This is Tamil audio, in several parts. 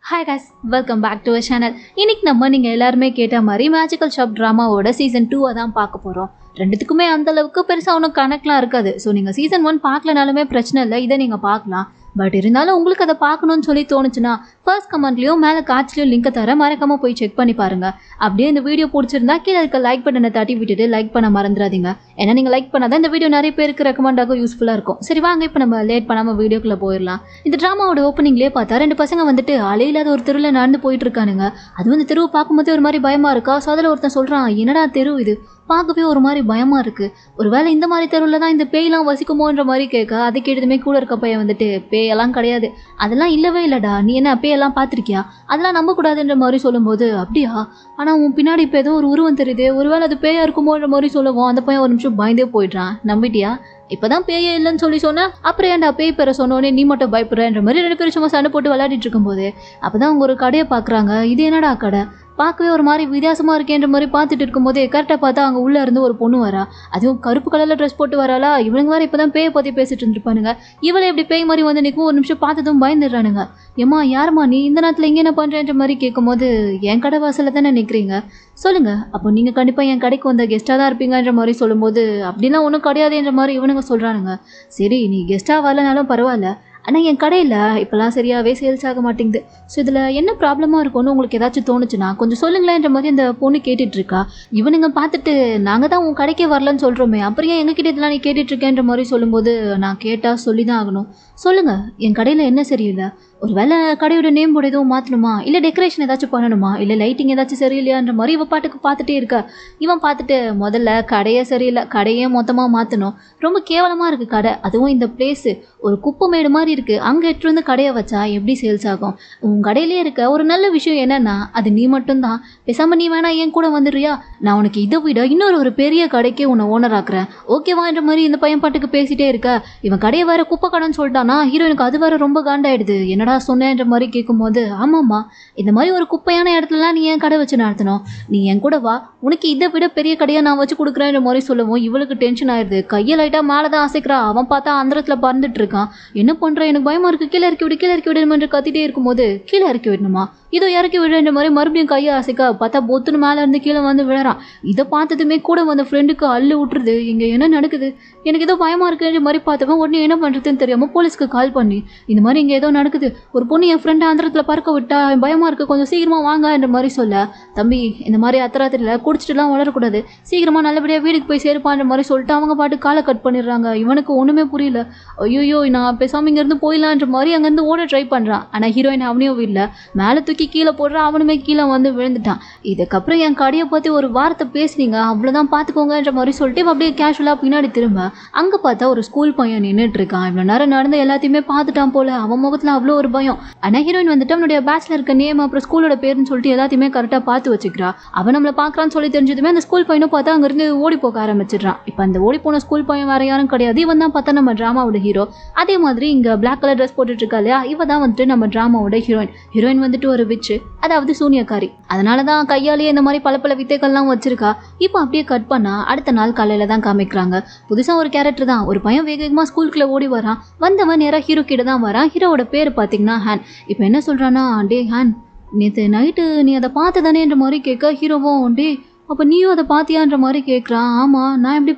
Hi guys, welcome back to our channel. இன்னைக்கு நம்ம நீங்கள் எல்லாருமே கேட்ட மாதிரி மேஜிக்கல் ஷாப் ட்ராமாவோட சீசன் 2 தான் பார்க்க போகிறோம். ரெண்டுத்துக்குமே அந்த அளவுக்கு பெருசாக ஒன்றும் கணக்கெலாம் இருக்காது. ஸோ நீங்கள் சீசன் 1 பார்க்கலனாலுமே பிரச்சனை இல்லை, இதை நீங்கள் பார்க்கலாம். பட் இருந்தாலும் உங்களுக்கு அதை பார்க்கணுன்னு சொல்லி தோணுச்சுன்னா ஃபர்ஸ்ட் கமெண்ட்லேயும் மேலே காட்சிலையும் லிங்கை தர மறக்காமல் போய் செக் பண்ணி பாருங்கள். அப்படியே இந்த வீடியோ பிடிச்சிருந்தா கீழே இருக்க லைக் பட்டனை தட்டி விட்டுட்டு லைக் பண்ண மறந்துடாதீங்க. ஏன்னா நீங்கள் லைக் பண்ணாதான் இந்த வீடியோ நிறைய பேருக்கு ரெக்கமெண்டாக யூஸ்ஃபுல்லாக இருக்கும். சரி வாங்க, இப்போ நம்ம லேட் பண்ணாமல் வீடியோக்குள்ளே போயிடலாம். இந்த ட்ராமாவோட ஓப்பனிங்லேயே பார்த்தா ரெண்டு பசங்க வந்துட்டு அலையில்லாத ஒரு தெருவில் நடந்து போயிட்டு இருக்கானுங்க. அது வந்து தெருவை பார்க்கும்போது ஒரு மாதிரி பயமாக இருக்கா. ஸோ அதில் ஒருத்தன் சொல்கிறான், என்னடா தெரு இது, பார்க்கவே ஒரு மாதிரி பயமாக இருக்குது, ஒரு வேளை இந்த மாதிரி தெருவில் தான் இந்த பேயெல்லாம் வசிக்குமோன்ற மாதிரி கேட்க, அதை கேட்டதுமே கூட இருக்க பையன் வந்துட்டு, பேயெல்லாம் கிடையாது, அதெல்லாம் இல்லவே இல்லைடா, நீ என்ன பேயெல்லாம் பார்த்துருக்கியா, அதெல்லாம் நம்பக்கூடாதுன்ற மாதிரி சொல்லும்போது, அப்படியா, ஆனால் உன் பின்னாடி இப்போ ஏதோ ஒரு உருவம் தெரியுது, ஒரு வேளை அது பேயா இருக்குமோன்ற மாதிரி சொல்லுவோம். அந்த பையன் ஒரு நிமிஷம் பயந்தே போயிடுறான். நம்பிட்டியா, இப்போதான் பேயே இல்லைன்னு சொல்லி சொன்னேன், அப்புறம் ஏன்டா பேய் பேரை சொன்னோடனே நீ மட்டும் பயப்படுறன்ற மாதிரி ரெண்டு பேரும் சும்மா சண்டை போட்டு விளையாடிட்டு இருக்கும்போது அப்போ தான் அவங்க ஒரு கடையை பார்க்குறாங்க. இது என்னடா கடை, பார்க்கவே ஒரு மாதிரி வித்தியாசமாக இருக்கேன்ற மாதிரி பார்த்துட்டு இருக்கும்போதே கரெக்டாக பார்த்தா அங்கே உள்ளே இருந்து ஒரு பொண்ணு வரா. அதுவும் கருப்பு கலரில் ட்ரெஸ் போட்டு வராளா. இவனுங்க வேறு இப்போ தான் பேயை பற்றி பேசிட்டு இருந்துருப்பானுங்க. இவளை எப்படி பேய் மாதிரி வந்து நிற்கும். ஒரு நிமிஷம் பார்த்ததும் பயந்துடுறானுங்க. ஏம்மா யாருமா நீ, இந்த நேரத்தில் இங்கே என்ன பண்ணுறேன்ற மாதிரி கேட்கும்போது, என் கடை வாசலில் தானே நிற்கிறீங்க, சொல்லுங்கள், அப்போ நீங்கள் கண்டிப்பாக என் கடைக்கு வந்த கெஸ்ட்டாக தான் இருப்பீங்கன்ற மாதிரி சொல்லும்போது, அப்படிலாம் ஒன்றும் கிடையாதுன்ற மாதிரி இவனுங்க சொல்கிறானுங்க. சரி நீ கெஸ்ட்டாக வரலனாலும் பரவாயில்ல, ஆனால் என் கடையில் இப்போலாம் சரியாகவே சேல்ஸ் ஆக மாட்டேங்குது. ஸோ இதில் என்ன ப்ராப்ளமாக இருக்கும்னு உங்களுக்கு ஏதாச்சும் தோணுச்சுன்னா கொஞ்சம் சொல்லுங்களேன்ற மாதிரி அந்த பொண்ணு கேட்டுட்ருக்கா. இவனுங்க பார்த்துட்டு, நாங்கள் தான் உன் கடைக்கே வரலன்னு சொல்கிறோமே, அப்புறம் ஏன் எங்ககிட்ட இதெல்லாம் நீ கேட்டுட்ருக்கேன்ற மாதிரி சொல்லும்போது, நான் கேட்டால் சொல்லி தான் ஆகணும், சொல்லுங்கள் என் கடையில் என்ன சரியில்லை, ஒரு வேளை கடையோட நேம் போர்டு எதுவும் மாற்றணுமா, இல்லை டெக்கரேஷன் ஏதாச்சும் பண்ணணுமா, இல்லை லைட்டிங் ஏதாச்சும் சரியில்லையான்ற மாதிரி இவன் பாட்டுக்கு பார்த்துட்டே இருக்கா. இவன் பார்த்துட்டு, முதல்ல கடையே சரியில்லை, கடையே மொத்தமாக மாற்றணும், ரொம்ப கேவலமாக இருக்குது கடை, அதுவும் இந்த பிளேஸு ஒரு குப்பை மேடு மாதிரி இருக்குது, அங்கே எடுத்து வந்து கடையை வச்சா எப்படி சேல்ஸ் ஆகும், உன் கடையிலே இருக்க ஒரு நல்ல விஷயம் என்னன்னா அது நீ மட்டும்தான், பேசாமல் நீ வேணா என் கூட வந்துடுறியா, நான் உனக்கு இதை விட இன்னொரு ஒரு பெரிய கடைக்கே உன்னை ஓனர் ஆக்குறேன், ஓகேவான்ற மாதிரி இந்த பையன் பாட்டுக்கு பேசிட்டே இருக்க. இவன் கடையை வேற குப்பை கடைன்னு சொல்லிட்டானா ஹீரோயினுக்கு அது வேற ரொம்ப காண்டாயிடுது. என்னடா சொன்னேன்ற மாதிரி கேட்கும்போது, ஆமாம்மா இந்த மாதிரி ஒரு குப்பையான இடத்துலலாம் நீ என் கடை வச்சு நடத்தணும், நீ என் கூட வா, உனக்கு இதை விட பெரிய கடையை நான் வச்சு கொடுக்குறேன்ற மாதிரி சொல்லவும் இவளுக்கு டென்ஷன் ஆயிடுது. கையை லைட்டாக மேலே தான் அசைக்கிறா. அவன் பார்த்தா அந்தரத்தில் பறந்துட்டு இருக்கான். என்ன பண்ணுற, எனக்கு பயமாக இருக்குது, கீழே இறக்கி விடு, கீழே இறக்கி விடுன்னு கத்திட்டே இருக்கும்போது, கீழே இறக்கி விடணுமா, இதோ இறக்கி விடுன்ற மாதிரி மறுபடியும் கையை அசைக்க பார்த்தா பொத்துன்னு மேலே இருந்து கீழே வந்து விழறான். இதை பார்த்ததுமே கூட வந்த ஃப்ரெண்டுக்கு அள்ளு விட்டுருது. இங்கே என்ன நடக்குது, எனக்கு ஏதோ பயமாக இருக்குன்ற மாதிரி பார்த்தவன் உடனே என்ன பண்ணுறதுன்னு தெரியாமல் போலீஸ்க்கு கால் பண்ணி, இந்த மாதிரி இங்கே ஏதோ நடக்குது, ஒரு பொண்ணு என் ஃப்ரெண்டை அந்தரத்தில் பறக்க விட்டா, பயமாக இருக்குது, கொஞ்சம் சீக்கிரமாக வாங்கன்ற மாதிரி சொல்ல, தம்பி இந்த மாதிரி அத்தராத்திரியில் குடிச்சிட்டுலாம் வளரக்கூடாது, சீக்கிரமாக நல்லபடியாக வீட்டுக்கு போய் சேருப்பான்ற மாதிரி சொல்லிட்டு அவங்க பாட்டு காலை கட் பண்ணிடுறாங்க. இவனுக்கு ஒன்றுமே புரியல. ஐயோ நான் பேசாமல் இங்கேருந்து போயிடலான்ற மாதிரி அங்கேருந்து ஓட ட்ரை பண்ணுறான். ஆனால் ஹீரோயின் அவனையும் வீட்டில் மேலே தூக்கி கீழே போடுறான். அவனுமே கீழே வந்து விழுந்துட்டான். இதுக்கப்புறம் என் கடையை பற்றி ஒரு வார்த்தை பேசுனீங்க அவ்வளோதான் பார்த்துக்கோங்கன்ற மாதிரி சொல்லிட்டு அப்படியே கேஷுவலாக பின்னாடி திரும்ப அங்கே பார்த்தா ஒரு ஸ்கூல் பையன் நின்றுட்டு இருக்கான். இவ்வளோ நேரம் நடந்து எல்லாத்தையுமே பார்த்துட்டான் போல. அவன் முகத்தில் அவ்வளோ ஒரு பயம். ஆனால் ஹீரோயின் வந்துட்டு அவனுடைய பேட்ச்ல இருக்க நேம் அப்புறம் ஸ்கூலோட பேருன்னு சொல்லிட்டு எல்லாத்தையுமே கரெக்டாக பார்த்து வச்சுக்கிறா. அவன் நம்மளை பார்க்குறான்னு சொல்லி தெரிஞ்சதுமே அந்த ஸ்கூல் பையனும் பார்த்தா அங்கேருந்து ஓடி போக ஆரம்பிச்சிடுறான். இப்போ அந்த ஓடி போன ஸ்கூல் பையன் வேற யாரும் கிடையாது, இவன் தான் பார்த்தா நம்ம ட்ராமாவோட ஹீரோ. அதே மாதிரி இங்கே பிளாக் கலர் ட்ரெஸ் போட்டுட்டு இருக்கா இல்லையா, இவ தான் வந்துட்டு நம்ம ட்ராமாவோட ஹீரோயின். ஹீரோயின் வந்துட்டு ஒரு விச்சு, அதாவது சூனியக்காரி. அதனால தான் கையாலேயே இந்த மாதிரி பல வித்தைகள்லாம் வச்சிருக்கா. இப்போ அப்படியே கட் பண்ணா அடுத்த நாள் காலையில தான் காமிக்கிறாங்க. புதுசாக ஒரு கேரக்டர் தான். ஒரு பையன் வேகமாக ஸ்கூலுக்குள்ள ஓடி வரான். வந்தவன் நேராக ஹீரோ கிட்ட தான் வரான். ஹீரோவோட பேர் பார்த்தீங்கன்னா ஹேன். இப்போ என்ன சொல்றான்னா, டே ஹேன், நேற்று நைட்டு நீ அதை பார்த்து தானேன்ற மாதிரி கேட்க, ஹீரோவும் டே அப்போ நீயும் அதை பார்த்தியான்ற மாதிரி கேட்குறான். ஆமாம், நான் எப்படி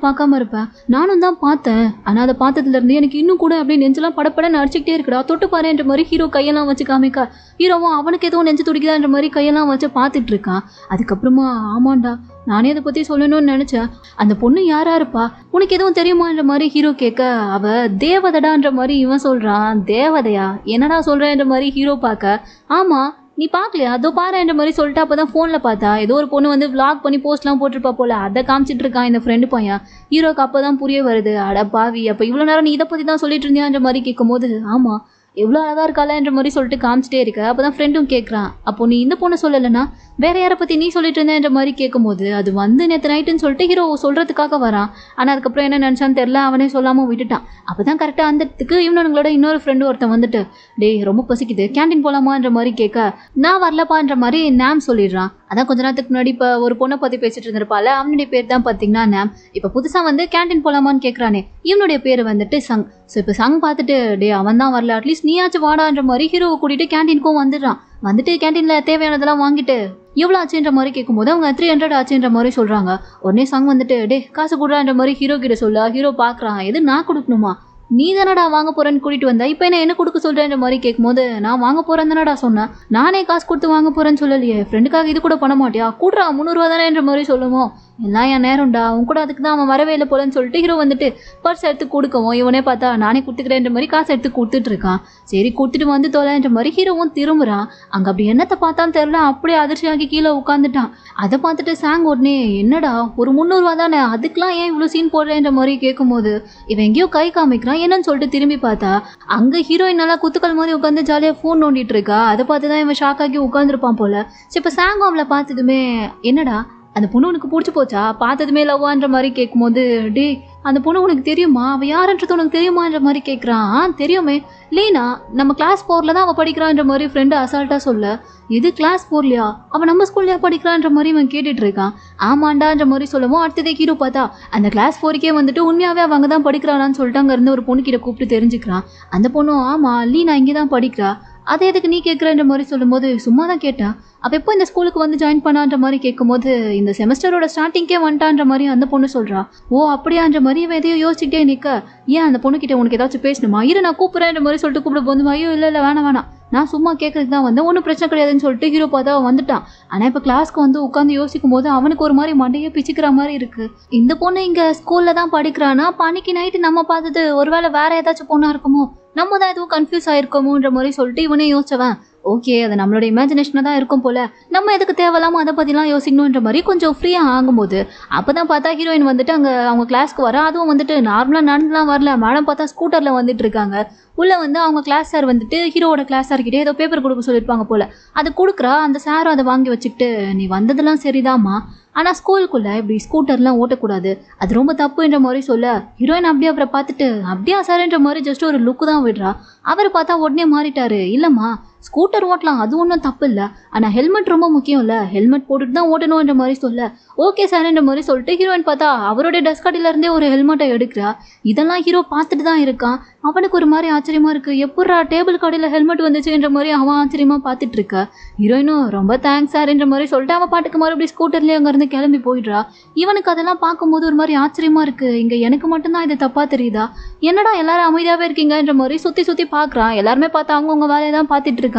பார்க்காம இருப்பேன், நானும் தான் பார்த்தேன், ஆனால் அதை பார்த்ததுலேருந்து எனக்கு இன்னும் கூட அப்படியே நெஞ்செல்லாம் படப்படன்னு அடிச்சுக்கிட்டே இருக்குடா, தொட்டு பாருன்ற மாதிரி ஹீரோ கையெல்லாம் வச்சு காமிக்கா. ஹீரோவும் அவனுக்கு எதுவும் நெஞ்சு துடிக்குதான்ற மாதிரி கையெல்லாம் வச்சு பார்த்துட்டு இருக்கான். அதுக்கப்புறமா, ஆமாண்டா நானே அதை பற்றி சொல்லணும்னு நினச்சேன், அந்த பொண்ணு யாரா இருப்பா, உனக்கு எதுவும் தெரியுமான்ற மாதிரி ஹீரோ கேட்க, அவ தேவதடான்ற மாதிரி இவன் சொல்கிறான். தேவதையா, என்னடா சொல்கிறேன்ற மாதிரி ஹீரோ பார்க்க, ஆமாம் நீ பார்க்கலையா, அதோ பாருன்ற மாதிரி சொல்லிட்டு அப்போ தான் ஃபோனில் பார்த்தா ஏதோ ஒரு பொண்ணு வந்து விளாக் பண்ணி போஸ்ட்லாம் போட்டிருப்பா போல, அதை காமிச்சிட்டு இருக்கான் இந்த ஃப்ரெண்டு பையன். ஹீரோக்கு அப்போ தான் புரிய வருது, அட பாவி, அப்போ இவ்வளோ நேரம் நீ இதை பற்றி தான் சொல்லிட்டு இருந்தியான்ற மாதிரி கேட்கும்போது, ஆமாம் எவ்வளோ அழகாக இருக்காளன்ற மாதிரி சொல்லிட்டு காமிச்சிட்டே இருக்க. அப்போ தான் ஃப்ரெண்டும் கேட்குறான், அப்போ நீ இந்த பொண்ணை சொல்லலைன்னா வேற யாரை பற்றி நீ சொல்லிட்டு இருந்தேன்ற மாதிரி கேட்கும்போது, அது வந்து நேற்று நைட்டுன்னு சொல்லிட்டு ஹீரோ சொல்கிறதுக்காக வரான். ஆனால் அதுக்கப்புறம் என்ன நினச்சான்னு தெரில, அவனே சொல்லாமல் விட்டுட்டான். அப்போ தான் கரெக்டாக அந்தத்துக்கு இவனோட இன்னொரு ஃப்ரெண்டு ஒருத்தன் வந்துட்டு, டே ரொம்ப பசிக்குது, கேண்டீன் போகலாமான்ற மாதிரி கேட்க, நான் வரலப்பான்ற மாதிரி நேம் சொல்லிடுறான். அதான் கொஞ்ச நேரத்துக்கு முன்னாடி இப்போ ஒரு பொண்ணை பற்றி பேசிட்டு இருந்திருப்பாள், அவனுடைய பேர் தான் பார்த்தீங்கன்னா நேம். இப்போ புதுசாக வந்து கேண்டீன் போகலாமான்னு கேட்குறானே, இவனுடைய பேர் வந்துட்டு சங். ஸோ இப்போ சங் பார்த்துட்டு, டே அவன் தான் வரல, அட்லீஸ்ட் நீயாச்சும் வாடான்ற மாதிரி ஹீரோவை கூட்டிகிட்டு கேண்டீனுக்கும் வந்துடுறான். வந்துட்டு கேன்டீனில் தேவையானதெல்லாம் வாங்கிட்டு எவ்வளோ ஆச்சுன்ற மாதிரி கேட்கும்போது அவங்க 300 ஆச்சுன்ற மாதிரி சொல்கிறாங்க. உடனே சாங் வந்துட்டு டே காசு கொடுறான்ற மாதிரி ஹீரோ கிட்ட சொல்ல ஹீரோ பார்க்குறான். எது நான் கொடுக்கணுமா, நீ தானடா வாங்க போறேன்னு கூட்டிட்டு வந்தா, இப்போ என்ன கொடுக்க சொல்றேன்ற மாதிரி கேட்கும்போது நான் வாங்க போறேன் தானடா சொன்னேன், நானே காசு கொடுத்து வாங்க போறேன்னு சொல்லலையே, ஃப்ரெண்டுக்காக இது கூட பண்ண மாட்டியா, கூடுறா 300 தானேன்ற மாதிரி சொல்லுவோம். எல்லாம் என் நேரம்டா, அவன் கூட அதுக்கு தான் அவன் வரவே இல்லை போலன்னு சொல்லிட்டு ஹீரோ வந்துட்டு பர்ஸ் எடுத்து கொடுக்கவும் இவனே பார்த்தா நானே கொடுத்துக்கிறேன்ற மாதிரி காசு எடுத்து கொடுத்துட்டு இருக்கான். சரி கொடுத்துட்டு வந்து தொலைன்ற மாதிரி ஹீரோவும் திரும்புறான். அங்கே அப்படி என்னத்தை பார்த்தாலும் தெரியல, அப்படியே அதிர்ச்சியாகி கீழே உட்காந்துட்டான். அதை பார்த்துட்டு சாங் உடனே என்னடா ஒரு 300 தானே, அதுக்கெலாம் ஏன் இவ்வளோ சீன் போடுறேன்ற மாதிரி கேட்கும்போது இவன் எங்கேயோ கை காமிக்கிறான். என்னன்னு சொல்லிட்டு திரும்பி பார்த்தா அங்கே ஹீரோயின் நல்லா குத்துக்கள் மாதிரி உட்காந்து ஜாலியாக ஃபோன் நோண்டிட்டு இருக்கா. அதை பார்த்து தான் இவன் ஷாக் ஆகி உட்காந்துருப்பான் போல. சரி இப்போ சாங் அவளை பார்த்ததுமே என்னடா அந்த பொண்ணு உனக்கு பிடிச்சி போச்சா, பார்த்ததுமே லவ்வான்ற மாதிரி கேட்கும்போது டே அந்த பொண்ணு உனக்கு தெரியுமா, அவள் யாருன்றது உனக்கு தெரியுமான்ற மாதிரி கேட்குறான். தெரியுமே, லீனா நம்ம கிளாஸ் 4ல் தான் அவள் படிக்கிறான்ற மாதிரி ஃப்ரெண்டு அசால்ட்டாக சொல்ல, இது கிளாஸ் 4லையா, அவள் நம்ம ஸ்கூல்லையா படிக்கிறான்ற மாதிரி இவன் கேட்டுட்டு இருக்கான். ஆமாண்டான்ற மாதிரி சொல்லவும் அடுத்ததே ஹீரோ பார்த்தா அந்த கிளாஸ் 4க்கே வந்துட்டு உண்மையாகவே அவங்க தான் படிக்கிறானான்னு சொல்லிட்டு அங்கே இருந்து ஒரு பொண்ணுக்கிட்ட கூப்பிட்டு தெரிஞ்சுக்கிறான். அந்த பொண்ணும் ஆமாம் லீனா இங்கே தான் படிக்கிறா, அதை எதுக்கு நீ கேட்குறன்ற மாதிரி சொல்லும்போது சும்மா தான் கேட்டேன், அப்போ எப்போ இந்த ஸ்கூலுக்கு வந்து ஜாயின் பண்ணான்ற மாதிரி கேட்கும்போது இந்த செமஸ்டரோட ஸ்டார்டிங்கே வந்துட்டான்ற மாதிரி அந்த பொண்ணு சொல்கிறா. ஓ அப்படியான்ற மாதிரி இவன் எதையோ யோசிச்சுட்டே நிற்க, ஏன் அந்த பொண்ணுக்கிட்ட உனக்கு ஏதாச்சும் பேசணுமா, இரு நான் கூப்பிட்றேன்ற மாதிரி சொல்லிட்டு கூப்பிட போதுமா, ஐயோ இல்லை இல்லை வேணாம் நான் சும்மா கேட்கறதுக்கு தான் வந்தேன், ஒன்றும் பிரச்சனை கிடையாதுன்னு சொல்லிட்டு ஹீரோ பார்த்தா வந்துட்டான். ஆனால் இப்போ கிளாஸ்க்கு வந்து உட்காந்து யோசிக்கும் போது அவனுக்கு ஒரு மாதிரி மண்டையே பிச்சுக்கிற மாதிரி இருக்கு. இந்த பொண்ணு இங்கே ஸ்கூலில் தான் படிக்கிறானா, அப்போ அன்னைக்கு நைட்டு நம்ம பார்த்தது ஒருவேளை வேற ஏதாச்சும் பொண்ணாக இருக்குமோ, நம்ம தான் எதுவும் கன்ஃபியூஸ் ஆயிருக்கோமோன்ற மாதிரி சொல்லிட்டு இவனே யோசிச்சவன் ஓகே அது நம்மளோட இமேஜினேஷனாக தான் இருக்கும் போல, நம்ம எதுக்கு தேவையில்லாமல் அதை பற்றிலாம் யோசிக்கணுன்ற மாதிரி கொஞ்சம் ஃப்ரீயாக ஆகும்போது அப்போ தான் பார்த்தா ஹீரோயின் வந்துட்டு அங்கே அவங்க கிளாஸ்க்கு வர, அதுவும் வந்துட்டு நார்மலாக நடந்துலாம் வரல, மேடம் பார்த்தா ஸ்கூட்டரில் வந்துட்டு இருக்காங்க. உள்ளே வந்து அவங்க கிளாஸ் சார் வந்துட்டு ஹீரோவோட கிளாஸ் சார்கிட்டே ஏதோ பேப்பர் கொடுக்க சொல்லியிருப்பாங்க போல், அது கொடுக்குறா. அந்த சாரும் அதை வாங்கி வச்சுக்கிட்டு நீ வந்ததெல்லாம் சரிதாம்மா, ஆனால் ஸ்கூலுக்குள்ளே இப்படி ஸ்கூட்டர்லாம் ஓட்டக்கூடாது, அது ரொம்ப தப்புன்ற மாதிரி சொல்ல ஹீரோயின் அப்படியே அவரை பார்த்துட்டு அப்படியா சார்ன்ற மாதிரி ஜஸ்ட் ஒரு லுக்கு தான் விடுறா. அவர் பார்த்தா உடனே மாறிட்டாரு, இல்லைம்மா ஸ்கூட்டர் ஓட்டலாம் அது ஒன்றும் தப்பு இல்லை, ஆனால் ஹெல்மெட் ரொம்ப முக்கியம் இல்லை, ஹெல்மெட் போட்டுட்டு தான் ஓட்டணுன்ற மாதிரி சொல்ல ஓகே சார்ன்ற மாதிரி சொல்லிட்டு ஹீரோயின் பார்த்தா அவருடைய டெஸ்க் அடியிலேருந்தே ஒரு ஹெல்மெட்டை எடுக்கிறா. இதெல்லாம் ஹீரோ பார்த்துட்டு தான் இருக்கான். அவனுக்கு ஒரு மாதிரி ஆச்சரியமா இருக்கு, எப்படா டேபிள் கடையில் ஹெல்மெட் வந்துச்சுன்ற மாதிரி அவன் ஆச்சரியமா பார்த்துட்டு இருக்கா. ஹீரோயினும் ரொம்ப தேங்க்ஸ் சார்ன்ற மாதிரி சொல்லிட்டு அவன் பாட்டுக்கு மறுபடியும் ஸ்கூட்டர்லேயே அங்கேருந்து கிளம்பி போயிடுறா. இவனுக்கு அதெல்லாம் பார்க்கும்போது ஒரு மாதிரி ஆச்சரியமா இருக்கு, இங்கே எனக்கு மட்டும்தான் இது தப்பா தெரியுதா, என்னடா எல்லாரும் அமைதியாகவே இருக்கீங்கன்ற மாதிரி சுற்றி சுற்றி பார்க்குறான். எல்லாருமே பார்த்து அவங்கவுங்க வேலையை தான் பார்த்துட்டு இருக்காங்க.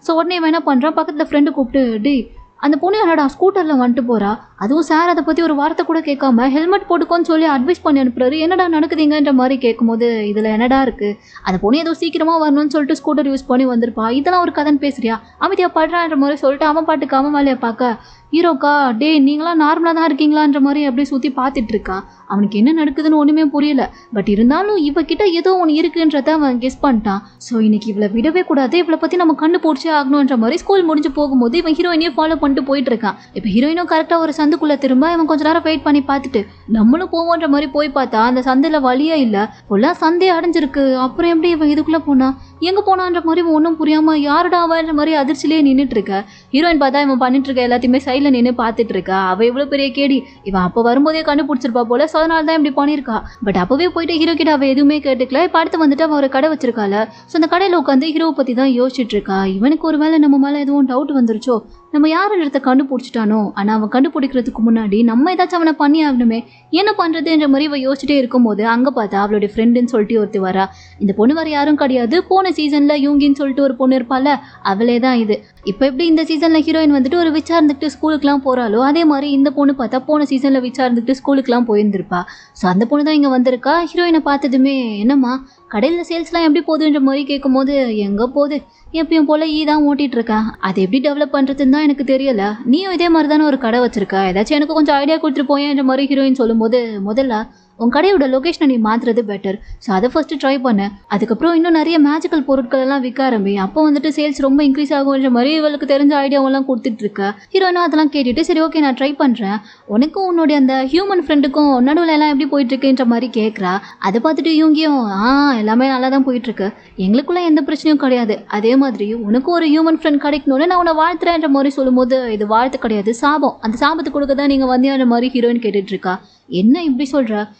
ஸோ உடனே இவன் என்ன பண்ணுறான், பக்கத்தில் ஃப்ரெண்டு கூப்பிட்டு டே அந்த பொண்ணு என்னடா ஸ்கூட்டரில் வந்துட்டு போகிறா, அதுவும் சார் அதை பற்றி ஒரு வார்த்தை கூட கேட்காம ஹெல்மெட் போட்டுக்கோன்னு சொல்லி அட்வைஸ் பண்ணி அனுப்புறாரு, என்னடா நடக்குதுங்கன்ற மாதிரி கேட்கும்போது இதில் என்னடா இருக்குது, அந்த பொண்ணு ஏதோ சீக்கிரமாக வரணும்னு சொல்லிட்டு ஸ்கூட்டர் யூஸ் பண்ணி வந்திருப்பா, இதெல்லாம் ஒரு கதைன்னு பேசுறியா, அமைதியாக படுறான்ற மாதிரி சொல்லிட்டு அவன் பாட்டுக்கு அவன் வேலையை பார்க்க ஹீரோக்கா டே நீங்களாம் நார்மலாக தான் இருக்கீங்களான்ற மாதிரி அப்படியே சுற்றி பார்த்துட்டு இருக்கான். அவனுக்கு என்ன நடக்குதுன்னு ஒன்றுமே புரியல. பட் இருந்தாலும் இவகிட்ட ஏதோ ஒன்று இருக்குன்றத அவன் கெஸ் பண்ணிட்டான். ஸோ இன்னைக்கு இவளை விடவே கூடாது, இவளை பற்றி நம்ம கண்டுபிடிச்சே ஆகணுன்ற மாதிரி ஸ்கூல் முடிஞ்சு போகும்போது இவன் ஹீரோயினையும் ஃபாலோ பண்ணிட்டு போயிட்டு இருக்கான். இப்போ ஹீரோயினும் கரெக்டாக ஒரு சந்துக்குள்ளே திரும்ப இவன் கொஞ்ச நேரம் வெயிட் பண்ணி பார்த்துட்டு நம்மளும் போவோன்ற மாதிரி போய் பார்த்தா அந்த சந்தையில் வழியே இல்லை, ஃபுல்லாக சந்தையே அடைஞ்சிருக்கு. அப்புறம் எப்படி இவன் இதுக்குள்ளே போனா, எங்கே போனான்ற மாதிரி இவன் ஒன்றும் புரியாமல் யாருடா அவன்ற மாதிரி அதிர்ச்சிலேயே நின்றுட்டு இருக்க. ஹீரோயின் பார்த்தா இவன் பண்ணிட்டு இருக்க எல்லாத்தையுமே சைடில் நின்று பார்த்துட்டு இருக்கா. அவள் எவ்வளோ பெரிய கேடி, இவன் அப்போ வரும்போதே கண்டுபிடிச்சிருப்பா போல, ஸோ அதனால தான் இப்படி பண்ணியிருக்கா. பட் அப்போவே போயிட்டு ஹீரோ கிட்ட அவள் எதுவுமே கேட்டுக்கல. இப்போ அடுத்து வந்துட்டு அவள் ஒரு கடை வச்சிருக்காள். ஸோ அந்த கடையில் உட்காந்து ஹீரோவை பற்றி தான் யோசிச்சுட்டு இருக்கா. இவனுக்கு ஒரு வேளை நம்ம மேலே எதுவும் டவுட் வந்துருச்சோ, நம்ம யாருன்றத கண்டுபிடிச்சிட்டானோ, ஆனால் அவன் கண்டுபிடிக்கிறதுக்கு முன்னாடி நம்ம ஏதாச்சும் அவனை பண்ணி ஆகணுமே, என்ன பண்ணுறதுன்ற மாதிரி இவன் யோசிச்சுட்டே இருக்கும்போது அங்கே பார்த்தா அவளுடைய ஃப்ரெண்டுன்னு சொல்லிட்டு ஒருத்தி வரா. இந்த பொண்ணு வேறு யாரும் கிடையாது, போன சீசனில் யூங்கின்னு சொல்லிட்டு ஒரு பொண்ணு இருப்பாள், அவளே தான் இது. இப்போ எப்படி இந்த சீசனில் ஹீரோயின் வந்துட்டு ஒரு விச்சா இருந்துட்டு ஸ்கூலுக்குலாம் போகிறாளோ, அதே மாதிரி இந்த பொண்ணு பார்த்தா போன சீசனில் விச்சா இருந்துட்டு ஸ்கூலுக்குலாம் போயிருந்திருப்பா. ஸோ அந்த பொண்ணு தான் இங்கே வந்திருக்கா. ஹீரோயினை பார்த்ததுமே என்னம்மா கடையில் சேல்ஸ்லாம் எப்படி போகுதுன்ற மாதிரி கேட்கும்போது எங்கே போகுது, எப்பயும் போல் தான் ஓட்டிகிட்டு இருக்கேன், அதை எப்படி டெவலப் பண்ணுறதுன்னு தான் எனக்கு தெரியலை, நீயும் இதே மாதிரி தானே ஒரு கடை வச்சிருக்கா, ஏதாச்சும் எனக்கு கொஞ்சம் ஐடியா கொடுத்துட்டு போயேன்ற மாதிரி ஹீரோயின் சொல்லும்போது முதல்ல உன் கடையோட லொக்கேஷனை நீ மாற்றுறது பெட்டர். ஸோ அதை ஃபஸ்ட்டு ட்ரை பண்ணு, அதுக்கப்புறம் இன்னும் நிறைய மேஜிக்கல் பொருட்கள் எல்லாம் விற்க ஆரம்பி, அப்போ வந்துட்டு சேல்ஸ் ரொம்ப இன்க்ரீஸ் ஆகுன்ற மாதிரி இவளுக்கு தெரிஞ்ச ஐடியாவெல்லாம் கொடுத்துட்ருக்க. ஹீரோயினும் அதெல்லாம் கேட்டுட்டு சரி ஓகே நான் ட்ரை பண்ணுறேன், உனக்கும் உன்னுடைய அந்த ஹியூமன் ஃப்ரெண்டுக்கும் நடுவில் எல்லாம் எப்படி போயிட்டுருக்குன்ற மாதிரி கேட்குறா. அதை பார்த்துட்டு இவங்கியும் எல்லாமே நல்லா தான் போயிட்டுருக்கு, எங்களுக்குள்ளே எந்த பிரச்சனையும் கிடையாது, அதே மாதிரி உனக்கும் ஒரு ஹியூமன் ஃப்ரெண்ட் கிடைக்கணும்னு நான் உன்னை வாழ்த்துறேன்ற மாதிரி சொல்லும்போது இது வாழ்த்து கிடையாது சாபம், அந்த சாபத்தை கொடுக்க தான் நீங்கள் வந்தியான்ற மாதிரி ஹீரோயின் கேட்டுட்ருக்கா. என்ன இப்படி சொல்கிற?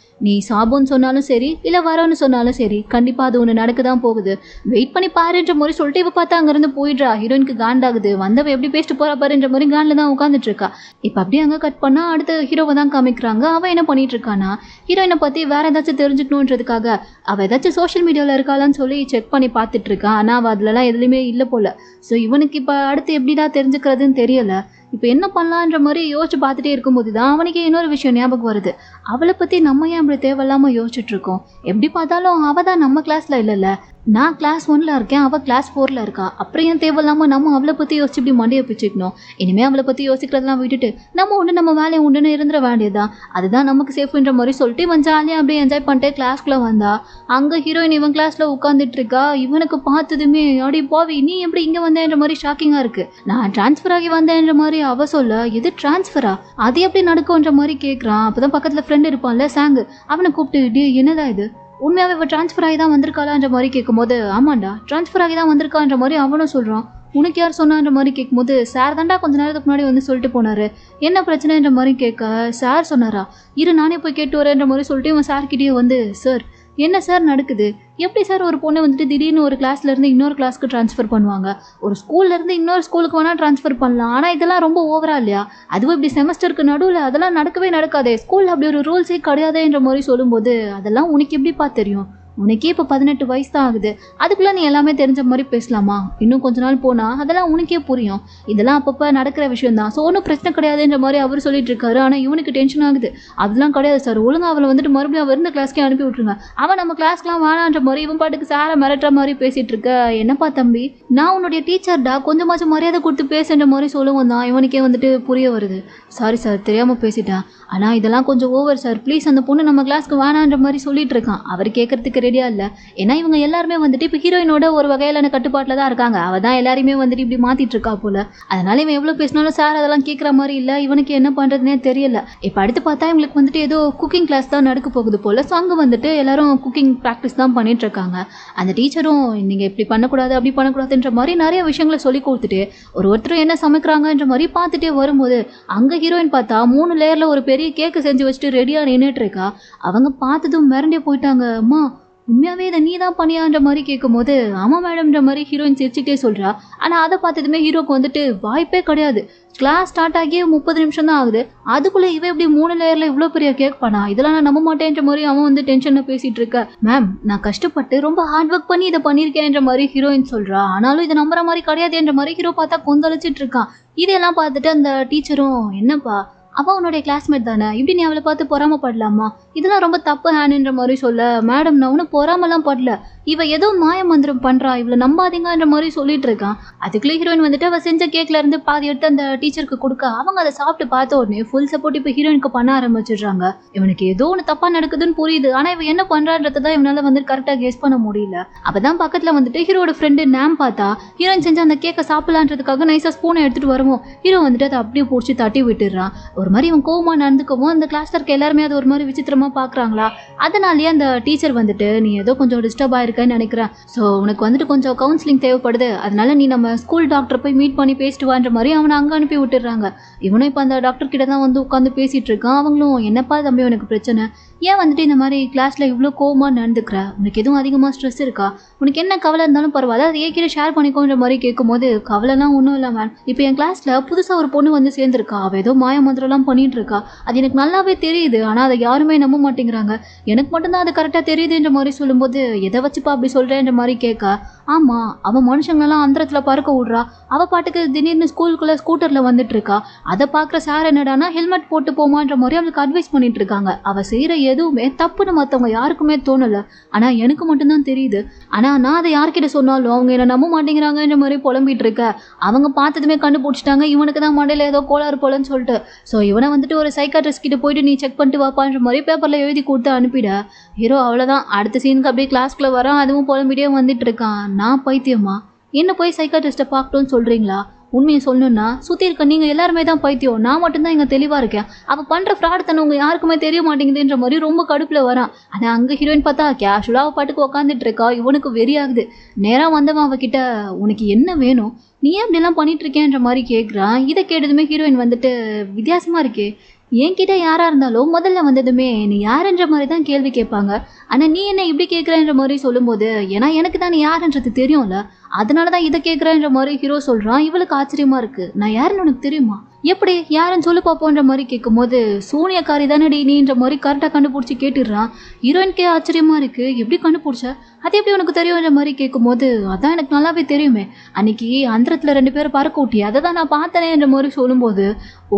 நீ சாபோன்னு சொன்னாலும் சரி இல்லை வரோன்னு சொன்னாலும் சரி கண்டிப்பாக அது ஒன்று நடக்க தான் போகுது. வெயிட் பண்ணி பாருன்ற மாதிரி சொல்லிட்டு இவ பார்த்தா அங்கேருந்து போயிடுறா. ஹீரோயினுக்கு காண்டாகுது. வந்தவ எப்படி பேசிட்டு போகிறா பாருன்ற மாதிரி காண்டில் தான் உட்காந்துட்டு இருக்கா. இப்போ அப்படியே அங்கே கட் பண்ணால் அடுத்த ஹீரோவை தான் காமிக்கிறாங்க. அவன் என்ன பண்ணிட்டு இருக்கானா ஹீரோயினை பற்றி வேற ஏதாச்சும் தெரிஞ்சுக்கணுன்றதுக்காக அவள் ஏதாச்சும் சோஷியல் மீடியாவில் இருக்காளான்னு சொல்லி செக் பண்ணி பார்த்துட்டு இருக்கான். ஆனால் அவள் அதுலலாம் எதுலையுமே இல்லை போல. ஸோ இவனுக்கு இப்போ அடுத்து எப்படிடா தெரிஞ்சுக்கிறதுன்னு தெரியலை. இப்போ என்ன பண்ணலான்ற மாதிரி யோசிச்சு பார்த்துட்டே இருக்கும்போது தான் அவனுக்கு இன்னொரு விஷயம் ஞாபகம் வருது. அவளை பற்றி நம்ம ஏன் அப்படி தேவையில்லாமல் யோசிச்சுட்டு இருக்கோம்? எப்படி பார்த்தாலும் அவள் தான் நம்ம கிளாஸில் இல்லைல்ல. நான் கிளாஸ் 1ல் இருக்கேன், அவள் கிளாஸ் 4ல் இருக்கா. அப்புறம் ஏன் தேவையில்லாமல் நம்ம அவளை பற்றி யோசிச்சு இப்படி மண்டையை பிச்சுக்கணும்? இனிமேல் அவளை பற்றி யோசிக்கிறதெல்லாம் விட்டுட்டு நம்ம ஒன்று நம்ம வேலையை உண்டுன்னு இருந்துட வேண்டியதுதான். அதுதான் நமக்கு சேஃப்ன்ற மாதிரி சொல்லிட்டு இவன் ஜாலியாக அப்படியே என்ஜாய் பண்ணிட்டு கிளாஸ்க்குள்ளே வந்தா. அங்கே ஹீரோயின் இவன் கிளாஸில் உட்காந்துட்டு இருக்கா. இவனுக்கு பார்த்ததுமே அடி போவி நீ எப்படி இங்கே வந்தேன்ற மாதிரி ஷாக்கிங்காக இருக்குது. நான் டிரான்ஸ்ஃபர் ஆகி வந்தேன்ற மாதிரி அவ சொல்ல, எது டிரான்ஸ்ஃபரா? அது எப்படி நடக்கும்ன்ற மாதிரி கேட்குறான். அப்போ தான் பக்கத்தில் ஃப்ரெண்டு இருப்பான்ல சாங்கு, அவனை கூப்பிட்டு டே என்னதான் இது உண்மையாகவே இவள் ட்ரான்ஸ்ஃபர் ஆகி தான் வந்திருக்காளான்ற மாதிரி கேட்கும்போது ஆமாண்டா ட்ரான்ஸ்ஃபர் ஆகி தான் வந்திருக்கான்ற மாதிரி அவனும் சொல்கிறான். உனக்கு யார் சொன்னான்ற மாதிரி கேட்கும்போது சார் தாண்டா கொஞ்ச நேரத்துக்கு முன்னாடி வந்து சொல்லிட்டு போனார், என்ன பிரச்சனைன்ற மாதிரி கேட்க சார் சொன்னாரா இரு நானே போய் கேட்டு வரேன்ற மாதிரி சொல்லிட்டு இவன் சார்கிட்டயே வந்து சார் என்ன சார் நடக்குது? எப்படி சார் ஒரு பொண்ணை வந்துட்டு திடீர்னு ஒரு கிளாஸ்லேருந்து இன்னொரு கிளாஸ்க்கு ட்ரான்ஸ்ஃபர் பண்ணுவாங்க? ஒரு ஸ்கூல்லேருந்து இன்னொரு ஸ்கூலுக்கு வேணால் ட்ரான்ஸ்ஃபர் பண்ணலாம். ஆனால் இதெல்லாம் ரொம்ப ஓவரா இல்லையா? அதுவும் இப்படி செமஸ்டருக்கு நடுவில் அதெல்லாம் நடக்கவே நடக்காதே. ஸ்கூலில் அப்படி ஒரு ரூல்ஸே கிடையாதுன்ற மாதிரி சொல்லும்போது அதெல்லாம் உனக்கு எப்படிப்பா தெரியும்? உனக்கே இப்போ 18 வயசு தான் ஆகுது. அதுக்குள்ளே நீ எல்லாமே தெரிஞ்ச மாதிரி பேசலாமா? இன்னும் கொஞ்ச நாள் போனால் அதெல்லாம் உனக்கே புரியும். இதெல்லாம் அப்பப்போ நடக்கிற விஷயம் தான். ஸோ ஒன்றும் பிரச்சனை கிடையாதுன்ற மாதிரி அவர் சொல்லிட்டு இருக்காரு. ஆனால் இவனுக்கு டென்ஷன் ஆகுது. அதெல்லாம் கிடையாது சார், ஒழுங்காக அவளை வந்துட்டு மறுபடியும் அவர் இருந்த கிளாஸ்க்கே அனுப்பி விட்ருங்க. அவன் நம்ம கிளாஸ்க்குலாம் வேணான்ற மாதிரி இவன் பாட்டுக்கு சாரை மிரட்டுற மாதிரி பேசிகிட்டு இருக்க. என்னப்பா தம்பி, நான் உன்னுடைய டீச்சர்டா, கொஞ்சமாச்சும் மரியாதை கொடுத்து பேசுன்ற மாதிரி சொல்லுவோம் தான் இவனுக்கே வந்துட்டு புரிய வருது. சாரி சார் தெரியாமல் பேசிட்டேன், ஆனால் இதெல்லாம் கொஞ்சம் ஓவர் சார், ப்ளீஸ் அந்த பொண்ணு நம்ம கிளாஸ்க்கு வேணான்ற மாதிரி சொல்லிட்டு இருக்கான். அவர் கேட்கறதுக்கு ரெடியா இல்லை. ஏன்னா இவங்க எல்லாருமே வந்துட்டு இப்போ ஹீரோயினோட ஒரு வகையிலான கட்டுப்பாட்டில் தான் இருக்காங்க. அவள் தான் எல்லாருமே வந்துட்டு இப்படி மாற்றிட்டு இருக்கா போல. அதனால இவன் எவ்வளோ பேசினாலும் சார் அதெல்லாம் கேட்குற மாதிரி இல்லை. இவனுக்கு என்ன பண்ணுறதுனே தெரியல. இப்போ அடுத்து பார்த்தா இவங்களுக்கு வந்துட்டு ஏதோ குக்கிங் கிளாஸ் தான் நடக்க போகுது போல. ஸோ அங்கே வந்துட்டு எல்லாரும் குக்கிங் ப்ராக்டிஸ் தான் பண்ணிட்டு இருக்காங்க. அந்த டீச்சரும் நீங்கள் இப்படி பண்ணக்கூடாது அப்படி பண்ணக்கூடாதுன்ற மாதிரி நிறைய விஷயங்களை சொல்லி கொடுத்துட்டு ஒருத்தரும் என்ன சமைக்கிறாங்கன்ற மாதிரி பார்த்துட்டே வரும்போது அங்கே ஹீரோயின் பார்த்தா 3 லேயரில் ஒரு பெரிய கேக்கு செஞ்சு வச்சுட்டு ரெடியாக நின்றுட்டு இருக்கா. அவங்க பார்த்ததும் மிரண்டே போயிட்டாங்க. அம்மா உண்மையாகவே இதை நீ தான் பண்ணியான்ற மாதிரி கேட்கும்போது ஆமாம் மேடம்ன்ற மாதிரி ஹீரோயின் சிரிச்சுக்கிட்டே சொல்கிறா. ஆனால் அதை பார்த்ததுமே ஹீரோக்கு வந்துட்டு வாய்ப்பே கிடையாது. கிளாஸ் ஸ்டார்ட் ஆகியே 30 நிமிஷம் தான் ஆகுது. அதுக்குள்ளே இவன் இப்படி 3 லேயரில் இவ்வளோ பெரிய கேக் பண்ணா, இதெல்லாம் நான் நம்ப மாட்டேன்ற மாதிரி அவன் வந்து டென்ஷனில் பேசிகிட்டு இருக்க. மேம் நான் கஷ்டப்பட்டு ரொம்ப ஹார்ட் ஒர்க் பண்ணி இதை பண்ணியிருக்கேன்ற மாதிரி ஹீரோயின் சொல்கிறா. ஆனாலும் இதை நம்புற மாதிரி கிடையாதுன்ற மாதிரி ஹீரோ பார்த்தா கொந்தளிச்சிட்டு இருக்கான். இதெல்லாம் பார்த்துட்டு அந்த டீச்சரும் என்னப்பா அவள் உன்னுடைய கிளாஸ்மேட் தானே, இப்படி நீ அவளை பார்த்து பொறாமப்படலாமா? இதெல்லாம் ரொம்ப தப்பு ஹேண்டுன்ற மாதிரி சொல்ல, மேடம் நான் ஒன்றும் பொறாமலாம் படல, இவ ஏதோ மாய மந்திரம் பண்ணுறா, இவளை நம்பாதீங்கன்ற மாதிரி சொல்லிட்டு இருக்கான். அதுக்குள்ளே ஹீரோயின் வந்துட்டு அவள் செஞ்ச கேக்ல இருந்து பாதி எடுத்து அந்த டீச்சருக்கு கொடுக்க அவங்க அதை சாப்பிட்டு பார்த்த உடனே ஃபுல் சப்போர்ட் இப்போ ஹீரோயினுக்கு பண்ண ஆரம்பிச்சிடுறாங்க. இவனுக்கு ஏதோ ஒன்று தப்பாக நடக்குதுன்னு புரியுது. ஆனால் இவன் என்ன பண்ணுறான்றதை தான் இவனால் வந்துட்டு கரெக்டாக கெஸ் பண்ண முடியல. அப்போ தான் பக்கத்தில் வந்துட்டு ஹீரோட ஃப்ரெண்டு நேம் பார்த்தா ஹீரோயின் செஞ்ச அந்த கேக்கை சாப்பிடலான்றதுக்காக நைஸாக ஸ்பூனை எடுத்துகிட்டு வருவோம். ஹீரோ வந்துட்டு அதை அப்படியே பிடிச்சி தட்டி விட்டுடுறான். ஒரு மாதிரி இவன் கோவமா நடந்துக்கவும் அந்த கிளாஸ்ல இருக்க எல்லாருமே அது ஒரு மாதிரி விசித்திரமா பாக்குறாங்களா. அதனாலேயே அந்த டீச்சர் வந்துட்டு நீ ஏதோ கொஞ்சம் டிஸ்டர்ப் ஆயிருக்கன்னு நினைக்கிறேன், ஸோ உனக்கு வந்துட்டு கொஞ்சம் கவுன்சிலிங் தேவைப்படுது, அதனால நீ நம்ம ஸ்கூல் டாக்டர் போய் மீட் பண்ணி பேசிட்டு வான்ற மாதிரி அவனை அங்கே அனுப்பி விட்டுடுறாங்க. இவனும் இப்போ அந்த டாக்டர் கிட்ட தான் வந்து உட்காந்து பேசிட்டு இருக்கான். அவங்களும் என்னப்பா தம்பி உனக்கு பிரச்சனை, ஏன் வந்துட்டு இந்த மாதிரி கிளாஸ்ல இவ்வளோ கோவமா நடந்துக்கிற, உனக்கு எதுவும் அதிகமாக ஸ்ட்ரெஸ் இருக்கா, உனக்கு என்ன கவலை இருந்தாலும் பரவாயில்ல அதை ஏற்கனவே ஷேர் பண்ணிக்கோன்ற மாதிரி கேட்கும்போது கவலைலாம் ஒன்றும் இல்லை மேம், இப்போ என் கிளாஸ்ல புதுசாக ஒரு பொண்ணு வந்து சேர்ந்துருக்கா, அவள் ஏதோ மாய மந்திரம்லாம் பண்ணிட்டு இருக்கா, அது எனக்கு நல்லாவே தெரியுது, ஆனால் அதை யாருமே நம்ப மாட்டேங்கிறாங்க, எனக்கு மட்டும்தான் அது கரெக்டாக தெரியுதுன்ற மாதிரி சொல்லும்போது எதை வச்சுப்பா அப்படி சொல்கிறேன்ற மாதிரி கேட்க, ஆமாம் அவன் மனுஷங்களெல்லாம் அந்தரத்தில் பறக்க விட்றா, அவள் பாட்டுக்கு திடீர்னு ஸ்கூலுக்குள்ளே ஸ்கூட்டரில் வந்துட்டு இருக்கா, அதை பார்க்குற சார் என்னடானா ஹெல்மெட் போட்டு போமான்ற மாதிரி அவளுக்கு அட்வைஸ் பண்ணிட்டு இருக்காங்க. அவள் செய்கிற எதுவுமே தப்புன்னு மற்றவங்க யாருக்குமே தோணலை, ஆனால் எனக்கு மட்டும்தான் தெரியுது, ஆனால் நான் அதை யார்கிட்ட சொன்னாலும் அவங்க என்னை நம்ப மாட்டேங்கிறாங்கன்ற மாதிரி புலம்பிட்டு இருக்க. அவங்க பார்த்ததுமே கண்டுபிடிச்சிட்டாங்க இவனுக்கு தான் மண்டையில் ஏதோ கோளாறு போலன்னு சொல்லிட்டு. ஸோ இவனை வந்துட்டு ஒரு சைக்காட்ரிஸ்ட் கிட்ட போயிட்டு நீ செக் பண்ணிட்டு வாப்பான்ற மாதிரி பேப்பரில் எழுதி கொடுத்து அனுப்பிட. ஹீரோ அவ்வளோதான், அடுத்த சீனுக்கு அப்படியே கிளாஸ்க்குள்ளே வரான். அதுவும் புலம்பிட்டே வந்துட்டு இருக்கான். நான் பைத்தியமா, என்ன போய் சைக்காட்ரிஸ்ட்டை பார்க்கணும்னு சொல்கிறீங்களா? உண்மையை சொல்லணும்னா சுற்றி இருக்க நீங்கள் எல்லாருமே தான் பைத்தியம், நான் மட்டும்தான் இங்கே தெளிவாக இருக்கேன், அவள் பண்ணுற ஃப்ராட் தன்னை உங்கள் யாருக்குமே தெரிய மாட்டேங்குதுன்ற மாதிரி ரொம்ப கடுப்பில் வரான். ஆனால் அங்கே ஹீரோயின் பார்த்தா கேஷுவலாக பாட்டுக்கு உட்காந்துட்டு இருக்கா. இவனுக்கு வெறியாகுது. நேராக வந்தவன் அவகிட்ட உனக்கு என்ன வேணும், நீ ஏன் இப்படிலாம் பண்ணிட்டு இருக்கேன்ற மாதிரி கேட்குறான். இதை கேட்டதுமே ஹீரோயின் வந்துட்டு வித்தியாசமாக இருக்கே, என்கிட்ட யாரா இருந்தாலும் முதல்ல வந்ததுமே நீ யாருன்ற மாதிரி தான் கேள்வி கேட்பாங்க. ஆனா நீ என்ன இப்படி கேட்குறன்ற மாதிரி சொல்லும்போது, ஏன்னா எனக்கு தான் நீ யாருன்றது தெரியும்ல, அதனால தான் இதை கேட்குறன்ற மாதிரி ஹீரோ சொல்றான். இவளுக்கு ஆச்சரியமா இருக்கு. நான் யாருன்னு உனக்கு தெரியுமா? எப்படி யாருன்னு சொல்லு பாப்போன்ற மாதிரி கேட்கும்போது, சூனியக்காரி தானடி நீன்ற மாதிரி கரெக்டாக கண்டுபிடிச்சி கேட்டுடுறான். ஹீரோயின்கே ஆச்சரியமா இருக்கு. எப்படி கண்டுபிடிச்ச? அது எப்படி உனக்கு தெரியுன்ற மாதிரி கேட்கும்போது, அதான் எனக்கு நல்லாவே தெரியுமே, அன்னைக்கு அந்தரத்தில் 2 பேரும் பறக்க ஊட்டி அதை தான் நான் பார்த்தனேன்ற மாதிரி சொல்லும்போது, ஓ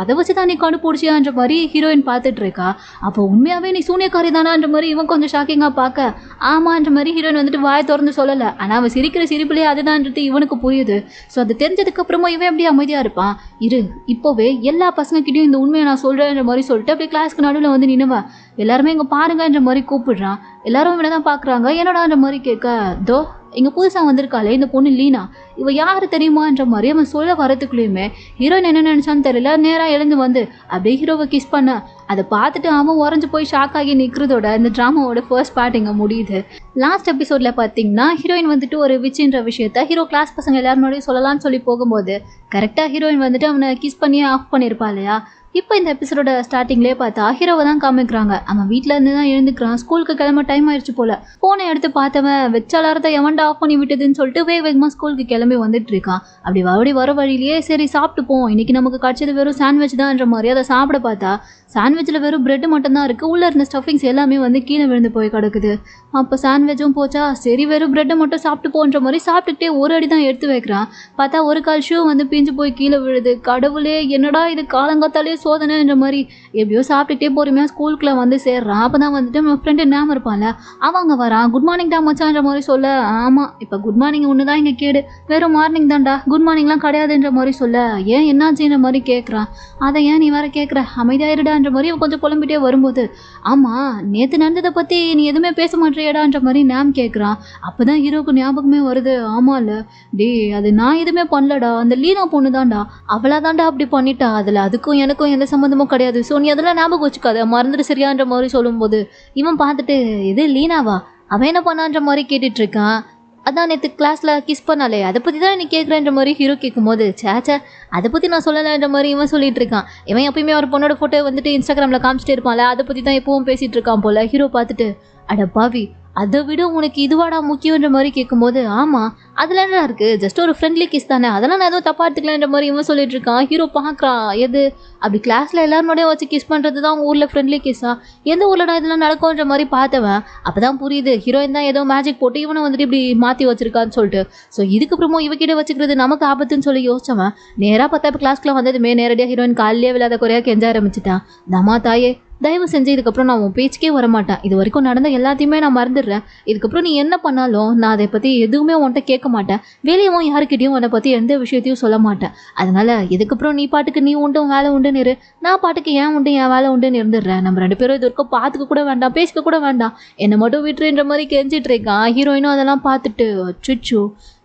அதை வச்சு தான் நீ கண்டுபிடிச்சியான்ற மாதிரி ஹீரோயின் பார்த்துட்டு இருக்கா. அப்போ உண்மையாகவே நீ சூனியக்காரி தானான்ற மாதிரி இவன் கொஞ்சம் ஷாக்கிங்காக பார்க்க, ஆமான்ற மாதிரி ஹீரோயின் வந்துட்டு வாய் திறந்து சொல்லலை. ஆனால் அவன் சிரிக்கிற சிரிப்பிலே அதுதான்றது இவனுக்கு புரியுது. ஸோ அது தெரிஞ்சதுக்கு அப்புறமா இவன் எப்படி அமைதியாக இருப்பான்? இரு, இப்போவே எல்லா பசங்கக்கிட்டையும் இந்த உண்மையை நான் சொல்கிறேன்ற மாதிரி சொல்லிட்டு அப்படியே கிளாஸ்க்கு நடுவில் வந்து நின்னுவா. எல்லாருமே இங்கே பாருங்கன்ற மாதிரி கூப்பிடுறான். எல்லாரும் இவனை தான் பார்க்குறாங்க. என்னடான்ற மாதிரி கேட்க, தோ இங்கே புதுசாக வந்திருக்காளே இந்த பொண்ணு லீனா, இவ யார் தெரியுமான்ற மாதிரி அவன் சொல்ல வரத்துக்குள்ளேயுமே ஹீரோயின் என்ன நினச்சான்னு தெரியல, நேராக எழுந்து வந்து அப்படியே ஹீரோவை கிஸ் பண்ண, அதை பார்த்துட்டு அவன் உறைஞ்சு போய் ஷாக் ஆகி நிற்கிறதோட இந்த ட்ராமாவோட ஃபர்ஸ்ட் பார்ட் இங்கே முடியுது. லாஸ்ட் எபிசோடில் பார்த்தீங்கன்னா ஹீரோயின் வந்துட்டு ஒரு விச்சின்ற விஷயத்த ஹீரோ கிளாஸ் பசங்க எல்லாருனோடையும் சொல்லலாம்னு சொல்லி போகும்போது கரெக்டாக ஹீரோயின் வந்துட்டு அவனை கிஸ் பண்ணியே ஆஃப் பண்ணியிருப்பா இல்லையா. இப்போ இந்த எபிசோட ஸ்டார்டிங்லேயே பார்த்தா ஹீரோவை தான் காமிக்கிறாங்க. அவன் வீட்டில் இருந்து தான் எழுந்துக்கிறான். ஸ்கூலுக்கு கிளம்ப டைம் ஆயிடுச்சு போல. ஃபோனை எடுத்து பார்த்தவன் வெச்சாலாரத்தை எவன்டா ஆஃப் பண்ணி விட்டதுன்னு சொல்லிட்டு வேகமாக ஸ்கூலுக்கு கிளம்பி வந்துட்டு இருக்கான். அப்படி வர வழியிலேயே சரி சாப்பிட்டுப்போம், இன்னைக்கு நமக்கு கிடச்சது வெறும் சாண்ட்விச் தான்ன்ற மாதிரி அதை சாப்பிட பார்த்தா சாண்ட்விச்சில் வெறும் பிரெட் மட்டும்தான் இருக்குது. உள்ளே இருந்த ஸ்டஃபிங்ஸ் எல்லாமே வந்து கீழே விழுந்து போய் கிடக்குது. அப்போ சாண்ட்விச்சும் போச்சா, சரி வெறும் பிரெட்டை மட்டும் சாப்பிட்டு போன்ற மாதிரி சாப்பிட்டுக்கிட்டே ஒரு அடி தான் எடுத்து வைக்கிறான். பார்த்தா ஒரு கால் ஷூ வந்து பிஞ்சு போய் கீழே விழுது. கடவுளே, என்னடா இது காலங்காத்தாலே சோதனைன்ற மாதிரி எப்படியோ சாப்பிட்டுக்கிட்டே பொறுமையாக ஸ்கூலுக்குள்ளே வந்து சேர்றான். அப்போ தான் வந்துட்டு நம்ம ஃப்ரெண்டு நேம் இருப்பான்ல, அவன் அங்கே வரான். குட் மார்னிங் டா மச்சான்ற மாதிரி சொல்ல, ஆமாம் இப்போ குட் மார்னிங் ஒன்று தான் இங்கே கேடு, வெறும் மார்னிங் தான்டா, குட் மார்னிங்லாம் கிடையாதுன்ற மாதிரி சொல்ல, ஏன் என்னாச்சுன்ற மாதிரி கேட்குறான். அதை ஏன் நீ வேற கேட்குற, அமைதியாயிருடான்ற மாதிரி அவன் கொஞ்சம் புலம்பிட்டே வரும்போது, ஆமாம் நேற்று நடந்ததை பற்றி நீ எதுவுமே பேச மாட்டேறியடான்ற மாதிரி நேம் கேட்குறான். அப்போ தான் ஹீரோக்கு ஞாபகமே வருது, ஆமாம்ல டே அது நான் எதுவுமே பண்ணலடா, அந்த லீனா பொண்ணு தான்டா, அவளா தான்டா அப்படி பண்ணிட்டா, அதில் அதுக்கும் எனக்கும் எந்த சம்மந்தமும் கிடையாது, ஸோ நீ அதெல்லாம் ஞாபகம் வச்சுக்காத, மறந்துட்டு சரியான்ற மாதிரி சொல்லும்போது இவன் பார்த்துட்டு, இது லீனாவா, அவன் என்ன பண்ணான்ற மாதிரி கேட்டுட்டு இருக்கான். அதான் நேற்று கிளாஸில் கிஸ் பண்ணாலே அதை பற்றி தான் நீ கேட்குறேன்ற மாதிரி ஹீரோ கேட்கும்போது, சேச்சா அதை பற்றி நான் சொல்லலைன்ற மாதிரி இவன் சொல்லிட்டு இருக்கான். இவன் எப்பயுமே ஒரு பொண்ணோட ஃபோட்டோ வந்துட்டு இன்ஸ்டாகிராமில் காமிச்சிட்டே இருப்பான்ல, அதை பற்றி தான் எப்பவும் பேசிகிட்டு இருக்கான் போல். ஹீரோ பார்த்துட்டு, அட பாவி அதை விட உனக்கு இதுவாடா முக்கியன்ற மாதிரி கேட்கும்போது, ஆமாம் அதில் என்ன இருக்குது, ஜஸ்ட் ஒரு ஃப்ரெண்ட்லி கிஸ் தானே, அதெல்லாம் நான் எதுவும் தப்பா எடுத்துக்கலான்ற மாதிரி இவன் சொல்லிட்டு இருக்கான். ஹீரோ பார்க்குறான், எது அப்படி கிளாஸில் எல்லாருனோடய வச்சு கிஸ் பண்ணுறது தான் உங்கள் ஊரில் ஃப்ரெண்ட்லி கிஸ்ஸா, எந்த ஊரில் இதெல்லாம் நடக்கும்ன்ற மாதிரி பார்த்தவன் அப்போ தான் புரியுது, ஹீரோயின் தான் ஏதோ மேஜிக் போட்டு இவனை வந்துட்டு இப்படி மாற்றி வச்சிருக்கான்னு சொல்லிட்டு. ஸோ இதுக்கப்புறமும் இவக்கிட்ட வச்சுக்கிறது நமக்கு ஆபத்துன்னு சொல்லி யோசிச்சவன் நேராக பார்த்தா இப்போ கிளாஸ்க்குலாம் வந்ததுமே நேரடியாக ஹீரோயின் காலையிலே விளையாத குறையாக கெஞ்ச ஆரம்பிச்சிட்டான். தம்மா தாயே, தயவு செஞ்சு இதுக்கப்புறம் நான் உன் பேச்சுக்கே வரமாட்டேன், இது வரைக்கும் நடந்த எல்லாத்தையுமே நான் மறந்துடுறேன், இதுக்கப்புறம் நீ என்ன பண்ணாலும் நான் அதை பற்றி எதுவுமே உன்கிட்ட கேட்க மாட்டேன், வெளியவும் யாருக்கிட்டையும் உன்னை பற்றி எந்த விஷயத்தையும் சொல்ல மாட்டேன், அதனால இதுக்கப்புறம் நீ பாட்டுக்கு நீ உண்டு வேலை உண்டுன்னு இரு, நான் பாட்டுக்கு ஏன் உண்டு என் வேலை உண்டுன்னு இருந்துடுறேன், நம்ம 2 பேரும் இது வரைக்கும் பார்த்துக்க கூட வேண்டாம், பேசிக்க கூட வேண்டாம், என்னை மட்டும் விட்டுருன்ற மாதிரி கெஞ்சிட்டு இருக்கான். ஹீரோயினும் அதெல்லாம் பார்த்துட்டு, சுச்சு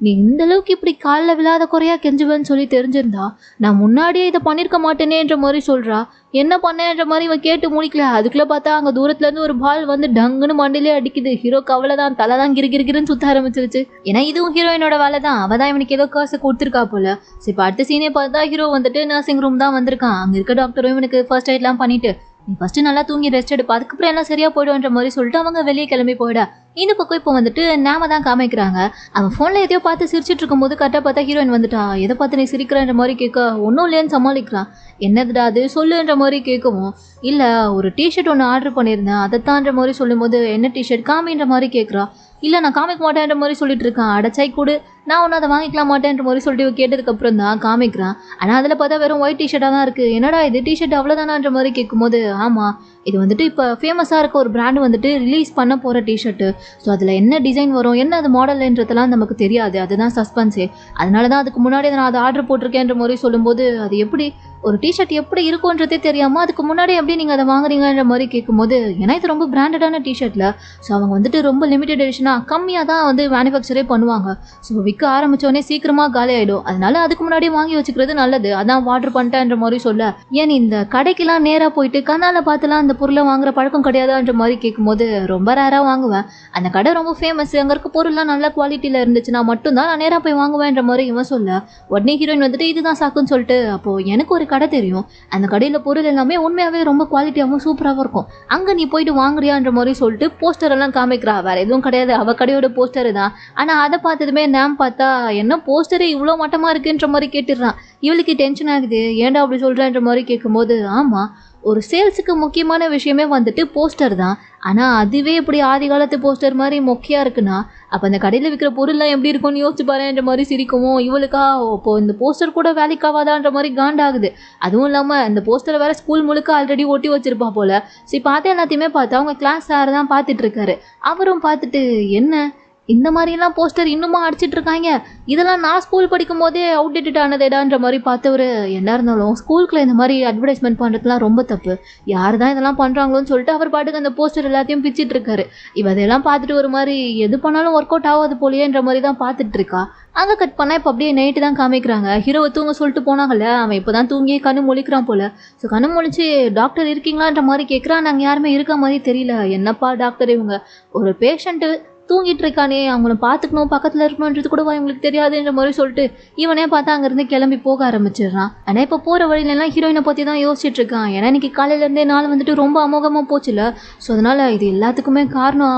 நீ இந்த அளவுக்கு இப்படி காலில் விழாத குறையாக கெஞ்சுவேன்னு சொல்லி தெரிஞ்சிருந்தா நான் முன்னாடியே இதை பண்ணியிருக்க மாட்டேனேன்ற மாதிரி சொல்கிறா. என்ன பண்ணேன்ற மாதிரி இவன் கேட்டு முடிக்கல. அதுக்குள்ளே பார்த்தா அங்கே தூரத்துலேருந்து ஒரு பால் வந்து டங்குன்னு மண்டிலே அடிக்குது. ஹீரோக்கு அவ்வளோ தான், தலை தான் கிரிகிரின்னு சுற்ற ஆரம்பிச்சிருச்சு. ஏன்னா இதுவும் ஹீரோயினோட வேலை தான், அவள் தான் இவனுக்கு ஏதோ காசு கொடுத்துருக்கா போல. சரி இப்போ அடுத்த சீனே பார்த்தா ஹீரோ வந்துட்டு நர்சிங் ரூம் தான் வந்திருக்கான். அங்கே இருக்க டாக்டரும் இவனுக்கு ஃபர்ஸ்ட் எய்ட்லாம் பண்ணிட்டு, நீ ஃபஸ்ட்டு நல்லா தூங்கி ரெஸ்ட் எடுப்பா, அதுக்கப்புறம் எல்லாம் சரியாக போய்டுன்ற மாதிரி சொல்லிட்டு அவங்க வெளியே கிளம்பி போயிடா. இந்த பக்கம் இப்போ வந்துட்டு நாம தான் காமிக்கிறாங்க. அவன் ஃபோனில் எதையோ பார்த்து சிரிச்சிட்டு இருக்கும்போது கரெக்டாக பார்த்தா ஹீரோயின் வந்துட்டா. எதை பார்த்து நீ சிரிக்கிறன்ற மாதிரி கேட்க, ஒன்றும் இல்லைன்னு சமாளிக்கிறான். என்னதுடா அது சொல்லுன்ற மாதிரி கேட்கவும், இல்லை ஒரு டிஷர்ட் ஒன்று ஆர்டர் பண்ணியிருந்தேன் அதைத்தான்ற மாதிரி சொல்லும்போது, என்ன டிஷர்ட் காமின்ற மாதிரி கேட்குறா. இல்லை நான் காமிக்க மாட்டேன்ற மாதிரி சொல்லிட்டு இருக்கான். அடைச்சாய் கூடு, நான் ஒன்றும் அதை வாங்கிக்கலாம் மாட்டேன்ற மாதிரி சொல்லிட்டு கேட்டதுக்கப்புறம் தான் காமிக்கிறான். ஆனால் அதில் பார்த்தா வெறும் ஒயிட் டிஷர்ட்டாக தான் இருக்குது. என்னடா இது டிஷர்ட் அவ்வளோதானான்ற மாதிரி கேட்கும்போது, ஆமாம் இது வந்துட்டு இப்போ ஃபேமஸாக இருக்க ஒரு பிராண்டு வந்துட்டு ரிலீஸ் பண்ண போகிற டிஷர்ட்டு. ஸோ அதில் என்ன டிசைன் வரும், என்ன அது மாடல்ன்றதெல்லாம் நமக்கு தெரியாது, அதுதான் சஸ்பென்ஸே. அதனால தான் அதுக்கு முன்னாடி நான் அதை ஆர்டர் போட்டிருக்கேன்ற மாதிரி சொல்லும்போது, அது எப்படி ஒரு டிஷர்ட் எப்படி இருக்குன்றதே தெரியாமல் அதுக்கு முன்னாடி எப்படி நீங்கள் அதை வாங்குறீங்கன்ற மாதிரி கேட்கும்போது, ஏன்னா இது ரொம்ப பிராண்டடான டிஷர்ட்டில், ஸோ அவங்க வந்துட்டு ரொம்ப லிமிடெட் எடிஷனாக கம்மியாக தான் வந்து மேனுஃபேக்சரே பண்ணுவாங்க. ஸோ விற்க ஆரம்பித்தோடனே சீக்கிரமாக காலி ஆகிடும், அதனால அதுக்கு முன்னாடி வாங்கி வச்சுக்கிறது நல்லது, அதான் ஆர்டர் பண்ணிட்டேன்ற மாதிரி சொல்ல, ஏன் இந்த கடைக்கெல்லாம் நேராக போயிட்டு கண்ணால் பார்த்துலாம் அந்த பொருளை வாங்குற பழக்கம் கிடையாதுன்ற மாதிரி கேட்கும்போது, ரொம்ப ரேராக வாங்குவேன், அந்த கடை ரொம்ப ஃபேமஸ், அங்கே இருக்க பொருள்லாம் நல்ல குவாலிட்டியில் இருந்துச்சுன்னா மட்டும்தான் நான் நேராக போய் வாங்குவேன்ற மாதிரி இவன் சொல்ல, உடனே ஹீரோயின் வந்துட்டு இதுதான் சாக்குன்னு சொல்லிட்டு, அப்போது எனக்கு ஒரு கடை தெரியும். அந்த கடையில் பொருள் எல்லாமே உண்மையாகவே ரொம்ப குவாலிட்டியாகவும் சூப்பராகவும் இருக்கும். அங்கே நீ போயிட்டு வாங்குறியான்ற மாதிரி சொல்லிட்டு போஸ்டர் எல்லாம் காமிக்கிறா. வேற எதுவும் கிடையாது, அவள் கடையோட போஸ்டர் தான். ஆனால் அதை பார்த்ததுமே நாம் பார்த்தா என்ன போஸ்டரு இவ்வளோ மட்டமாக இருக்குன்ற மாதிரி கேட்டுடுறான். இவளுக்கு டென்ஷன் ஆகுது. ஏன்டா அப்படி சொல்கிறேன்ற மாதிரி கேட்கும்போது, ஆமாம், ஒரு சேல்ஸுக்கு முக்கியமான விஷயமே வந்துட்டு போஸ்டர் தான். ஆனால் அதுவே இப்படி ஆதி காலத்து போஸ்டர் மாதிரி மொக்கையாக இருக்குன்னா அப்போ அந்த கடையில் விற்கிற பொருள்லாம் எப்படி இருக்கும்னு யோசிச்சு பாருன்ற மாதிரி சிரிக்குமோ. இவளுக்கா இப்போது இந்த போஸ்டர் கூட வேலைக்காவாதான்ற மாதிரி காண்டாகுது. அதுவும் இல்லாமல் இந்த போஸ்டரை வேறு ஸ்கூல் முழுக்க ஆல்ரெடி ஒட்டி வச்சிருப்பா போல். சரி பார்த்து எல்லாத்தையுமே பார்த்து அவங்க கிளாஸ் சார் தான் பார்த்துட்டு இருக்காரு. அவரும் பார்த்துட்டு, என்ன இந்த மாதிரிலாம் போஸ்டர் இன்னுமா அடிச்சிட்டு இருக்காங்க, இதெல்லாம் நான் ஸ்கூல் படிக்கும் போதே அவுடேட்டட் ஆனதேடான்ற மாதிரி பார்த்தவர். என்ன இருந்தாலும் ஸ்கூலுக்குள்ள இந்த மாதிரி அட்வர்டைஸ்மெண்ட் பண்ணுறதுலாம் ரொம்ப தப்பு. யார் தான் இதெல்லாம் பண்ணுறாங்களோன்னு சொல்லிட்டு அவர் பாட்டுக்கு அந்த போஸ்டர் எல்லாத்தையும் பிச்சுட்டு இருக்காரு. இதெல்லாம் பார்த்துட்டு ஒரு மாதிரி எது பண்ணாலும் ஒர்க் அவுட் ஆகாது போலியேன்ற மாதிரி தான் பார்த்துட்டு இருக்கா. அங்கே கட் பண்ணால் இப்போ அப்படியே நைட்டு தான் காமிக்கிறாங்க. ஹீரோவை தூங்க சொல்லிட்டு போனாங்கல்ல, அவன் இப்போ தான் தூங்கி கண்ணு முழிக்கிறான் போல். ஸோ கண்ணு முழிச்சு டாக்டர் இருக்கீங்களான்ற மாதிரி கேட்குறான். நாங்கள் யாருமே இருக்க மாதிரி தெரியல. என்னப்பா டாக்டர், இவங்க ஒரு பேஷண்ட்டு தூங்கிட்டு இருக்கானே, அவங்கள பார்த்துக்கணும், பக்கத்தில் இருக்கணுன்றது கூட இவங்களுக்கு தெரியாதுன்ற மாதிரி சொல்லிட்டு இவனே பார்த்தா அங்கேருந்து கிளம்பி போக ஆரம்பிச்சிடுறான். ஆனால் இப்போ போகிற வழியிலலாம் ஹீரோயினை பற்றி தான் யோசிச்சுட்டு இருக்கான். ஏன்னா இன்னைக்கு காலையிலேருந்தே நாள் வந்துட்டு ரொம்ப அமோகமாக போச்சுல. ஸோ அதனால் இது எல்லாத்துக்குமே காரணம்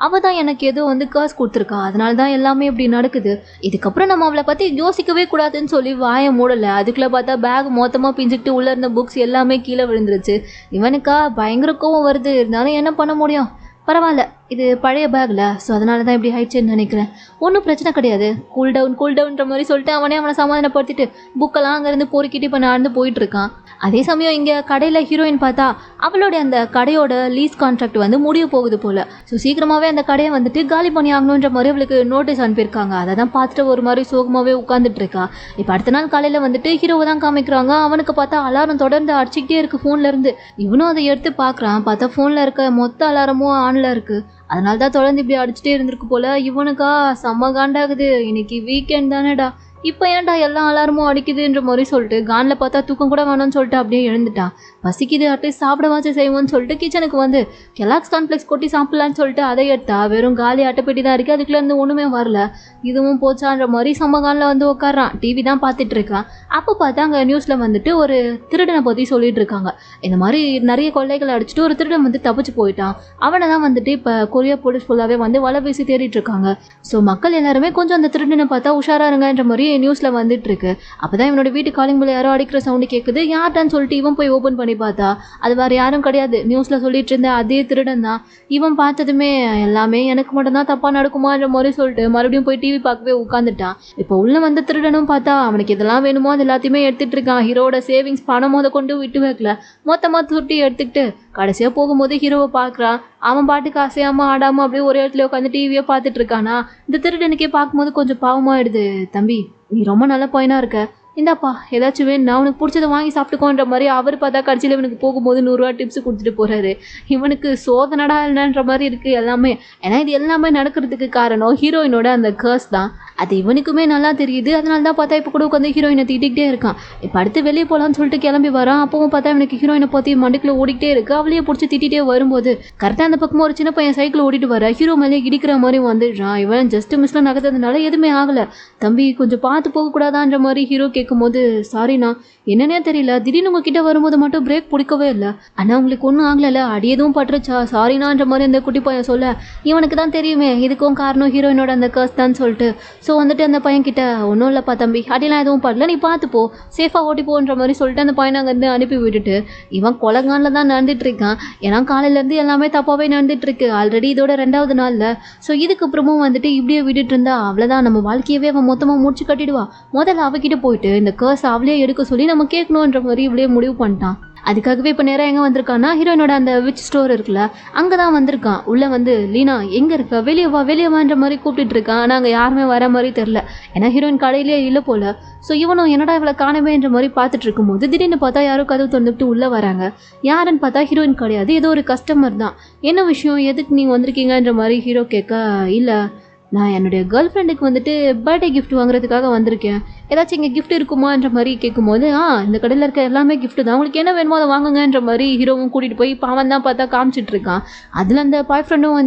அவள் தான் எனக்கு ஏதோ காசு கொடுத்துருக்கா. அதனால தான் எல்லாமே இப்படி நடக்குது. இதுக்கப்புறம் நம்ம அவளை பற்றி யோசிக்கவே கூடாதுன்னு சொல்லி வாயை மூடலை. அதுக்குள்ளே பார்த்தா பேக் மொத்தமாக பிஞ்சிக்கிட்டு உள்ளே இருந்த புக்ஸ் எல்லாமே கீழே விழுந்துருச்சு. இவனுக்கா பயங்கர கோவம் வருது. இருந்தாலும் என்ன பண்ண முடியும், பரவாயில்ல, இது பழைய பேக்கில், ஸோ அதனால தான் இப்படி ஆயிடுச்சுன்னு நினைக்கிறேன். ஒன்றும் பிரச்சனை கிடையாது, கூல் டவுன்ற மாதிரி சொல்லிட்டு அவனை சமாதானப்படுத்திட்டு புக்கெல்லாம் அங்கேருந்து பொறுக்கிட்டு இப்போ நடந்து போயிட்டுருக்கான். அதே சமயம் இங்கே கடையில் ஹீரோயின் பார்த்தா அவளுடைய அந்த கடையோட லீஸ் கான்ட்ராக்ட் முடிய போகுது போல். ஸோ சீக்கிரமாகவே அந்த கடையை காலி பண்ணி ஆகணுன்ற மாதிரி அவளுக்கு நோட்டீஸ் அனுப்பியிருக்காங்க. அதை தான் பார்த்துட்டு ஒரு மாதிரி சோகமாகவே உட்காந்துட்டு இருக்கா. இப்போ அடுத்த நாள் காலையில் ஹீரோவை தான் காமிக்கிறாங்க. அவனுக்கு பார்த்தா அலாரம் தொடர்ந்து அடிச்சிக்கிட்டே இருக்குது ஃபோன்லேருந்து. இவனும் அதை எடுத்து பார்க்குறான். பார்த்தா ஃபோனில் இருக்க மொத்த அலாரமும் ஆனில் இருக்குது. அதனால தான் தொடர்ந்து இப்படி அடிச்சுட்டே இருந்திருக்கு போல். இவனுக்கா செம்ம காண்டாகுது. இன்னைக்கு வீக்கெண்ட் தானேடா, இப்போ ஏன்டா எல்லா அலாரமும் அடிக்குதுன்ற மாதிரி சொல்லிட்டு கானில் பார்த்தா தூக்கம் கூட வேணும்னு சொல்லிட்டு அப்படியே எழுந்துட்டான். பசிக்குது, அட்லீஸ்ட் சாப்பிடவாச்சும் செய்வோன்னு சொல்லிட்டு கிச்சனுக்கு கெலாக்ஸ் கார்ன்ஃப்ளெக்ஸ் கொட்டி சாப்பிட்லான்னு சொல்லிட்டு அதை எடுத்தா வெறும் காலி அட்டைப்பெட்டி தான் இருக்குது. அதுக்குள்ளேருந்து ஒன்றுமே வரல. இதுவும் போச்சான்ற மாதிரி சம்மகானில் உட்காரான். டிவி தான் பார்த்துட்டு இருக்கான். அப்போ பார்த்தா அங்கே நியூஸில் ஒரு திருடனை பற்றி சொல்லிட்டு இருக்காங்க. இந்த மாதிரி நிறைய கொள்ளைகளை அடிச்சுட்டு ஒரு திருடன் தப்பிச்சு போயிட்டான். அவனை தான் இப்போ கொரியா போலீஸ் ஃபுல்லாகவே வலை வீசி தேடிட்டு இருக்காங்க. ஸோ மக்கள் எல்லாருமே கொஞ்சம் அந்த திருடனை பார்த்தா உஷாரா இருங்கன்ற மாதிரி நியூஸில் வந்துட்டு இருக்கு. அப்போ தான் இவனோட வீட்டு காலிங் பில் யாரோ அடிக்கிற சவுண்டு கேட்குது. யார்டான்னு சொல்லிட்டு இவன் போய் ஓப்பன் பண்ணி பார்த்தா அது வேறு யாரும் கிடையாது, நியூஸில் சொல்லிட்டு இருந்த அதே திருடன் தான். இவன் பார்த்ததுமே எல்லாமே எனக்கு மட்டும்தான் தப்பாக நடக்குமான்ற மாதிரி சொல்லிட்டு மறுபடியும் போய் டிவி பார்க்கவே உட்காந்துட்டான். இப்போ உள்ள திருடனும் பார்த்தா அவனுக்கு இதெல்லாம் வேணுமோ அது எல்லாத்தையுமே எடுத்துட்டு இருக்கான். ஹீரோட சேவிங்ஸ் பணம் கொண்டு விட்டு வைக்கல, மொத்தமாக துட்டி எடுத்துக்கிட்டு கடைசியாக போகும்போது ஹீரோவை பார்க்குறான். அவன் பாட்டுக்கு அசையாமல் ஆடாமல் அப்படியே ஒரே இடத்துல உட்காந்து டிவியை பார்த்துட்டு இருக்கானா. இந்த திருடனுக்கே பார்க்கும்போது கொஞ்சம் பாவமாயிடுது. தம்பி, நீ ரொம்ப நல்ல பையனா இருக்க, இந்தாப்பா ஏதாச்சும் வேணும்னா அவனுக்கு பிடிச்சதை வாங்கி சாப்பிட்டுக்கோன்ற மாதிரி அவர் பார்த்தா கடைசியில் இவனுக்கு போகும்போது 100 ரூபா டிப்ஸ் கொடுத்துட்டு போகிறாரு. இவனுக்கு சோதனடா இல்லைன்ற மாதிரி இருக்குது எல்லாமே. ஏன்னா இது எல்லாமே நடக்கிறதுக்கு காரணம் ஹீரோயினோட அந்த கர்ஸ் தான். அது இவனுக்குமே நல்லா தெரியுது. அதனால தான் பார்த்தா இப்போ கூட உட்காந்து ஹீரோயினை திட்டிகிட்டே இருக்கான். இப்போ அடுத்து வெளியே போகலான்னு சொல்லிட்டு கிளம்பி வரான். அப்பவும் பார்த்தா இவனுக்கு ஹீரோயினை பற்றி மண்டுக்குள்ள ஓடிக்கிட்டே இருக்குது. அவளையே பிடிச்சி திட்டிகிட்டே வரும்போது கரெக்டாக அந்த பக்கமாக ஒரு சின்ன பையன் சைக்கிள் ஓடிட்டு வர ஹீரோ மேலே இடிக்கிற மாதிரி வந்துடுறான். இவன் ஜஸ்ட் மிஸ்ல நகர்த்ததுனால எதுவுமே ஆகலை. தம்பி கொஞ்சம் பார்த்து போகக்கூடாதான்ற மாதிரி ஹீரோ கேட்கும்போது, சாரிண்ணா, என்னன்னே தெரியல, திடீர்னு உங்ககிட்ட வரும்போது மட்டும் பிரேக் பிடிக்கவே இல்லை. ஆனால் உங்களுக்கு ஒன்றும் ஆகலைல்ல, அடி எதுவும் பட்டுருச்சா, சாரினான்ற மாதிரி அந்த குட்டி பையன் சொல்ல இவனுக்கு தான் தெரியுமே இதுக்கும் காரணம் ஹீரோயினோட அந்த கர்ஸ் தான் சொல்லிட்டு. ஸோ அந்த பையன் கிட்ட, ஒன்றும் இல்லைப்பா தம்பி, அடிலாம் எதுவும் படல, நீ பார்த்துப்போ, சேஃபாக ஓட்டி போன்ற மாதிரி சொல்லிட்டு அந்த பையனை அங்கேருந்து அனுப்பி விட்டுட்டு இவன் கொலங்கானில் தான் நடந்துட்டு இருக்கான். ஏன்னா காலையிலேருந்து எல்லாமே தப்பாகவே நடந்துட்டு இருக்கு. ஆல்ரெடி இதோட 2வது நாளில். ஸோ இதுக்கப்புறமும் இப்படியே விட்டுட்டு இருந்தா அவ்வளோதான், நம்ம வாழ்க்கையவே அவன் மொத்தமாக முடிச்சு கட்டிடுவா. முதல்ல அவகிட்ட போயிட்டு இந்த கர்ஸ் அவளே எடுக்க சொல்லி நம்ம கேட்கணுன்ற மாதிரி இவளே முடிவு பண்ணிட்டான். அதுக்காகவே இப்போ நேராக எங்கே வந்திருக்கான்னா ஹீரோயினோட அந்த விச் ஸ்டோர் இருக்குல்ல, அங்கே தான் வந்திருக்கான். உள்ளே லீனா எங்கே இருக்கா, வெளியே வான்ற மாதிரி கூப்பிட்டு இருக்கான். ஆனால் அங்கே யாருமே வர மாதிரி தெரில. ஏன்னா ஹீரோயின் கடையிலே இல்லை போல். ஸோ இவனும் என்னடா இவளை காணவேன்ற மாதிரி பார்த்துட்டு இருக்கும்போது திடீர்னு பார்த்தா யாரோ கதவு திறந்துட்டு உள்ளே வராங்க. யாருன்னு பார்த்தா ஹீரோயின் கிடையாது, ஏதோ ஒரு கஸ்டமர் தான். என்ன விஷயம், எதுக்கு நீங்கள் வந்திருக்கீங்கன்ற மாதிரி ஹீரோ கேட்க, இல்லை நான் என்னுடைய கேர்ள் ஃப்ரெண்டுக்கு பர்த்டே கிஃப்ட் வாங்குறதுக்காக வந்திருக்கேன், ஏதாச்சும் இங்கே கிஃப்ட் இருக்குமான்ற மாதிரி கேட்கும்போது, இந்த கடையில் இருக்க எல்லாமே கிஃப்ட்டு தான், உங்களுக்கு என்ன வேணுமோ அதை வாங்குங்கன்ற மாதிரி ஹீரோவும் கூட்டிகிட்டு போய் பாவன் தான் பார்த்தா காமிச்சிட்டு இருக்கான். அதில் அந்த பாய் ஃப்ரெண்டும்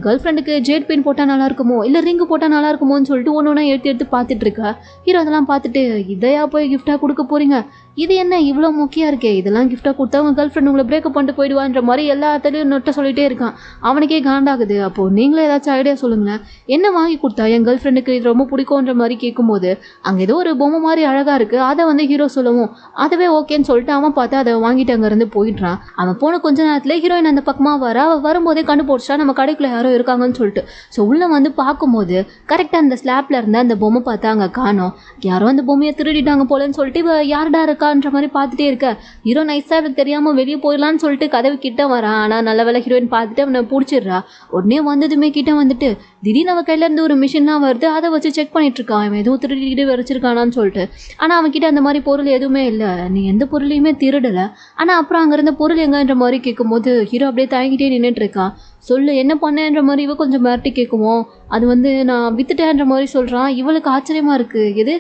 கேர்ள் ஃப்ரெண்டுக்கு ஜேட் பெயின் போட்டால் நல்லா இருக்குமோ இல்லை ரிங்கு போட்டால் நல்லா இருக்குமோன்னு சொல்லிட்டு ஒன்று ஒன்றா எடுத்து எடுத்து பார்த்துட்டு இருக்கா. ஹீரோ அதெல்லாம் பார்த்துட்டு இதையா போய் கிஃப்டாக கொடுக்க போறீங்க, இது என்ன இவ்வளோ முக்கியம் இருக்கே, இதெல்லாம் கிஃப்டாக கொடுத்தா உங்கள் கேர்ள் ஃப்ரெண்ட் உங்களை பிரேக்கப் பண்ணிட்டு போயிடுவான்ற மாதிரி எல்லாத்தையும் நொட்ட சொல்லிட்டே இருக்கான். அவனுக்கே காண்டாகுது. அப்போது நீங்களே ஏதாச்சும் ஐடியா சொல்லுங்களேன், என்ன வாங்கி கொடுத்தா என் கேர்ள் ஃப்ரெண்டுக்கு இது ரொம்ப பிடிக்கும்ன்ற மாதிரி கேட்கும்போது அங்கே ஏதோ ஒரு பொம்மை மாதிரி அழகாக இருக்குது, அதை வந்து ஹீரோ சொல்லவும் அதுவே ஓகேன்னு சொல்லிட்டு அவன் பார்த்து அதை வாங்கிட்டு அங்கேருந்து போயிடுறான். அவன் போன கொஞ்ச நேரத்தில் ஹீரோயின் அந்த பக்கமாக வர, அவள் வரும்போதே கண்டுபிடிச்சா நம்ம கடைக்குள்ளே யாரோ இருக்காங்கன்னு சொல்லிட்டு. ஸோ உள்ளே வந்து பார்க்கும்போது கரெக்டாக அந்த ஸ்லாப்பில் இருந்த அந்த பொம்மை பார்த்தா அங்கே காணோம். யாரோ அந்த பொம்மையை திருடிட்டாங்க போலன்னு சொல்லிட்டு இவ யாருடா இருக்கான்ற மாதிரி பார்த்துட்டே இருக்க. ஹீரோ நைஸாக எனக்கு தெரியாமல் வெளியே போயிடலான்னு சொல்லிட்டு கதவு கிட்ட வரான். ஆனால் நல்ல வேலை ஹீரோயின் பார்த்துட்டு அவனை பிடிச்சிடுறா. உடனே வந்ததுமே கிட்ட வந்துட்டு திடீர்னு அவன் கையிலேருந்து ஒரு மிஷின்லாம் வருது, அதை வச்சு செக் பண்ணிட்டு இருக்கான் அவன் எதுவும் திருடிக்கிட்டு வச்சிருக்கானான்னு சொல்லிட்டு. ஆனால் அவன்கிட்ட அந்த மாதிரி பொருள் எதுவுமே இல்லை, நீ எந்த பொருளையுமே திருடலை. ஆனால் அப்புறம் அங்கே இருந்த பொருள் எங்கன்ற மாதிரி கேட்கும்போது ஹீரோ அப்படியே தயங்கிட்டே நின்றுட்டு இருக்கான். சொல்லு என்ன பண்ணேன்ற மாதிரி இவ கொஞ்சம் மிரட்டி கேட்குவோம். அது வந்து நான் வித்துட்டேன்ற மாதிரி சொல்கிறான். இவளுக்கு ஆச்சரியமாக இருக்குது, எது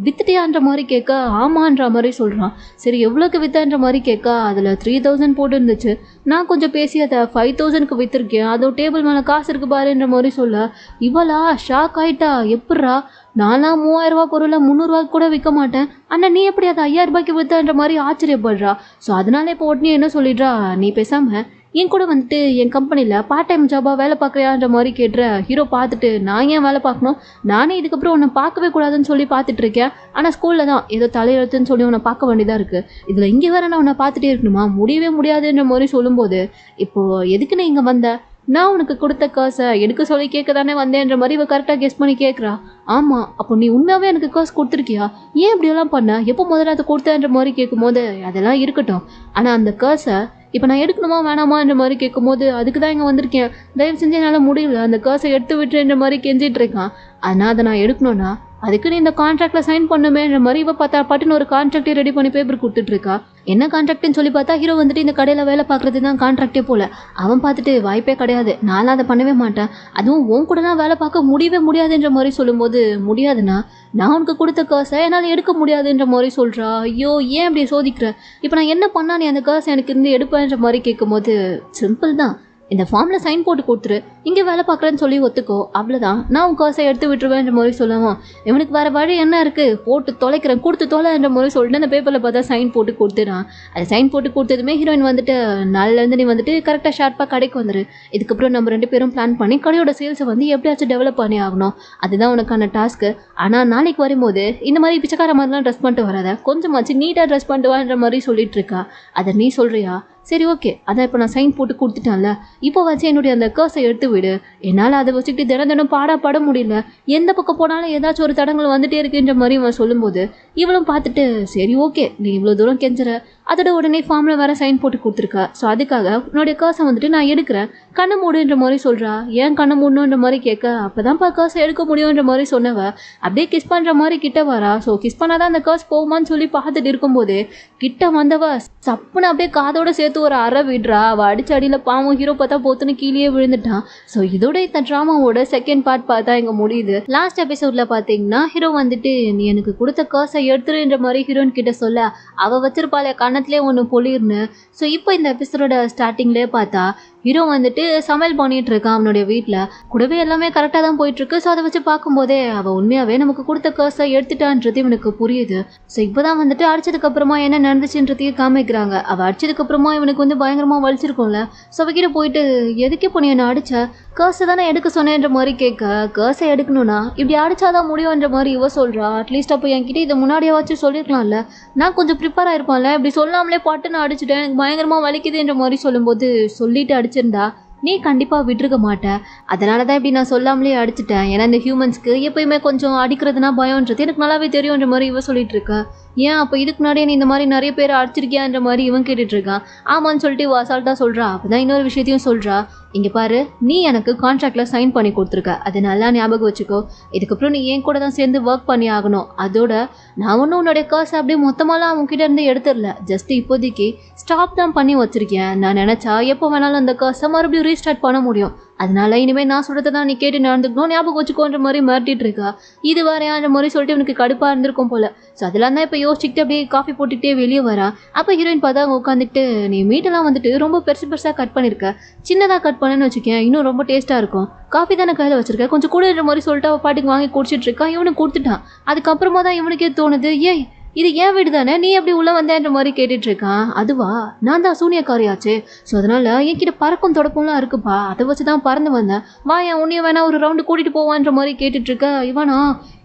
வித்துட்டியான்ற மாதிரி கேட்க ஆமான்ற மாதிரி சொல்கிறான். சரி எவ்வளோக்கு வித்தான்ற மாதிரி கேட்க அதில் 3000 போட்டு இருந்துச்சு, நான் கொஞ்சம் பேசி அதை 5000க்கு விற்றுருக்கேன், அதோ டேபிள் மேலே காசு இருக்குது பாருன்ற மாதிரி சொல்ல இவளா ஷாக் ஆயிட்டா. எப்பட்றா, நான்லாம் 3000 பொருளை 300 கூட விற்க மாட்டேன், ஆனால் நீ எப்படி அதை 5000 வித்தன்ற மாதிரி ஆச்சரியப்படுறா. ஸோ அதனால இப்போ உடனே என்ன சொல்லிடுறா, நீ பேசாமல் என் கூட வந்துட்டு என் கம்பெனியில் பார்ட் டைம் ஜாபாக வேலை பார்க்குறியான்ற மாதிரி கேட்டுற. ஹீரோ பார்த்துட்டு நான் ஏன் வேலை பார்க்கணும், நானே இதுக்கப்புறம் உன்னை பார்க்கவே கூடாதுன்னு சொல்லி பார்த்துட்டு இருக்கேன், ஆனால் ஸ்கூலில் தான் ஏதோ தலையெழுத்துன்னு சொல்லி உன்னை பார்க்க வேண்டியதாக இருக்குது, இதில் இங்கே வேற நான் உன்னை பார்த்துட்டே இருக்கணுமா, முடியவே முடியாதுன்ற மாதிரி சொல்லும்போது இப்போது எதுக்கு நீ இங்கே வந்த, நான் உனக்கு கொடுத்த காசை எடுக்க சொல்லி கேட்க தானே வந்தேன்ற மாதிரி இவ கரெக்டாக கெஸ் பண்ணி கேட்குறா. ஆமாம், அப்போ நீ உண்மையாகவே எனக்கு காசு கொடுத்துருக்கியா, ஏன் இப்படியெல்லாம் பண்ண, எப்போ முதல்ல அதை கொடுத்தேன்ற மாதிரி கேட்கும்போது அதெல்லாம் இருக்கட்டும், ஆனால் அந்த காசை இப்போ நான் எடுக்கணுமா வேணாமான்ற மாதிரி கேட்கும்போது அதுக்கு தான் இங்கே வந்திருக்கேன், தயவு செஞ்சு என்னால் முடியல, அந்த காசை எடுத்து விட்டுன்ற மாதிரி கெஞ்சிட்டு இருக்கான். ஆனால் அதை நான் எடுக்கணும்னா அதுக்கு நீ இந்த கான்ட்ராக்டில் சைன் பண்ணுமேன்ற மாதிரி இவ பார்த்தா பட்டுன்னு ஒரு கான்ட்ராக்டே ரெடி பண்ணி பேப்பர் கொடுத்துட்ருக்கா. என்ன கான்ட்ராக்ட்னு சொல்லி பார்த்தா ஹீரோ வந்துட்டு இந்த கடையில் வேலை பார்க்குறது தான் கான்ட்ராக்டே போல். அவன் பார்த்துட்டு வாய்ப்பே கிடையாது, நான்லாம் அதை பண்ணவே மாட்டேன், அதுவும் உன் கூடலாம் வேலை பார்க்க முடியவே முடியாதுன்ற மாதிரி சொல்லும்போது முடியாதுன்னா நான் உனக்கு கொடுத்த காசை என்னால் எடுக்க முடியாதுன்ற மாதிரி சொல்கிறா. ஐயோ ஏன் இப்படி சோதிக்கிற, இப்போ நான் என்ன பண்ணா நீ அந்த காசை எனக்கு இருந்து எடுப்பேன்ற மாதிரி கேட்கும்போது சிம்பிள் தான், இந்த ஃபார்மில் சைன் போட்டு கொடுத்துரு, இங்கே வேலை பார்க்குறேன்னு சொல்லி ஒத்துக்கோ, அவ்வளோதான், நான் உன் காசை எடுத்து விட்டுருவேன்ற மாதிரி சொல்லுவான். இவனுக்கு வேறு வழி என்ன இருக்குது, போட்டு தொலைக்கிறேன், கொடுத்து தொலைன்ற மாதிரி சொல்லிட்டு அந்த பேப்பரில் பார்த்தா சைன் போட்டு கொடுத்துடான். அது சைன் போட்டு கொடுத்ததுமே ஹீரோயின் வந்துட்டு நாளிலேருந்து நீ வந்துட்டு கரெக்டாக ஷார்ப்பாக கடைக்கு வந்துரு, இதுக்கப்புறம் நம்ம 2 பேரும் பிளான் பண்ணி கடையோட சேல்ஸை வந்து எப்படியாச்சும் டெவலப் பண்ணி ஆகணும், அதுதான் உனக்கான டாஸ்க்கு. ஆனால் நாளைக்கு வரும்போது இந்த மாதிரி பிச்சைக்கார மாதிரிலாம் ட்ரெஸ் பண்ணிட்டு வராத, கொஞ்சமாச்சு நீட்டாக ட்ரெஸ் பண்ணிட்டு வான்ற மாதிரி சொல்லிட்டு இருக்கா. அதை நீ சொல்கிறியா, சரி ஓகே, அதான் இப்போ நான் சைன் போட்டு கொடுத்துட்டேன்ல, இப்போ வச்சு என்னுடைய அந்த காசை எடுத்து விடு, என்னால் அதை வச்சுக்கிட்டு தினம் பாட முடியல, எந்த பக்கம் போனாலும் ஏதாச்சும் ஒரு தடங்கள் வந்துட்டே இருக்குன்ற மாதிரி அவன் சொல்லும்போது இவளும் பார்த்துட்டு சரி ஓகே நீ இவ்வளோ தூரம் கெஞ்சுற, அதோட உடனே ஃபார்மில் வேறு சைன் போட்டு கொடுத்துருக்கா, ஸோ அதுக்காக உன்னுடைய காசை வந்துட்டு நான் எடுக்கிறேன், கண்ணை மூடுன்ற மாதிரி சொல்கிறா. ஏன் கண்ணை மூடணுன்ற மாதிரி கேட்க அப்போ தான்ப்பா காசை எடுக்க முடியுன்ற மாதிரி சொன்னவ அப்படியே கிஸ் பண்ணுற மாதிரி கிட்ட வரா. ஸோ கிஸ் பண்ணாதான் அந்த காசு போகுமான்னு சொல்லி பார்த்துட்டு இருக்கும்போது கிட்ட வந்தவ சப்புன்னு அப்படியே காதோட சேர்த்து ஒரு அறை விடுறா. அவள் அடிச்சு அடியில் பாவம் ஹீரோ பார்த்தா போத்துன்னு கீழே விழுந்துட்டான். ஸோ இதோட இந்த ட்ராமாவோட செகண்ட் பார்ட் பார்த்தா இங்கே முடியுது. லாஸ்ட் எபிசோட்ல பார்த்தீங்கன்னா ஹீரோ வந்துட்டு நீ எனக்கு கொடுத்த காசை எடுத்துருன்ற மாதிரி ஹீரோயின் கிட்ட சொல்ல அவள் வச்சிருப்பாளே கண்ணத்துலேயே ஒன்று பொழிர்னு. ஸோ இப்போ இந்த எபிசோடோட ஸ்டார்டிங்லேயே பார்த்தா ஹீரோ வந்துட்டு சமையல் பண்ணிட்டு இருக்கான் அவனுடைய வீட்டில், கூடவே எல்லாமே கரெக்டாக தான் போயிட்டுருக்கு. ஸோ அதை வச்சு பார்க்கும்போதே அவள் உண்மையாகவே நமக்கு கொடுத்த காசை எடுத்துட்டான்றது இவனுக்கு புரியுது. ஸோ இப்போ தான் வந்துட்டு அடிச்சதுக்கப்புறமா என்ன நடந்துச்சுன்றதையும் காமிக்கிறாங்க. அவள் அடிச்சதுக்கப்புறமா இவனுக்கு வந்து பயங்கரமாக வலிச்சிருக்கும்ல. ஸோ அவகிட்ட போயிட்டு எதுக்கு இப்போ நீ என்ன அடிச்ச, காசை தானே எடுக்க சொன்னேன்ற மாதிரி கேட்க காசை எடுக்கணும்னா இப்படி அடிச்சாதான் முடியும்ன்ற மாதிரி இவ சொல்கிறா. அட்லீஸ்ட் அப்போ என்கிட்ட இதை முன்னாடியாச்சும் சொல்லியிருக்கலாம்ல, நான் கொஞ்சம் ப்ரிப்பேர் ஆகிருப்பான்ல, இப்படி சொல்லாமலே பாட்டுன்னு அடிச்சுட்டேன், எனக்கு பயங்கரமாக வலிக்குதுன்ற மாதிரி சொல்லும்போது சொல்லிட்டு அடிச்சிருந்தா நீ கண்டிப்பாக விட்டுருக்க மாட்டேன், அதனால தான் இப்படி நான் சொல்லாமலே அடிச்சிட்டேன், ஏன்னா இந்த ஹியூமன்ஸ்க்கு எப்பயுமே கொஞ்சம் அடிக்கிறதுனா பயம்ன்றது எனக்கு நல்லாவே தெரியுன்ற மாதிரி இவ சொல்லிட்டு இருக்கா. ஏன் அப்போ இதுக்கு முன்னாடியே நீ இந்த மாதிரி நிறைய பேர் அடிச்சிருக்கியான்ற மாதிரி இவன் கேட்டுட்டு இருக்கான். ஆமான்னு சொல்லிட்டு இவ அசால்ட்டாக சொல்கிறா. அப்போ தான் இன்னொரு விஷயத்தையும் சொல்கிறா, இங்கே பாரு நீ எனக்கு கான்ட்ராக்டில் சைன் பண்ணி கொடுத்துருக்க, அது நல்லா ஞாபகம் வச்சுக்கோ, இதுக்கப்புறம் நீ என் கூட தான் சேர்ந்து ஒர்க் பண்ணி ஆகணும், அதோட நான் ஒன்றும் உன்னுடைய காசை அப்படியே மொத்தமாலாம் அவங்ககிட்ட இருந்து எடுத்துடல, ஜஸ்ட் இப்போதைக்கு ஸ்டாப் தான் பண்ணி வச்சுருக்கேன், நான் நினச்சா எப்போ வேணாலும் அந்த காசை மறுபடியும் ரீஸ்டார்ட் பண்ண முடியும், அதனால இனிமேல் நான் சொல்கிறத தான் நீ கேட்டு நடந்துக்கணும், ஞாபகம் வச்சுக்கோன்ற மாதிரி மிரட்டிட்டு இருக்கா. இது வேறையான்ற மாதிரி சொல்லிட்டு இவனுக்கு கடுப்பாக இருந்திருக்கும் போல. ஸோ அதெல்லாம் தான் இப்போ யோசிச்சுக்கிட்டு அப்படியே காஃபி போட்டுக்கிட்டே வெளியே வரா. அப்போ ஹீரோயின் பார்த்தா அவங்க உட்காந்துட்டு, நீ மீட்டெல்லாம் வந்துட்டு ரொம்ப பெருசு பெருசாக கட் பண்ணியிருக்க, சின்னதாக கட் பண்ணேன்னு வச்சுக்கேன் இன்னும் ரொம்ப டேஸ்ட்டாக இருக்கும். காஃபி தானே கையில் வச்சிருக்கேன், கொஞ்சம் கூடன்ற மாதிரி சொல்லிட்டு அவள் பாட்டுக்கு வாங்கி குடிச்சிட்டு இருக்கா. இவனுக்கு கொடுத்துட்டான். அதுக்கப்புறமா தான் இவனுக்கே தோணுது, ஏய் இது ஏன் வீடு தானே, நீ எப்படி உள்ளே வந்தேன்ற மாதிரி கேட்டுட்டு இருக்கான். அதுவா, நான் தான் சூனியக்காரியாச்சு, ஸோ அதனால என்கிட்ட பறக்கும் தொடப்பம்லாம் இருக்குப்பா, அதை வச்சு தான் பறந்து வந்தேன், வா என் உன்னைய வேணா ஒரு ரவுண்டு கூட்டிகிட்டு போவான்ற மாதிரி கேட்டுட்டு இருக்க. இவனா,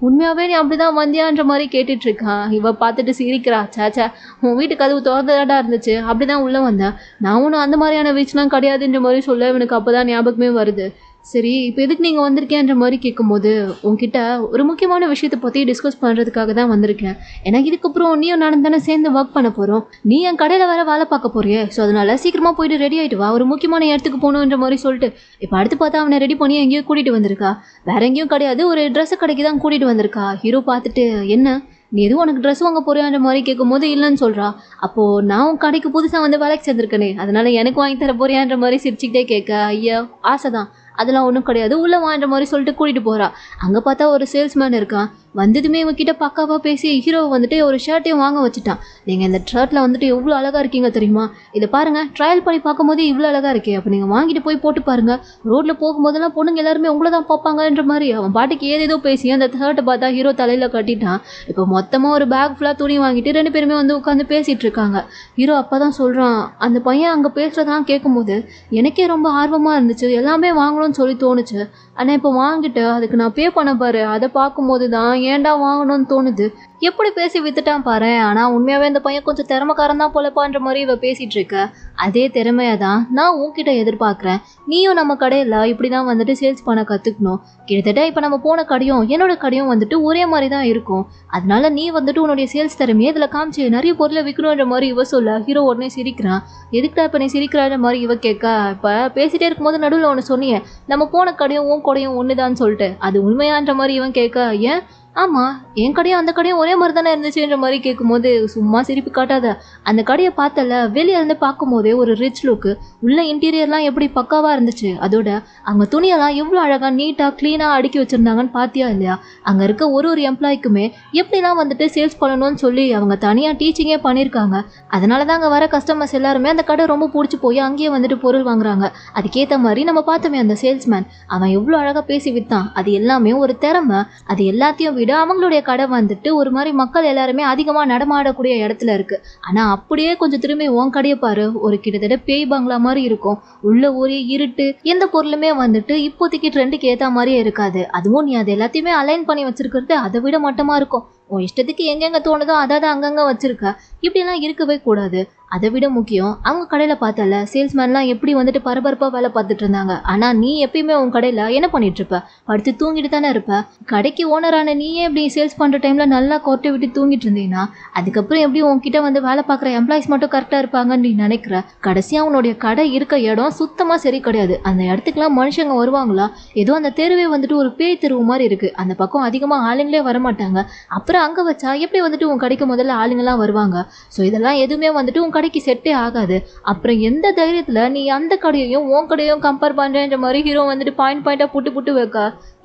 உண்மையாகவே நீ அப்படி தான் வந்தியான்ற மாதிரி கேட்டுட்டு இருக்கான். இவ பார்த்துட்டு சிரிக்கிறா. சாச்சா, உன் வீட்டு கதவு திறந்ததாடா இருந்துச்சு, அப்படி தான் உள்ளே வந்தேன், நான் ஒன்றும் அந்த மாதிரியான வீச்சுலாம் கிடையாதுன்ற மாதிரி சொல்ல இவனுக்கு அப்போ தான் ஞாபகமே வருது. சரி, இப்போ எதுக்கு நீங்கள் வந்திருக்கேன்ற மாதிரி கேட்கும்போது, உங்ககிட்ட ஒரு முக்கியமான விஷயத்தை பற்றி டிஸ்கஸ் பண்ணுறதுக்காக தான் வந்திருக்கேன். எனக்கு இதுக்கப்புறம் நீயும் நானும் தானே சேர்ந்து ஒர்க் பண்ண போகிறோம், நீ என் கடையில் வேறு வேலை பார்க்க போறியே, ஸோ அதனால் சீக்கிரமாக போயிட்டு ரெடி ஆகிட்டு வா, ஒரு முக்கியமான இடத்துக்கு போகணுன்ற மாதிரி சொல்லிட்டு இப்போ அடுத்து பார்த்தா அவனை ரெடி பண்ணி எங்கேயோ கூட்டிகிட்டு வந்திருக்கா. வேற எங்கேயும் கிடையாது, ஒரு ட்ரெஸ்ஸு கடைக்கு தான் கூட்டிகிட்டு வந்திருக்கா. ஹீரோ பார்த்துட்டு, என்ன நீ எதுவும் உனக்கு ட்ரெஸ் வாங்க போறியான்ற மாதிரி கேட்கும்போது இல்லைன்னு சொல்கிறா. அப்போது நான் உன் கடைக்கு புதுசாக வந்து வேலைக்கு சேர்ந்துருக்கனே, அதனால் எனக்கு வாங்கி தர போறியான்ற மாதிரி சிரிச்சுக்கிட்டே கேட்க, ஐயா ஆசை தான், அதெல்லாம் ஒன்றும் கிடையாது, உள்ளே வான்ற மாதிரி சொல்லிட்டு கூட்டிகிட்டு போகிறா. அங்கே பார்த்தா ஒரு சேல்ஸ்மேன் இருக்கான். வந்ததுமே இவக்கிட்ட பக்காவாக பேசி ஹீரோவை வந்துட்டு ஒரு ஷர்ட்டையும் வாங்க வச்சுட்டான். நீங்கள் இந்த ஷர்ட்டில் வந்துட்டு எவ்வளோ அழகாக இருக்கீங்க தெரியுமா, இதை பாருங்கள், ட்ரையல் பண்ணி பார்க்கும்போது இவ்வளோ அழகாக இருக்கே, அப்போ நீங்கள் வாங்கிட்டு போய் போட்டு பாருங்கள், ரோட்டில் போகும்போதெல்லாம் பொண்ணுங்க எல்லாருமே உங்களை தான் பார்ப்பாங்கன்ற மாதிரி அவன் பாட்டுக்கு ஏதேதோ பேசி அந்த ஷர்ட்டை பார்த்தா ஹீரோ தலையில் கட்டிட்டான். இப்போ மொத்தமாக ஒரு பேக் ஃபுல்லாக துணி வாங்கிட்டு ரெண்டு பேருமே வந்து உட்காந்து பேசிகிட்டு இருக்காங்க. ஹீரோ அப்போ தான் சொல்கிறான், அந்த பையன் அங்கே பேசுகிறதான் கேட்கும்போது எனக்கே ரொம்ப ஆர்வமாக இருந்துச்சு, எல்லாமே வாங்கணும்னு சொல்லி தோணுச்சு, ஆனால் இப்போ வாங்கிட்டு அதுக்கு நான் பே பண்ண பாரு, அதை பார்க்கும்போது தான் ஏன்டா வாங்கணும்னு தோணுது. எப்படி பேசி வித்துட்டான் பாரு. ஆனால் உண்மையாகவே இந்த பையன் கொஞ்சம் திறமைக்காரன் தான் போலப்பான்ற மாதிரி இவ பேசிகிட்டு இருக்க. அதே திறமையை தான் நான் உன்கிட்ட எதிர்பார்க்குறேன். நீயும் நம்ம கடையில் இப்படி தான் வந்துட்டு சேல்ஸ் பண்ண கற்றுக்கணும். கிட்டத்தட்ட இப்போ நம்ம போன கடையும் என்னோட கடையும் வந்துட்டு ஒரே மாதிரி தான் இருக்கும், அதனால நீ வந்துட்டு உன்னுடைய சேல்ஸ் திறமையை இதில் காமிச்சு நிறைய பொருளை விற்கணுன்ற மாதிரி இவ சொல்ல ஹீரோ உடனே சிரிக்கிறான். எதுக்குடா இப்போ நீ சிரிக்கிறான்ற மாதிரி இவ கேட்க, இப்போ பேசிகிட்டே இருக்கும்போது நடுவில் ஒன்று சொன்னியே, நம்ம போன கடையும் உன் கடையும் ஒன்று தான் சொல்லிட்டு, அது உண்மையான்ற மாதிரி இவன் கேட்க, ஏன் ஆமாம் என் கடையும் அந்த கடையும் ஒரே மாதிரி தானே இருந்துச்சுன்ற மாதிரி கேட்கும்போது, சும்மா சிரிப்பு காட்டாத, அந்த கடையை பார்த்தல, வெளியே இருந்து பார்க்கும்போதே ஒரு ரிச் லுக்கு, உள்ள இன்டீரியர்லாம் எப்படி பக்காவாக இருந்துச்சு, அதோட அங்கே துணியெல்லாம் எவ்வளோ அழகாக நீட்டாக க்ளீனாக அடுக்கி வச்சுருந்தாங்கன்னு பார்த்தியா இல்லையா, அங்கே இருக்க ஒரு எம்ப்ளாய்க்குமே எப்படிலாம் வந்துட்டு சேல்ஸ் பண்ணணும்னு சொல்லி அவங்க தனியாக டீச்சிங்கே பண்ணியிருக்காங்க. அதனால தான் அங்கே வர கஸ்டமர்ஸ் எல்லாருமே அந்த கடை ரொம்ப பிடிச்சி போய் அங்கேயே வந்துட்டு பொருள் வாங்குறாங்க. அதுக்கேற்ற மாதிரி நம்ம பார்த்தோமே அந்த சேல்ஸ்மேன், அவன் எவ்வளோ அழகாக பேசி விற்றான், அது எல்லாமே ஒரு திறமை. அது எல்லாத்தையும் விட அவங்களுடைய கடை வந்துட்டு ஒரு மாதிரி மக்கள் எல்லாருமே அதிகமாக நடமாடக்கூடிய இடத்துல இருக்கு. ஆனால் அப்படியே கொஞ்சம் திரும்பி உன் கடையை பாரு, ஒரு கிட்டத்தட்ட பேய் பங்களா மாதிரி இருக்கும், உள்ள ஒரே இருட்டு, எந்த பொருளுமே வந்துட்டு இப்போதைக்கு ட்ரெண்டுக்கு ஏற்ற மாதிரியே இருக்காது. அதுவும் நீ அது எல்லாத்தையுமே அலைன் பண்ணி வச்சிருக்கிறது அதை விட மட்டமாக இருக்கும். உன் இஷ்டத்துக்கு எங்கெங்கே தோணுதோ அதாவது அங்கங்கே வச்சிருக்க, இப்படிலாம் இருக்கவே கூடாது. அதை விட முக்கியம், அவங்க கடையில் பார்த்தல சேல்ஸ்மேன்லாம் எப்படி வந்துட்டு பரபரப்பாக வேலை பார்த்துட்டு இருந்தாங்க. ஆனால் நீ எப்பயுமே உன் கடையில் என்ன பண்ணிட்டு இருப்ப, படுத்து தூங்கிட்டு தானே இருப்ப. கடைக்கு ஓனரான நீயே எப்படி சேல்ஸ் பண்ணுற டைமில் நல்லா கொட்டை விட்டு தூங்கிட்டு இருந்தீங்கன்னா அதுக்கப்புறம் எப்படி உன்கிட்ட வந்து வேலை பார்க்குற எம்ப்ளாயிஸ் மட்டும் கரெக்டாக இருப்பாங்கன்னு நீ நினைக்கிற. கடைசியாக உன்னுடைய கடை இருக்க இடம் சுத்தமாக சரி கிடையாது. அந்த இடத்துக்குலாம் மனுஷங்க வருவாங்களா, ஏதோ அந்த தெருவே வந்துட்டு ஒரு பேய் தெருவு மாதிரி இருக்குது, அந்த பக்கம் அதிகமாக ஆளுங்களே வரமாட்டாங்க. அப்புறம் அங்கே வச்சா எப்படி வந்துட்டு உன் கடைக்கு முதல்ல ஆளுங்கள்லாம் வருவாங்க. ஸோ இதெல்லாம் எதுவுமே வந்துட்டு உன் கடைக்கு செட்டே ஆகாது. அப்புறம் எந்த தைரியத்தில் நீ அந்த கடையையும் உன் கடையும் கம்பேர் பண்ணுறேன்ற மாதிரி ஹீரோ வந்துட்டு பாயிண்டாக புட்டு வைக்க,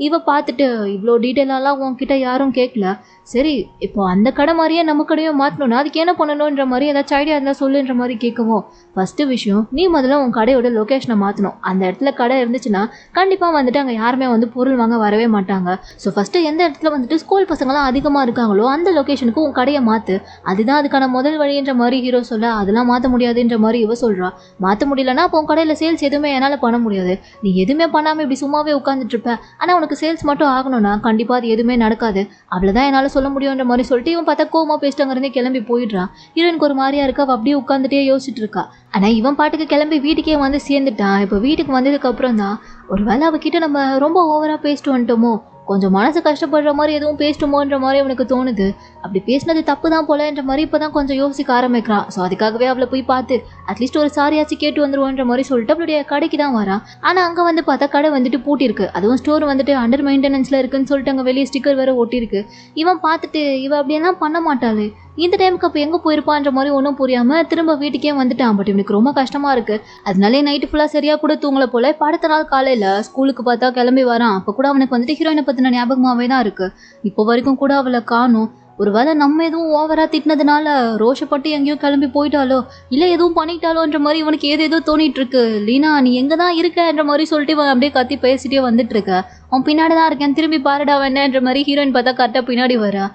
இவ பார்த்துட்டு இவ்வளோ டீட்டெயிலெலாம் உன்கிட்ட யாரும் கேட்கல, சரி இப்போ அந்த கடை மாதிரியே நம்ம கடையும் மாற்றணும்னா அதுக்கு என்ன பண்ணணுன்ற மாதிரி ஏதாச்சும் ஐடியா இருந்தால் சொல்லுன்ற மாதிரி கேட்கவும், ஃபஸ்ட்டு விஷயம் நீ முதல்ல உன் கடையோட லொக்கேஷனை மாற்றணும். அந்த இடத்துல கடை இருந்துச்சுன்னா கண்டிப்பாக வந்துட்டு அங்கே யாருமே வந்து பொருள் வாங்க வரவே மாட்டாங்க. ஸோ ஃபஸ்ட்டு எந்த இடத்துல வந்துட்டு ஸ்கூல் பசங்களாம் அதிகமாக இருக்காங்களோ அந்த லொக்கேஷனுக்கு உன் கடையை மாற்று, அதுதான் அதுக்கான முதல் வழின்ற மாதிரி ஹீரோ சொல்ல, அதெல்லாம் மாற்ற முடியாதுன்ற மாதிரி இவ சொல்கிறா. மாற்ற முடியலன்னா அப்போ உன் கடையில் சேல்ஸ் எதுவுமே என்னால் பண்ண முடியாது, நீ எதுவுமே பண்ணாமல் இப்படி சும்மாவே உட்காந்துட்டு இருப்ப, ஆனால் உனக்கு சேல்ஸ் மட்டும் ஆகணும்னா கண்டிப்பாக அது எதுவுமே நடக்காது, அவ்வளோதான் என்னால் சொல்ல முடியுன்ற மாதிரி சொல்லிட்டு இவன் பார்த்தா கோவமா பேசிட்டு அங்கிருந்தே கிளம்பி போயிடுறான். ஹீரோயினுக்கு ஒரு மாதிரியா இருக்கா, அப்படியே உட்காந்துட்டே யோசிச்சுட்டு இருக்கா. ஆனால் இவன் பாட்டுக்கு கிளம்பி வீட்டுக்கே வந்து சேர்ந்துட்டான். இப்போ வீட்டுக்கு வந்ததுக்கு அப்புறம் தான் ஒரு வேளை அவகிட்ட நம்ம ரொம்ப ஓவராக பேசிட்டு வந்துட்டோமோ, கொஞ்சம் மனசு கஷ்டப்படுற மாதிரி எதுவும் பேசிட்டோமோன்ற மாதிரி அவனுக்கு தோணுது. அப்படி பேசினது தப்பு தான் போலன்ற மாதிரி இப்போ தான் கொஞ்சம் யோசிக்க ஆரம்பிக்கிறான். ஸோ அதுக்காகவே அவளை போய் பார்த்து அட்லீஸ்ட் ஒரு சாரியாச்சும் கேட்டு வந்துருவோன்ற மாதிரி சொல்லிட்டு அவளுடைய கடைக்கு தான் வரான். ஆனால் அங்கே வந்து பார்த்தா கடை வந்துட்டு பூட்டிருக்கு, அதுவும் ஸ்டோர் வந்துட்டு அண்டர் மெயின்டெனன்ஸில் இருக்குன்னு சொல்லிட்டு அங்கே வெளியே ஸ்டிக்கர் வேறு ஒட்டியிருக்கு. இவன் பார்த்துட்டு இவ அப்படியெல்லாம் பண்ண மாட்டாளே, இந்த டைமுக்கு அப்போ எங்கே போயிருப்பான்ற மாதிரி ஒன்றும் புரியாமல் திரும்ப வீட்டுக்கே வந்துட்டான். பட் இவனுக்கு ரொம்ப கஷ்டமாக இருக்குது. அதனாலே நைட்டு ஃபுல்லாக சரியாக கூட தூங்கலை போல. இப்போ அடுத்த நாள் காலையில் ஸ்கூலுக்கு பார்த்தா கிளம்பி வரான். அப்போ கூட அவனுக்கு வந்துட்டு ஹீரோயினை பற்றின ஞாபகமாகவே தான் இருக்குது. இப்போ வரைக்கும் கூட அவளை காணும். ஒரு வேளை நம்ம எதுவும் ஓவராக திட்டினதுனால ரோஷப்பட்டு எங்கேயோ கிளம்பி போயிட்டாலோ இல்லை எதுவும் பண்ணிட்டாலோன்ற மாதிரி இவனுக்கு ஏதோ தோணிட்டு இருக்கு. லீனா நீ எங்கே தான் இருக்கன்ற மாதிரி சொல்லிட்டு இவன் அப்படியே கத்தி பேசிட்டே வந்துட்டு இருக்க. அவன் பின்னாடி தான் இருக்கேன், திரும்பி பாருடா வேணேன்ற மாதிரி ஹீரோயின் பார்த்தா கரெக்டாக பின்னாடி வரா.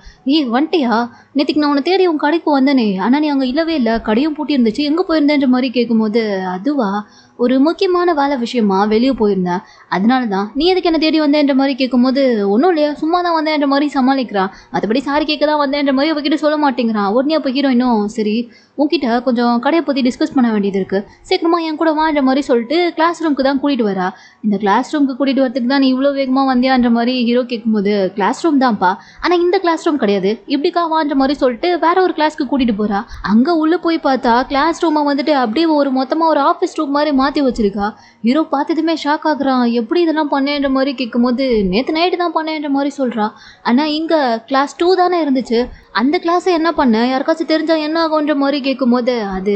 வந்துட்டியா? நேற்றுக்கு நான் உன்னை தேடி உன் கடைக்கு வந்தேனே, ஆனால் நீ அங்கே இல்லவே இல்லை, கடையும் பூட்டி இருந்துச்சு, எங்கே போயிருந்தேன்ற மாதிரி கேட்கும்போது அதுவா ஒரு முக்கியமான வேலை விஷயமா வெளியே போயிருந்தேன், அதனால தான். நீ எதுக்கு என்ன தேடி வந்தேன்ற மாதிரி கேட்கும்போது ஒன்றும் இல்லையா, சும்மா தான் வந்தேன்ற மாதிரி சமாளிக்கிறான். மற்றபடி சாரி கேட்க தான் வந்தேன்ற மாதிரி அவகிட்ட சொல்ல மாட்டேங்கிறான். உடனே அப்போ ஹீரோயினும் சரி உன்கிட்ட கொஞ்சம் கடையை பற்றி டிஸ்கஸ் பண்ண வேண்டியது இருக்குது, சீக்கிரமா என் கூட வான்ற மாதிரி சொல்லிட்டு கிளாஸ் ரூமுக்கு தான் கூட்டிகிட்டு வரா. இந்த கிளாஸ் ரூமுக்கு கூட்டிகிட்டு வரதுக்கு தான் நீ இவ்வளோ வேகமாக வந்தியான்ற மாதிரி ஹீரோ கேட்கும்போது கிளாஸ் ரூம் தான்ப்பா, ஆனால் இந்த கிளாஸ் ரூம் கிடையாது, இப்படிக்கா வான்ற மாதிரி சொல்லிட்டு வேற ஒரு கிளாஸ்க்கு கூட்டிகிட்டு போகிறா. அங்கே உள்ளே போய் பார்த்தா கிளாஸ் ரூமை வந்துட்டு அப்படியே ஒரு மொத்தமாக ஒரு ஆஃபீஸ் ரூம் மாதிரி மாற்றி வச்சிருக்கா. ஹீரோ பார்த்ததுமே ஷாக் ஆகுறான். எப்படி இதெல்லாம் பண்ணேன்ற மாதிரி கேட்கும்போது நேற்று நைட்டு தான் பண்ணேன்ற மாதிரி சொல்கிறா. ஆனால் இங்கே கிளாஸ் 2 தானே இருந்துச்சு, அந்த கிளாஸை என்ன பண்ண, யாருக்காச்சும் தெரிஞ்சால் என்ன ஆகுன்ற மாதிரி கேட்கும்போது அது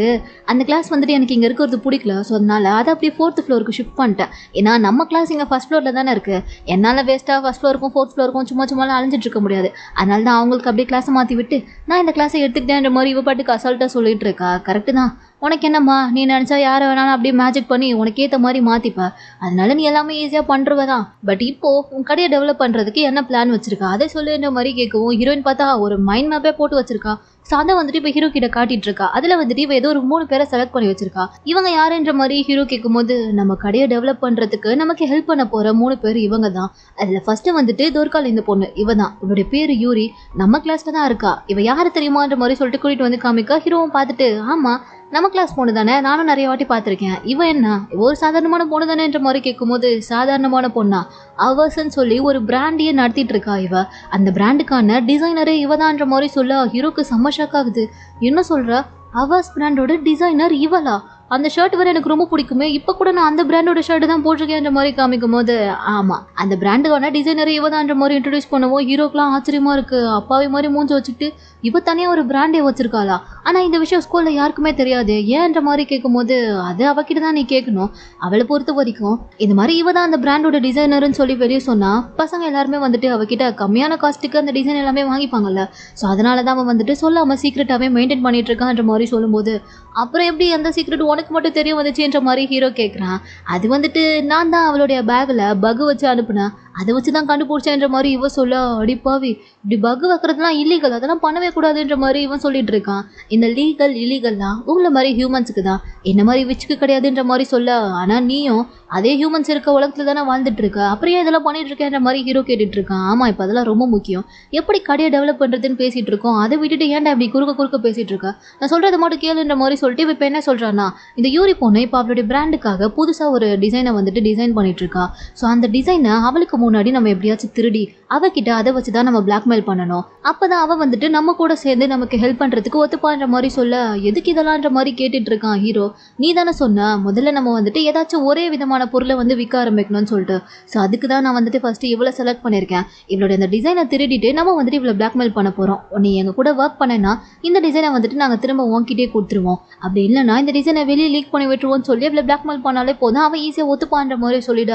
அந்த கிளாஸ் வந்துட்டு எனக்கு இங்கே இருக்கிறது பிடிக்கல, ஸோ அதனால் அதை அப்படியே 4th ஃப்ளோருக்கு ஷிஃப்ட் பண்ணிட்டேன். ஏன்னா நம்ம கிளாஸ் இங்கே ஃபஸ்ட் ஃப்ளோரில் தானே இருக்குது, என்னால் வேஸ்ட்டாக ஃபஸ்ட் ஃப்ளோருக்கும் 4th ஃப்ளோருக்கும் சும்மாலாம் அலைஞ்சிட்டு இருக்க முடியாது, அதனால தான் அவங்களுக்கு அப்படியே கிளாஸை மாற்றி விட்டு நான் இந்த கிளாஸை எடுத்துக்கிட்டேன்ற மாதிரி இவ பாட்டுக்கு அசால்ட்டாக சொல்லிட்டு இருக்கா. கரெக்டு தான், உனக்கு என்னம்மா, நீ நினச்சா யாரை வேணாலும் அப்படியே மேஜிக் பண்ணி உனக்கு ஏற்ற மாதிரி மாற்றிப்ப, அதனால நீ எல்லாமே ஈஸியாக பண்ணுறவதான். பட் இப்போது உன் கடையை டெவலப் பண்ணுறதுக்கு என்ன பிளான் வச்சிருக்கா அதை சொல்லுன்ற மாதிரி கேட்கவும் ஹீரோயின் பார்த்தா ஒரு மைண்ட் மேப்பே போட்டு வச்சிருக்கா. ஸோ அதை வந்துட்டு இப்போ ஹீரோ கிட்ட காட்டிட்டு இருக்கா. அதில் வந்துட்டு இப்போ ஏதோ ஒரு 3 பேரை செலக்ட் பண்ணி வச்சிருக்கா. இவங்க யாருன்ற மாதிரி ஹீரோ கேட்கும்போது நம்ம கடையை டெவலப் பண்ணுறதுக்கு நமக்கு ஹெல்ப் பண்ண போகிற 3 பேர் இவங்க தான். அதில் ஃபர்ஸ்ட்டு வந்துட்டு தோர்கால் இந்த பொண்ணு, இவ தான், இவருடைய பேர் யூரி, நம்ம கிளாஸில் தான் இருக்கா. இவ யார் தெரியுமான்ற மாதிரி சொல்லிட்டு கூட்டிகிட்டு வந்து காமிக்கா. ஹீரோவும் பார்த்துட்டு ஆமாம் நம்ம கிளாஸ் பொண்ணு தானே, நானும் நிறைய வாட்டி பார்த்துருக்கேன், இவ என்ன ஒரு சாதாரணமான பொண்ணு தானேன்ற மாதிரி கேட்கும்போது சாதாரணமான பொண்ணா, அவர்ஸ்ன்னு சொல்லி ஒரு பிராண்டையே நடத்திட்டு இருக்கா இவ. அந்த பிராண்டுக்கான டிசைனரே இவதான்ற மாதிரி சொல்ல ஹீரோக்கு செம்ம ஷாக் ஆகுது. என்ன சொல்ற, அவர்ஸ் பிராண்டோட டிசைனர் இவளா, அந்த ஷர்ட் வேறு எனக்கு ரொம்ப பிடிக்குமே, இப்போ கூட நான் அந்த பிராண்டோட ஷர்ட் தான் போட்டிருக்கேன்ற மாதிரி காமிக்கும் போது ஆமாம் அந்த பிராண்டுக்கான டிசைனர் இவதான்ற மாதிரி இன்ட்ரடியூஸ் பண்ணுவோம். ஹீரோக்கெலாம் ஆச்சரியமாக இருக்குது. அப்பாவி மாதிரி மூஞ்சி வச்சுக்கிட்டு இப்போ தனியாக ஒரு பிராண்டே வச்சிருக்காளா, ஆனால் இந்த விஷயம் ஸ்கூலில் யாருக்குமே தெரியாது ஏன்ற மாதிரி கேட்கும்போது அது அவகிட்ட தான் நீ கேட்கணும். அவளை பொறுத்த வரைக்கும் இந்த மாதிரி இவ தான் அந்த பிராண்டோட டிசைனர்னு சொல்லி வெளியே சொன்னால் பசங்க எல்லாருமே வந்துட்டு அவகிட்ட கம்மியான காஸ்ட்டுக்கு அந்த டிசைன் எல்லாமே வாங்கிப்பாங்கல்ல, ஸோ அதனால தான் அவன் வந்துட்டு சொல்லாமல் சீக்ரெட்டாகவே மெயின்டைன் பண்ணிட்டு இருக்கான்ற மாதிரி சொல்லும்போது அப்புறம் எப்படி அந்த சீக்ரெட் உனக்கு மட்டும் தெரிய வந்துச்சுன்ற மாதிரி ஹீரோ கேட்குறான். அது வந்துட்டு நான் தான் அவளுடைய பேக்கில் பகு வச்சு அனுப்புனேன், அதை வச்சு தான் கண்டுபிடிச்சேன்ற மாதிரி இவன் சொல்ல அடிப்பாவி இப்படி பகு வைக்கிறதுலாம் இல்லீகல், அதெல்லாம் பண்ணவே கூடாதுன்ற மாதிரி இவன் சொல்லிட்டு இருக்கான். இந்த லீகல் இல்லீகல்லாம் உங்களை மாதிரி ஹியூமன்ஸுக்கு தான், என்ன மாதிரி விச்சுக்கு கிடையாதுன்ற மாதிரி சொல்ல, ஆனால் நீயும் அதே ஹியூமன்ஸ் இருக்க உலகத்தில் தானே வாழ்ந்துட்டு இருக்க, அப்படியே இதெல்லாம் பண்ணிட்டு இருக்கேன்ற மாதிரி ஹீரோ கேட்டுட்டு இருக்கான். ஆமாம் இப்போ அதெல்லாம் ரொம்ப முக்கியம், எப்படி கடையை டெவலப் பண்ணுறதுன்னு பேசிகிட்டு இருக்கோம், அதை விட்டுட்டு ஏன்டா இப்படி குறுக்க பேசிகிட்டு இருக்கா, நான் சொல்கிறத மட்டும் கேளுன்ற மாதிரி சொல்லிட்டு இப்போ என்ன சொல்கிறான்னா இந்த யூரி பொண்ணு இப்போ அவளுடைய பிராண்டுக்காக புதுசாக ஒரு டிசைனை வந்துட்டு டிசைன் பண்ணிட்டு இருக்கா. ஸோ அந்த டிசைனை அவளுக்கு முன்னாடி நம்ம எப்படியாச்சும் திருடி அவகிட்ட அதை வச்சு தான் நம்ம பிளாக்மெயில் பண்ணணும், அப்போ தான் அவள் வந்துட்டு நம்ம கூட சேர்ந்து நமக்கு ஹெல்ப் பண்ணுறதுக்கு ஒத்துப்பான்ற மாதிரி சொல்ல எதுக்கு இதெல்லான்ற மாதிரி கேட்டுட்டு இருக்கான் ஹீரோ. நீ தானே சொன்ன முதல்ல நம்ம வந்துட்டு ஏதாச்சும் ஒரே விதமான பொருளை வந்து விற்க ஆரம்பிக்கணும்னு சொல்லிட்டு, ஸோ அதுக்கு தான் நான் வந்துட்டு ஃபஸ்ட்டு இவ்வளோ செலக்ட் பண்ணியிருக்கேன். இவளுடைய அந்த டிசைனை திருடிட்டு நம்ம வந்துட்டு இவ்வளோ பிளாக்மெயில் பண்ண போகிறோம். நீ எங்கள் கூட ஒர்க் பண்ணேன்னா இந்த டிசைனை வந்துட்டு நாங்கள் திரும்ப உன்கிட்டே கொடுத்துருவோம், அப்படி இல்லைனா இந்த டிசைனை வெளியே லீக் பண்ணி விட்டுருவோம்னு சொல்லி இவ்வளோ பிளாக்மெயில் பண்ணாலே போதும், அவன் ஈஸியாக ஒத்துப்பான்ற மாதிரி சொல்லிட.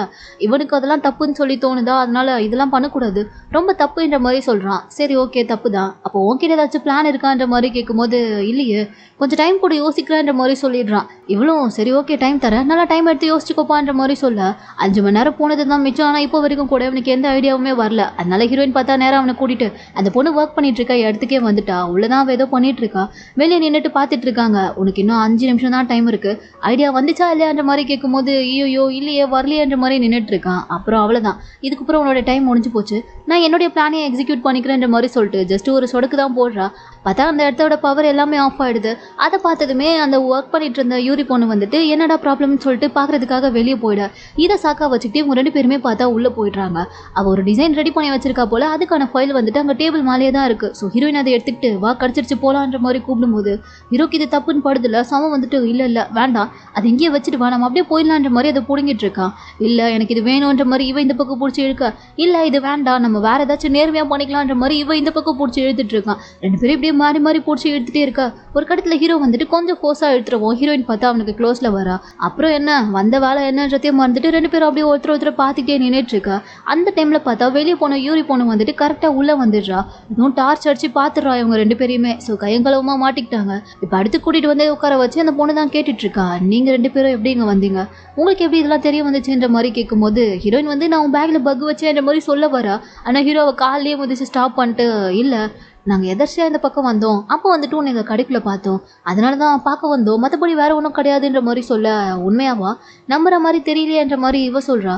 இவனுக்கு அதெல்லாம் தப்புன்னு சொல்லி தோணுதா, அதனால இதெல்லாம் பண்ணக்கூடாது, ரொம்ப தப்புன்ற மாதிரி சொல்கிறான். சரி ஓகே தப்பு தான், அப்போ உன்கிட்ட ஏதாச்சும் பிளான் இருக்கான்ற மாதிரி கேட்கும்போது இல்லையே கொஞ்சம் டைம் கூட யோசிக்கிறேன்ற மாதிரி சொல்லிடுறான். இவ்வளோ சரி ஓகே டைம் தரேன், நல்லா டைம் எடுத்து யோசிச்சுக்கோப்பான்ற மாதிரி சொல்ல 5 மணி நேரம் போனது தான் மிச்சம், ஆனால் இப்போ வரைக்கும் கூட அவனுக்கு எந்த ஐடியாவுமே வரல. அதனால ஹீரோயின் பார்த்தா நேரம் அவனை கூட்டிட்டு அந்த பொண்ணு ஒர்க் பண்ணிட்டு இருக்கா இடத்துக்கே வந்துட்டா. உள்ளதான் அவள் ஏதோ பண்ணிட்டு இருக்கா, வெளியே நின்றுட்டு பார்த்துட்டு இருக்காங்க. உனக்கு இன்னும் 5 நிமிஷம் தான் டைம் இருக்கு, ஐடியா வந்துச்சா இல்லையான்ற மாதிரி கேட்கும்போது ஐயோ இல்லையே வரலையேன்ற மாதிரி நின்றுட்டு இருக்கான். அப்புறம் அவ்வளோதான், இதுக்கப்புறம் உன்னோட டைம் முடிஞ்சு போச்சு, நான் என்னுடைய பிளானையை எக்ஸிக்யூட் பண்ணிக்கிறேன்ற மாதிரி சொல்லிட்டு ஜஸ்ட் ஒரு சொடக்கு தான் போடுறா. பார்த்தா அந்த இடத்தோட பவர் எல்லாமே ஆஃப் ஆகிடுது. அதை பார்த்ததுமே அந்த ஒர்க் பண்ணிட்டு இருந்த யூரி பொண்ணு வந்துட்டு என்னடா ப்ராப்ளம்னு சொல்லிட்டு பார்க்கறதுக்காக வெளியே போயிட, இதை சாக்கா வச்சுக்கிட்டு இவங்க 2 பேருமே பார்த்தா உள்ளே போயிடுறாங்க. அவள் ஒரு டிசைன் ரெடி பண்ணி வச்சிருக்கா போல, அதுக்கான ஃபைல் வந்துட்டு அங்கே டேபிள் மேலேயே தான் இருக்குது. ஸோ ஹீரோயின் அதை எடுத்துக்கிட்டு வா கடிச்சிருச்சு போகலான்ற மாதிரி கூப்பிடும்போது ஹீரோக்கு இது தப்புன்னு படுதில்ல. சமம் வந்துட்டு இல்லை வேண்டாம், அது இங்கேயே வச்சுட்டு வா நம்ம அப்படியே போயிடலான்ற மாதிரி அதை பிடுங்கிட்டு இருக்கான். இல்லை எனக்கு இது வேணுன்ற மாதிரி இவன் இந்த பக்கம் பிடிச்சி இழுக்க, இல்லை இது வேண்டாம், நம்ம வேற ஏதாச்சும் நேர்மையாக பண்ணிக்கலான்ற மாதிரி இவ இந்த பக்கம் பிடிச்சி இழுத்துட்டு இருக்கான். ரெண்டு பேரும் இப்படியே மாறி மாறி பிடிச்சி இழுத்துட்டே இருக்கா. ஒரு கடத்தில் ஹீரோ வந்துட்டு கொஞ்சம் ஃபோர்ஸாக இழுத்துருவோம். ஹீரோயின் பார்த்தா அவனுக்கு க்ளோஸில் வரா. அப்புறம் என்ன வந்த வேலை என்னன்றதையும் மறந்துட்டு ரெண்டு பேரும் அப்படியே ஒருத்தர் பார்த்துட்டே நின்றுட்டு இருக்கா. அந்த டைமில் பார்த்தா வெளியே போன யூரி பொண்ணு வந்துட்டு கரெக்டாக உள்ளே வந்துடுறா. இதுவும் டார்ச் அடிச்சு பார்த்துடுறா இவங்க ரெண்டு பேரையுமே. ஸோ கையங்களவுமா மாட்டிக்கிட்டாங்க. இப்போ அடுத்து கூட்டிகிட்டு வந்து உட்கார வச்சு அந்த பொண்ணு தான் கேட்டுட்டு இருக்கா, நீங்கள் ரெண்டு பேரும் எப்படி இங்கே வந்தீங்க, உங்களுக்கு எப்படி இதெல்லாம் தெரிய வந்துச்சுன்ற மாதிரி கேட்கும்போது ஹீரோயின் வந்து நான் உன் பேக்கில் பக் வச்சேன்ற மாதிரி சொல்ல வரா. ஆனால் ஹீரோவை காலையே வந்துச்சு ஸ்டாப் பண்ணிட்டு, இல்லை நாங்கள் எதர்ச்சியாக இந்த பக்கம் வந்தோம், அப்போ வந்துட்டு உன்னை எங்கள் கடைக்குள்ளே பார்த்தோம், அதனால தான் பார்க்க வந்தோம், மற்றபடி வேறு ஒன்றும் கிடையாதுன்ற மாதிரி சொல்ல, உண்மையாவா நம்புற மாதிரி தெரியலையன்ற மாதிரி இவ சொல்கிறா.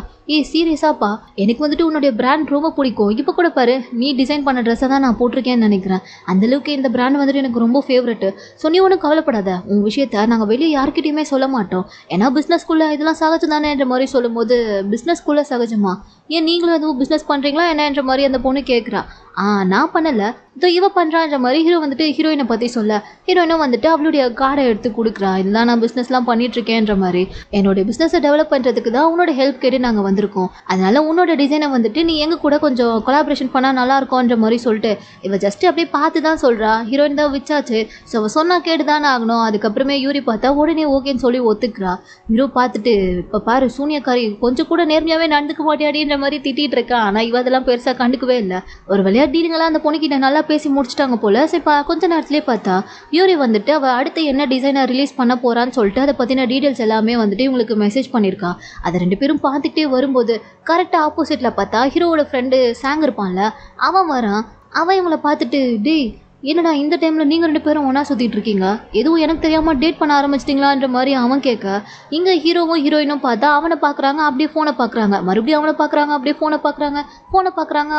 சீரியஸாப்பா, எனக்கு வந்துட்டு உன்னுடைய பிராண்ட் ரொம்ப பிடிக்கும், இப்போ கூட பாரு நீ டிசைன் பண்ண ட்ரெஸ்ஸை தான் நான் போட்டிருக்கேன்னு நினைக்கிறேன், அந்தளவுக்கு இந்த பிராண்ட் வந்துட்டு எனக்கு ரொம்ப ஃபேவரெட்டு. ஸோ நீ ஒன்றும் கவலைப்படாத, உன் விஷயத்த நாங்கள் வெளியே யார்கிட்டையுமே சொல்ல மாட்டோம், ஏன்னா பிஸ்னஸ்குள்ளே இதெல்லாம் சகஜம் தானேன்ற மாதிரி சொல்லும்போது, பிஸ்னஸ்குள்ளே சகஜமா, ஏன் நீங்களும் எதுவும் பிஸ்னஸ் பண்ணுறீங்களா என்னன்ற மாதிரி அந்த பொண்ணு கேட்குறா. நான் பண்ணலை, இதோ இவ பண்ணுறான்ற மாதிரி ஹீரோ வந்துட்டு ஹீரோயினை பற்றி சொல்ல, ஹீரோயினும் வந்துட்டு அவளுடைய கார்டை எடுத்து கொடுக்குறா. இதெல்லாம் நான் பிஸ்னஸ்லாம் பண்ணிகிட்ருக்கேன்ற மாதிரி, என்னோட பிஸ்னஸை டெவலப் பண்ணுறதுக்கு தான் உன்னோட ஹெல்ப் கேட்டு நாங்கள் வந்திருக்கோம், அதனால உன்னோட டிசைனை வந்துட்டு நீ எங்கள் கூட கொஞ்சம் கொலாபரேஷன் பண்ணால் நல்லாயிருக்கும்ன்ற மாதிரி சொல்லிட்டு இவ ஜஸ்ட்டு அப்படியே பார்த்து தான் சொல்கிறா. ஹீரோயின் தான் விச்சாச்சு, ஸோ அவள் சொன்னால் கேட்டு தானே ஆகணும். அதுக்கப்புறமே யூரி பார்த்தா உடனே ஓகேன்னு சொல்லி ஒத்துக்கிறா. ஹீரோ பார்த்துட்டு, இப்போ பாரு சூனியக்காரி கொஞ்சம் கூட நேர்மையாகவே நடந்துக்க மாட்டியாடின்ற மாதிரி திட்டிகிட்டு இருக்கா. ஆனால் இவ அதெல்லாம் பெருசாக கண்டுக்கவே இல்லை. ஒரு விளையாட்டு டீலிங்கெல்லாம் அந்த பொண்ணுக்கிட்ட நல்லா பேசி முடிச்சிட்டாங்க போல. சரி கொஞ்ச நேரத்துலேயே பார்த்தா யூரி வந்துட்டு அவள் அடுத்து என்ன டிசைனை ரிலீஸ் பண்ண போகிறான்னு சொல்லிட்டு அதை பற்றின டீட்டெயில்ஸ் எல்லாமே வந்துட்டு இவங்களுக்கு மெசேஜ் பண்ணியிருக்கா. அதை ரெண்டு பேரும் பார்த்துக்கிட்டே வரும்போது கரெக்டாக ஆப்போசிட்டில் பார்த்தா ஹீரோவோட ஃப்ரெண்டு சாங் இருப்பான்ல, அவன் வரான். அவன் இவங்களை பார்த்துட்டு, டேய் என்னடா இந்த டைமில் நீங்கள் ரெண்டு பேரும் ஒன்றா சுற்றிட்டு இருக்கீங்க, எதுவும் எனக்கு தெரியாமல் டேட் பண்ண ஆரம்பிச்சிட்டிங்களான்ற மாதிரி அவன் கேட்க, இங்கே ஹீரோவும் ஹீரோயினும் பார்த்தா அவனை பார்க்குறாங்க, அப்படியே ஃபோனை பார்க்குறாங்க, மறுபடியும் அவனை பார்க்குறாங்க, அப்படியே ஃபோனை பார்க்குறாங்க,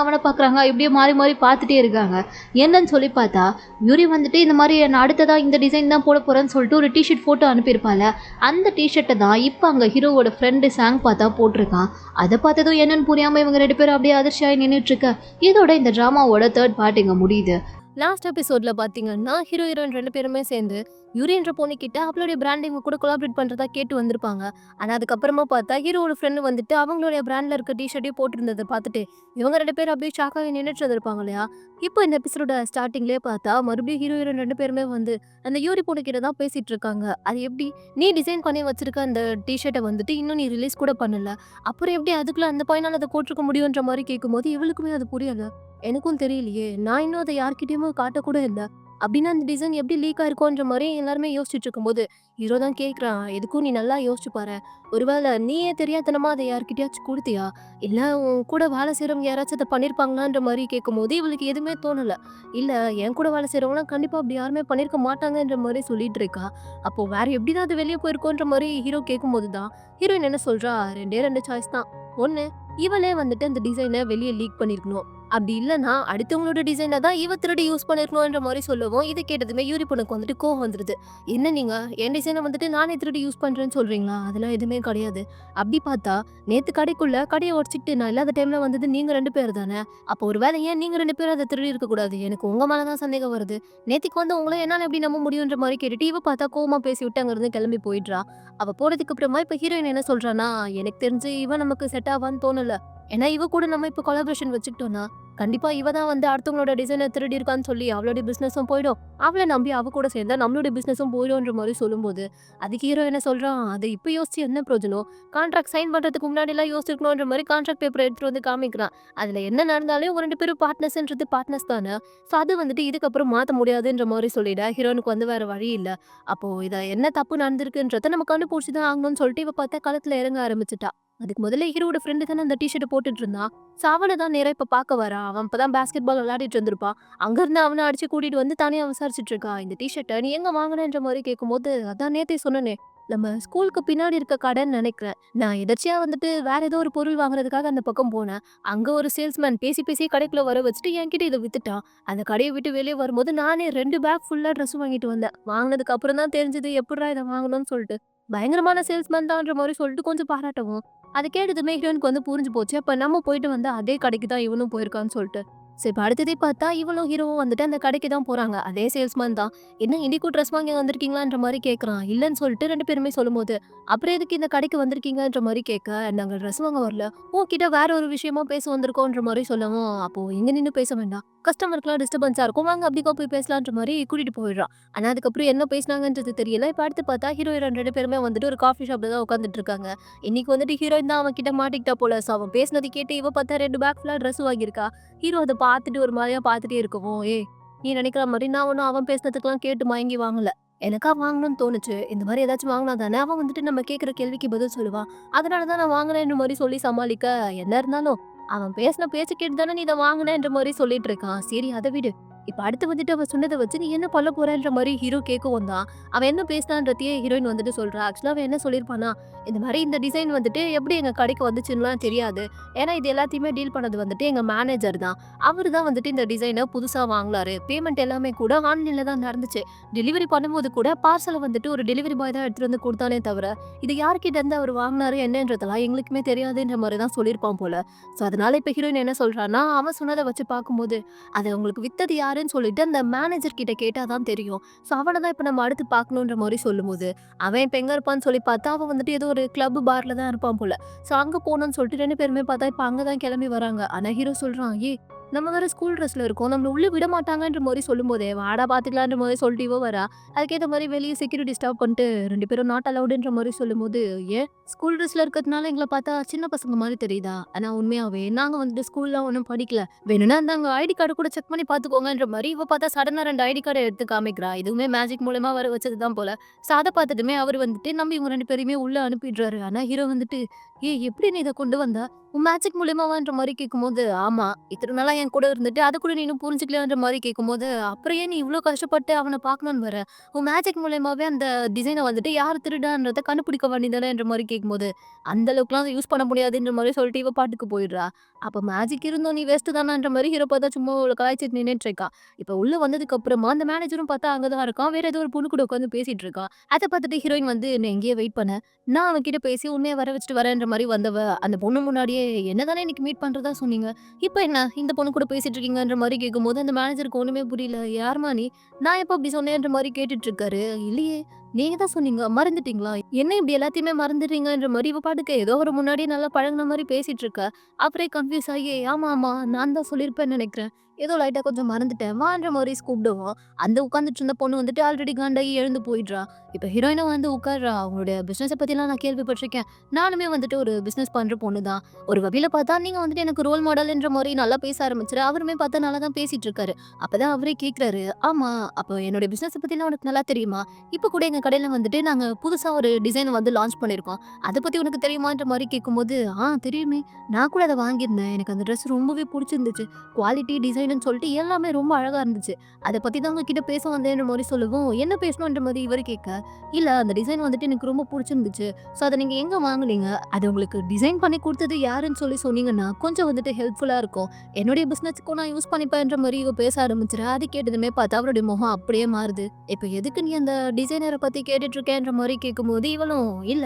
அவனை பார்க்குறாங்க, இப்படியே மாறி மாறி பார்த்துட்டே இருக்காங்க. என்னன்னு சொல்லி பார்த்தா யூரி வந்துட்டு இந்த மாதிரி நான் அடுத்ததாக இந்த டிசைன் தான் போட போகிறேன்னு சொல்லிட்டு ஒரு டிஷர்ட் ஃபோட்டோ அனுப்பியிருப்பாள். அந்த டிஷர்ட்டை தான் இப்போ அங்கே ஹீரோவோட ஃப்ரெண்டு சாங் பார்த்தா போட்டிருக்கான். அதை பார்த்ததும் என்னன்னு புரியாமல் இவங்க ரெண்டு பேரும் அப்படியே அதிர்ச்சியாகி நின்றுட்டுருக்க. இதோட இந்த ட்ராமாவோட 3rd பார்ட் இங்கே முடியுது. லாஸ்ட் எபிசோட்ல பாத்தீங்கன்னா ஹீரோ ஹீரோயின் ரெண்டு பேருமே சேர்ந்து யூரியன்ற பொண்ணுக்கிட்ட அவளுடைய பிராண்டிங் கூட கொலாபரேட் பண்றதா கேட்டு வந்திருப்பாங்க. ஆனா அதுக்கப்புறமா பார்த்தா ஹீரோட ஃப்ரெண்டு வந்துட்டு அவங்களுடைய பிராண்ட்ல இருக்க டிஷர்ட்டையும் போட்டிருந்ததை பார்த்துட்டு இவங்க ரெண்டு பேரும் அப்படியே ஷாக்காகி நின்றுட்டு இருந்திருப்பாங்க இல்லையா. இப்போ இந்த எபிசோட ஸ்டார்டிங்லேயே பார்த்தா மறுபடியும் ஹீரோ ஹீரோயின் ரெண்டு பேருமே வந்து அந்த யூரி பொண்ணுக்கிட்ட தான் பேசிட்டு இருக்காங்க. அது எப்படி நீ டிசைன் பண்ணி வச்சிருக்க அந்த டிஷர்ட்டை வந்துட்டு இன்னும் நீ ரிலீஸ் கூட பண்ணல, அப்புறம் எப்படி அதுக்குள்ள அந்த பையனால அதை போட்டிருக்க முடியுன்ற மாதிரி கேட்கும்போது இவளுக்குமே அது புரியல. எனக்கும் தெரியலையே, நான் இன்னும் அதை யார்கிட்டயுமே காட்டக்கூட இல்லை, அப்படின்னா அந்த டிசைன் எப்படி லீக் ஆயிருக்கோன்ற மாதிரி எல்லாருமே யோசிச்சுட்டு இருக்கும்போது ஹீரோ தான் கேட்குறான், எதுக்கும் நீ நல்லா யோசிச்சு பாரு, ஒருவேளை நீயே தெரியாதனமா அதை யார்கிட்டயாச்சும் கொடுத்தியா, இல்லை உன் கூட வேலை செய்கிறவங்க யாராச்சும் அதை பண்ணியிருப்பாங்களான்ற மாதிரி கேட்கும்போது இவளுக்கு எதுவுமே தோணலை. இல்லை என் கூட வேலை செய்கிறவங்களாம் கண்டிப்பாக அப்படி யாருமே பண்ணியிருக்க மாட்டாங்கன்ற மாதிரி சொல்லிட்டு இருக்கா. அப்போது வேற எப்படி தான் அது வெளியே போயிருக்கோன்ற மாதிரி ஹீரோ கேட்கும்போது தான் ஹீரோயின் என்ன சொல்கிறா, ரெண்டே ரெண்டு சாய்ஸ் தான். ஒன்று, இவளே வந்துட்டு அந்த டிசைனை வெளியே லீக் பண்ணியிருக்கணும், அப்படி இல்லைன்னா அடுத்தவங்களோட டிசைனை தான் இவ திருடி யூஸ் பண்ணிருக்கணும்ன்ற மாதிரி சொல்லவும் இதை கேட்டதுமே யூரி பொண்ணுக்கு வந்துட்டு கோவம் வந்துடுது. என்ன நீங்க என் டிசைனை வந்துட்டு நானே திருடி யூஸ் பண்றேன்னு சொல்றீங்களா, அதெல்லாம் எதுவுமே கிடையாது. அப்படி பார்த்தா நேத்து கடைக்குள்ள கடையை உடச்சிட்டு நான் இல்லாத டைம்ல வந்தது நீங்க ரெண்டு பேர் தானே, அப்போ ஒரு வேலை ஏன் நீங்க ரெண்டு பேரும் அதை திருடி இருக்க கூடாது, எனக்கு உங்க மேலதான் சந்தேகம் வருது, நேத்துக்கு வந்து உங்களை என்னால எப்படி நம்ப முடியுன்ற மாதிரி கேட்டுட்டு இவ பார்த்தா கோவமா பேசி விட்டு அங்கிருந்து கிளம்பி போயிடுறா. அவ போறதுக்கு அப்புறமா இப்ப ஹீரோயின் என்ன சொல்றானா, எனக்கு தெரிஞ்சு இவன் நமக்கு செட் ஆவான்னு தோணல, ஏன்னா இவ கூட நம்ம இப்போ கொலாபரேஷன் வச்சுக்கிட்டோம்னா கண்டிப்பா இவ தான் வந்து அடுத்தவங்களோட டிசைனை திருடி இருக்கான்னு சொல்லி அவளோட பிசினஸும் போயிடும், அவளை நம்பி அவ கூட சேர்ந்தா நம்மளோட பிசினஸும் போயிடும்ன்ற மாதிரி சொல்லும்போது அதுக்கு ஹீரோ என்ன சொல்றான், அதை இப்போ யோசிச்சு என்ன பிரயோஜனம், கான்ட்ராக்ட் சைன் பண்றதுக்கு முன்னாடி எல்லாம் யோசிக்கணும்ன்ற மாதிரி கான்ட்ராக்ட் பேப்பர் எடுத்துட்டு வந்து காமிக்கிறான். அதுல என்ன நடந்தாலும் ஒரு ரெண்டு பேரும் பார்ட்னர்ஸ்ன்றது பார்ட்னர்ஸ் தானே, ஸோ அது வந்துட்டு இதுக்கப்புறம் மாற்ற முடியாதுன்ற மாதிரி சொல்லிட ஹீரோனுக்கு வந்து வேற வழி இல்லை. அப்போ இதை என்ன தப்பு நடந்திருக்குன்றத நம்ம கண்டுபிடிச்சி தான் ஆகணும்னு சொல்லிட்டு இவ பார்த்தா களத்துல இறங்க ஆரம்பிச்சுட்டா. அதுக்கு முதல்ல ஹீரோட ஃப்ரெண்டு தானே அந்த டிஷர்ட் போட்டுட்டு இருந்தான், ஸோ அவனை தான் நேராக இப்போ பார்க்க வரா. அவன் இப்பதான் பேஸ்கெட் பால் விளையாடிட்டு இருந்திருப்பான். அங்கிருந்து அவனை அடிச்சு கூட்டிட்டு வந்து தனியா விசாரிச்சுட்டு இருக்கா. இந்த டிஷர்ட்டை நீ எங்க வாங்கினன்ற மாதிரி கேட்கும்போது அதான் நேத்தே சொன்னனே, நம்ம ஸ்கூலுக்கு பின்னாடி இருக்க கடைன்னு நினைக்கிறேன், நான் எதர்ச்சியா வந்துட்டு வேற ஏதோ ஒரு பொருள் வாங்குறதுக்காக அந்த பக்கம் போனேன். அங்க ஒரு சேல்ஸ்மேன் பேசி பேசி கடைக்குள்ள வர வச்சுட்டு என்கிட்ட இதை வித்துட்டான். அந்த கடையை விட்டு வெளியே வரும்போது நானே 2 பேக் ஃபுல்லா ட்ரெஸ் வாங்கிட்டு வந்தேன். வாங்கினதுக்கு அப்புறம் தான் தெரிஞ்சது எப்படிடா இதை வாங்கணும்னு சொல்லிட்டு. பயங்கரமான சேல்ஸ்மேன் தான்ற மாதிரி சொல்லிட்டு கொஞ்சம் பாராட்டவும் அது கேட்டதுமே ஹீரோனுக்கு வந்து புரிஞ்சு போச்சு. அப்ப நம்ம போயிட்டு வந்து அதே கடைக்கு தான் இவனும் போயிருக்கான்னு சொல்லிட்டு சரி இப்ப அடுத்ததே பார்த்தா இவளும் ஹீரோவும் வந்துட்டு அந்த கடைக்கு தான் போறாங்க. அதே சேல்ஸ்மேன் தான். "என்ன இன்னைக்கும் ட்ரெஸ் வாங்க வந்திருக்கீங்களான்ற மாரி கேட்குறான்." இல்லன்னு சொல்லிட்டு 2 பேருமே சொல்லும்போது, "அப்புறம் எதுக்கு இந்த கடைக்கு வந்திருக்கீங்கன்ற மாரி கேட்க, நாங்க ட்ரெஸ் வாங்க வரல. உன்கிட்ட வேற ஒரு விஷயமா பேச வந்திருக்கோன்ற மாரி சொல்லவும், அப்போ இங்க நின்னு பேச வேண்டாம். கஸ்டமருக்குலாம் டிஸ்டர்பன்ஸா இருக்கும். வாங்க அப்படிக்கா போய் பேசலான்ற மாரி கூட்டிட்டு போயிடுறா. ஆனா அதுக்கப்புறம் என்ன பேசினாங்கன்றது தெரியல. இப்ப அடுத்து பார்த்தா ஹீரோ, ஹீரோயின் 2 பேருமே வந்துட்டு ஒரு காஃபி ஷாப்ல தான் உட்காந்துட்டு இருக்காங்க. இன்னைக்கு வந்துட்டு ஹீரோயின் தான் அவன் கிட்ட மாட்டிக்கிட்டா போல. ஸோ அவன் பேசினத கேட்டு இவ பார்த்தா 2 பேக் ஃபுல்லா ட்ரெஸ் வாங்கியிருக்கா. ஹீரோ அத பார்த்துட்டு ஒரு மாரியா பார்த்துட்டே இருக்கவும், "ஏய்! நீ நினைக்கிற மாரி நான் ஒண்ணும் அவன் பேசினதுக்கெல்லாம் கேட்டு மயங்கி வாங்கல. எனக்கா வாங்கணும்னு தோணுச்சு. இந்த மாரி ஏதாச்சும் வாங்குனா தானே அவன் வந்துட்டு நம்ம கேட்கிற கேள்விக்கு பதில் சொல்லுவான். அதனால தான் நான் வாங்குனேன்ற மாரி சொல்லி சமாளிக்க, என்ன இருந்தாலும் அவன் பேசின பேச்ச கேட்டு தானே நீ இத வாங்குனேன்ற மாரி சொல்லிட்டு இருக்கான். சரி அத விடு. இப்ப அடுத்து வந்துட்டு அவ சொன்னத வச்சு நீ என்ன பண்ண போறன்ற மாரி ஹீரோ கேட்கவும் தான், அவன் என்ன பேசினான்றதையே ஹீரோயின் வந்துட்டு சொல்றா. ஆக்சுவலா அவன் என்ன சொல்லியிருப்பான்னா, இந்த மாரி இந்த டிசைன் வந்துட்டு எப்படி எங்க கடைக்கு வந்துச்சுன்னுலாம் தெரியாது. ஏன்னா இது எல்லாத்தையுமே டீல் பண்ணது வந்துட்டு எங்க மேனேஜர் தான். அவரு தான் வந்துட்டு இந்த டிசைன புதுசா வாங்குனாரு. பேமெண்ட் எல்லாமே கூட ஆன்லைன்ல தான் நடந்துச்சு. டெலிவரி பண்ணும்போது கூட பார்சல வந்துட்டு ஒரு டெலிவரி பாய் தான் எடுத்துட்டு வந்து குடுத்தானே தவிர, இது யார்கிட்ட இருந்து அவரு வாங்குனாரு என்னன்றதெல்லாம் எங்களுக்குமே தெரியாதுன்ற மாரி தான் சொல்லியிருப்பான் போல. ஸோ அதனால இப்ப ஹீரோயின் என்ன சொல்றான்னா, அவன் சொன்னத வச்சு பார்க்கும்போது, அத உங்களுக்கு வித்தது யாருன்னு சொல்லிட்டு அந்த மேனேஜர் கிட்ட கேட்டா தான் தெரியும். ஸோ அவன தான் இப்ப நம்ம அடுத்து பார்க்கணுன்ற மாரி சொல்லும்போது, அவன் இப்ப எங்க இருப்பான்னு சொல்லி பார்த்தா, அவன் வந்துட்டு ஏதோ ஒரு கிளப் பார்ல தான் இருப்பான் போல. ஸோ அங்க போணும்னு சொல்லிட்டு 2 பேருமே பார்த்தா, இப்ப அங்க தான் கிளம்பி வராங்க. ஆனா ஹீரோ சொல்றான், "ஏய்! நம்ம வேற ஸ்கூல் ட்ரெஸ்ல இருக்கோம். நம்மள உள்ள விட மாட்டாங்கன்ற மாரி சொல்லும்போதே, வாடா பார்த்துக்கலான்ற மாரி சொல்லிட்டு இவ வரா. அதுக்கேத்த மாரி வெளிய செக்யூரிட்டி ஸ்டாப் பண்ணிட்டு 2 பேரும் நாட் அலவுடுன்ற மாரி சொல்லும்போது, "ஏன் ஸ்கூல் ட்ரெஸ்ல இருக்கிறதுனால எங்கள பார்த்தா சின்ன பசங்க மாரி தெரியுதா? ஆனா உண்மையாவே நாங்க வந்துட்டு ஸ்கூல்லாம் ஒண்ணும் படிக்கல. வேணும்னா இந்தாங்க ஐடி கார்டு கூட செக் பண்ணி பார்த்துக்கோங்கன்ற மாரி இவ பார்த்தா சடனா 2 ஐடி கார்ட எடுத்து காமிக்கிறா. இதுவுமே மேஜிக் மூலியமா வர வச்சது தான் போல. ஸோ அத பார்த்ததுமே அவரு வந்துட்டு நம்பி இவங்க 2 பேரையுமே உள்ள அனுப்பிடுறாரு. ஆனா ஹீரோ வந்துட்டு, "ஏய் எப்படி நீ இத கொண்டு வந்த? உன் மேஜிக் மூலியமாவான்ற மாரி கேட்கும்போது, ஆமா. இத்தன நாளா என் கூட இருந்துட்டு, அத கூட நீ இன்னும் புரிஞ்சுக்கலையான்ற மாரி கேட்கும்போது, அப்புறம் ஏன் நீ இவ்ளோ கஷ்டப்பட்டு அவன பார்க்கணும்னு வர? உன் மேஜிக் மூலியமாவே அந்த டிசைன வந்துட்டு யார் திருடன்றத கண்டுபிடிக்க வேண்டியதுதானேன்ற மாரி கேட்கும்போது, அந்த அளவுக்குலாம் அத யூஸ் பண்ண முடியாதுன்ற மாரி சொல்லிட்டு இவ பாட்டுக்கு போயிடுறா. அப்ப மேஜிக் இருந்தும் நீ வேஸ்ட் தானன்ற மாரி ஹீரோ பார்த்தா சும்மா அவள கலாய்ச்சிட்டு நின்னுட்டு இருக்கான். இப்ப உள்ள வந்ததுக்கு அப்புறமா அந்த மேனேஜரும் பார்த்தா அங்க தான் இருக்கான். வேற ஏதோ ஒரு பொண்ணு கூட உட்காந்து பேசிட்டு இருக்கான். அத பார்த்துட்டு ஹீரோயின் வந்து, "நான் இங்கேயே வெயிட் பண்ணேன். நான் அவன்கிட்ட பேசி உண்மைய வர வச்சுட்டு வரேன்ற மாரி வந்தவ, அந்த பொண்ணு முன்னாடியே என்ன தானே இன்னைக்கு மீட் பண்றதா சொன்னீங்க. இப்ப என்ன இந்த பொண்ணு கூட பேசிட்டு இருக்கீங்கன்ற மாரி கேட்கும்போது, அந்த மேனேஜருக்கு ஒண்ணுமே புரியல. யாரும்மா நீ? நான் எப்ப அப்படி சொன்னேன்ற மாரி கேட்டுட்டு இருக்காரு. இல்லையே! நீங்க தான் சொன்னீங்க. மறந்துட்டீங்களா? என்ன இப்படி எல்லாத்தையுமே மறந்துடுறீங்கன்ற மாரி இவ பாட்டுக்கு ஏதோ ஒரு முன்னாடியே நல்லா பழகுன மாரி பேசிட்டு இருக்கா. அப்புறம் கன்ஃப்யூஸ் ஆகி, ஆமா, ஆமா நான் தான் சொல்லியிருப்பேன்னு நெனைக்கிறேன். ஏதோ லைட்டா கொஞ்சம் மறந்துட்டேன். வான்ற மாரி கூப்பிடவும், அந்த உட்கார்ந்துட்டு இருந்த பொண்ணு வந்துட்டு ஆல்ரெடி காண்டாகி எழுந்து போயிடுறா. இப்ப ஹீரோயினும் வந்து உட்கார்றா. அவங்களுடைய பிசினஸ பத்திலாம் நான் கேள்விப்பட்டுருக்கேன். நானுமே வந்துட்டு ஒரு பிசினஸ் பண்ற பொண்ணு தான். ஒரு வகையில பார்த்தா நீங்க வந்துட்டு எனக்கு ரோல் மாடல்ன்ற மாரி நல்லா பேச ஆரம்பிச்சுரு. அவருமே பார்த்தா நல்லா தான் பேசிட்டு இருக்காரு. அப்பதான் அவரே கேட்கிறாரு, "ஆமா, அப்ப என்னோட பிசினஸ பத்திலாம் உனக்கு நல்லா தெரியுமா? இப்ப கூட எங்க கடையில வந்துட்டு நாங்க புதுசா ஒரு டிசைன் வந்து லான்ச் பண்ணியிருக்கோம். அத பத்தி உனக்கு தெரியுமான்ற மாரி கேட்கும்போது, தெரியுமே. நான் கூட அத வாங்கியிருந்தேன். எனக்கு அந்த ட்ரெஸ் ரொம்பவே புடிச்சிருந்துச்சு. குவாலிட்டி, டிசைனுன்னு சொல்லிட்டு எல்லாமே ரொம்ப அழகா இருந்துச்சு. அத பத்தி தான் உங்ககிட்ட பேச வந்தேன்ற மாரி சொல்லவும், என்ன பேசணுன்ற மாரி இவரு கேட்க, "இல்ல அந்த டிசைன் வந்துட்டு எனக்கு ரொம்ப புடிச்சிருந்துச்சு. ஸோ அத நீங்க எங்க வாங்குனீங்க? அது உங்களுக்கு டிசைன் பண்ணி குடுத்தது யாருன்னு சொல்லி சொன்னீங்கன்னா, கொஞ்சம் வந்துட்டு ஹெல்ப்ஃபுல்லா இருக்கும். என்னுடைய பிசினஸ்க்கும் நான் யூஸ் பண்ணிப்பேன்ற மாரி இவ பேச ஆரம்பிச்சுறா. அது கேட்டதுமே பார்த்தா அவருடைய முகம் அப்படியே மாறுது. இப்ப எதுக்கு நீ அந்த டிசைனர பத்தி கேட்டுட்டு இருக்கேன்ற மாரி கேட்கும்போது, இவளும் இல்ல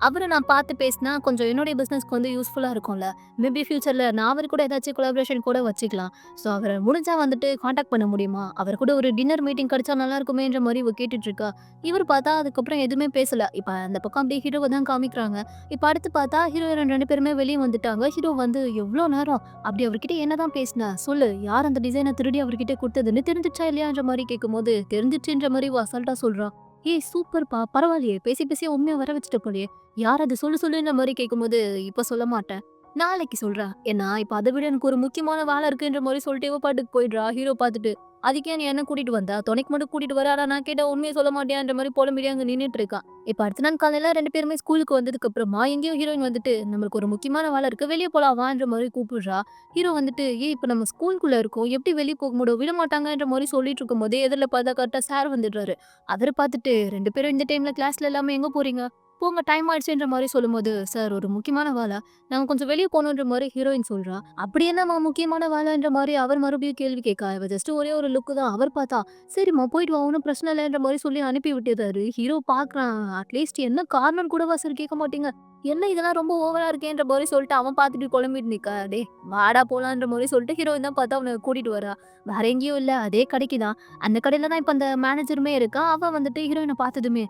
அவர நான் பார்த்து பேசினா கொஞ்சம் என்னுடைய பிசினஸ்க்கு வந்து யூஸ்ஃபுல்லா இருக்கும்ல. மேபி ஃபியூச்சர்ல நான் அவர் கூட ஏதாச்சும் கொலாபரேஷன் கூட வச்சுக்கலாம். ஸோ அவர முடிஞ்சா வந்துட்டு கான்டாக்ட் பண்ண முடியுமா? அவர் கூட ஒரு டின்னர் மீட்டிங் கிடைச்சா நல்லா இருக்குமேன்ற மாரி இவ கேட்டுட்டு இருக்கா. இவரு பார்த்தா அதுக்கப்புறம் எதுவுமே பேசல. இப்ப அந்த பக்கம் அப்படியே ஹீரோவ தான் காமிக்கிறாங்க. இப்ப அடுத்து பார்த்தா ஹீரோ, ஹீரோயின் 2 பேருமே வெளிய வந்துட்டாங்க. ஹீரோ வந்து எவ்ளோ நேரம் அப்படி அவர்கிட்ட என்னதான் பேசின? சொல்லு. யார் அந்த டிசைன திருடி அவர்கிட்ட குடுத்ததுன்னு தெரிஞ்சுச்சா இல்லையான்ற மாரி கேட்கும்போது, தெரிஞ்சுச்சுன்ற மாரி இவ அசால்ட்டா சொல்றா. ஏய் சூப்பர்ப்பா! பரவாயில்லையே! பேசி பேசி உண்மைய வர வச்சுட்ட போலயே! யார் அது சொல்லு சொல்லுன்ற மாரி கேட்கும்போது, இப்ப சொல்ல மாட்டேன். நாளைக்கு சொல்றா. ஏன்னா, இப்ப அத விட எனக்கு ஒரு முக்கியமான வேலை இருக்குன்ற மாரி சொல்லிட்டு இவ பாட்டுக்கு போயிடுறா. ஹீரோ பார்த்துட்டு. அதுக்கு ஏன் நீ என்ன கூட்டிட்டு வந்தா? துணைக்கு மட்டும் கூட்டிட்டு வர. ஆனா நான் கேட்டா உண்மைய சொல்ல மாட்டியான்ற மாரி புலம்பிட்டே அங்க நின்னுட்டு இருக்கா. இப்ப அடுத்த நாள் காலையில 2 பேருமே ஸ்கூலுக்கு வந்ததுக்கு அப்புறமா எங்கேயோ ஹீரோயின் வந்துட்டு, "நம்மளுக்கு ஒரு முக்கியமான வேலை இருக்கு. வெளிய போலாம் வான்ற" மாரி கூப்பிடுறா. ஹீரோ வந்துட்டு, "ஏய் இப்ப நம்ம ஸ்கூலுக்குள்ள இருக்கோம். எப்படி வெளிய போக முடியும்? விடமாட்டாங்கன்ற" மாரி சொல்லிட்டு இருக்கும்போதே, எதிர்ல பார்த்தா கரெக்ட்டா சார் வந்துடுறாரு. அவர பார்த்துட்டு, "2 பேரும் இந்த டைம்ல கிளாஸ்ல இல்லாம எங்க போறீங்க? போங்க டைம் ஆயிடுச்சுன்ற" மாரி சொல்லும்போது, "சார் ஒரு முக்கியமான வேலை. நாங்க கொஞ்சம் வெளிய போணுன்ற" மாரி ஹீரோயின் சொல்றா. "அப்படி என்னம்மா முக்கியமான வேலைன்ற" மாரி அவர் மறுபடியும் கேள்வி கேட்க, இவ ஜஸ்ட் ஒரே ஒரு லுக் தான். அவர் பார்த்தா, "சரிம்மா போயிட்டு வா ஒண்ணும் பிரச்சனை இல்லன்ற" மாரி சொல்லி அனுப்பி விட்டுர்றாரு. ஹீரோ பார்க்குறான். அட்லீஸ்ட் என்ன காரணம்னு கூடவா சார் கேட்க மாட்டீங்க? என்ன இதெல்லாம் ரொம்ப ஓவரா இருக்கேன்ற மாரி சொல்லிட்டு அவன் பார்த்துட்டு குழம்பிட்டு நிக்கா. டேய் வாடா போலான்ற மாரி சொல்லிட்டு ஹீரோயின் தான் பார்த்தா அவன கூட்டிட்டு வரா. வேற எங்கேயும் இல்ல. அதே கடைக்கு தான். அந்த கடையில தான் இப்ப அந்த மேனேஜருமே இருக்கா. அவ வந்துட்டு ஹீரோயின பார்த்ததுமே,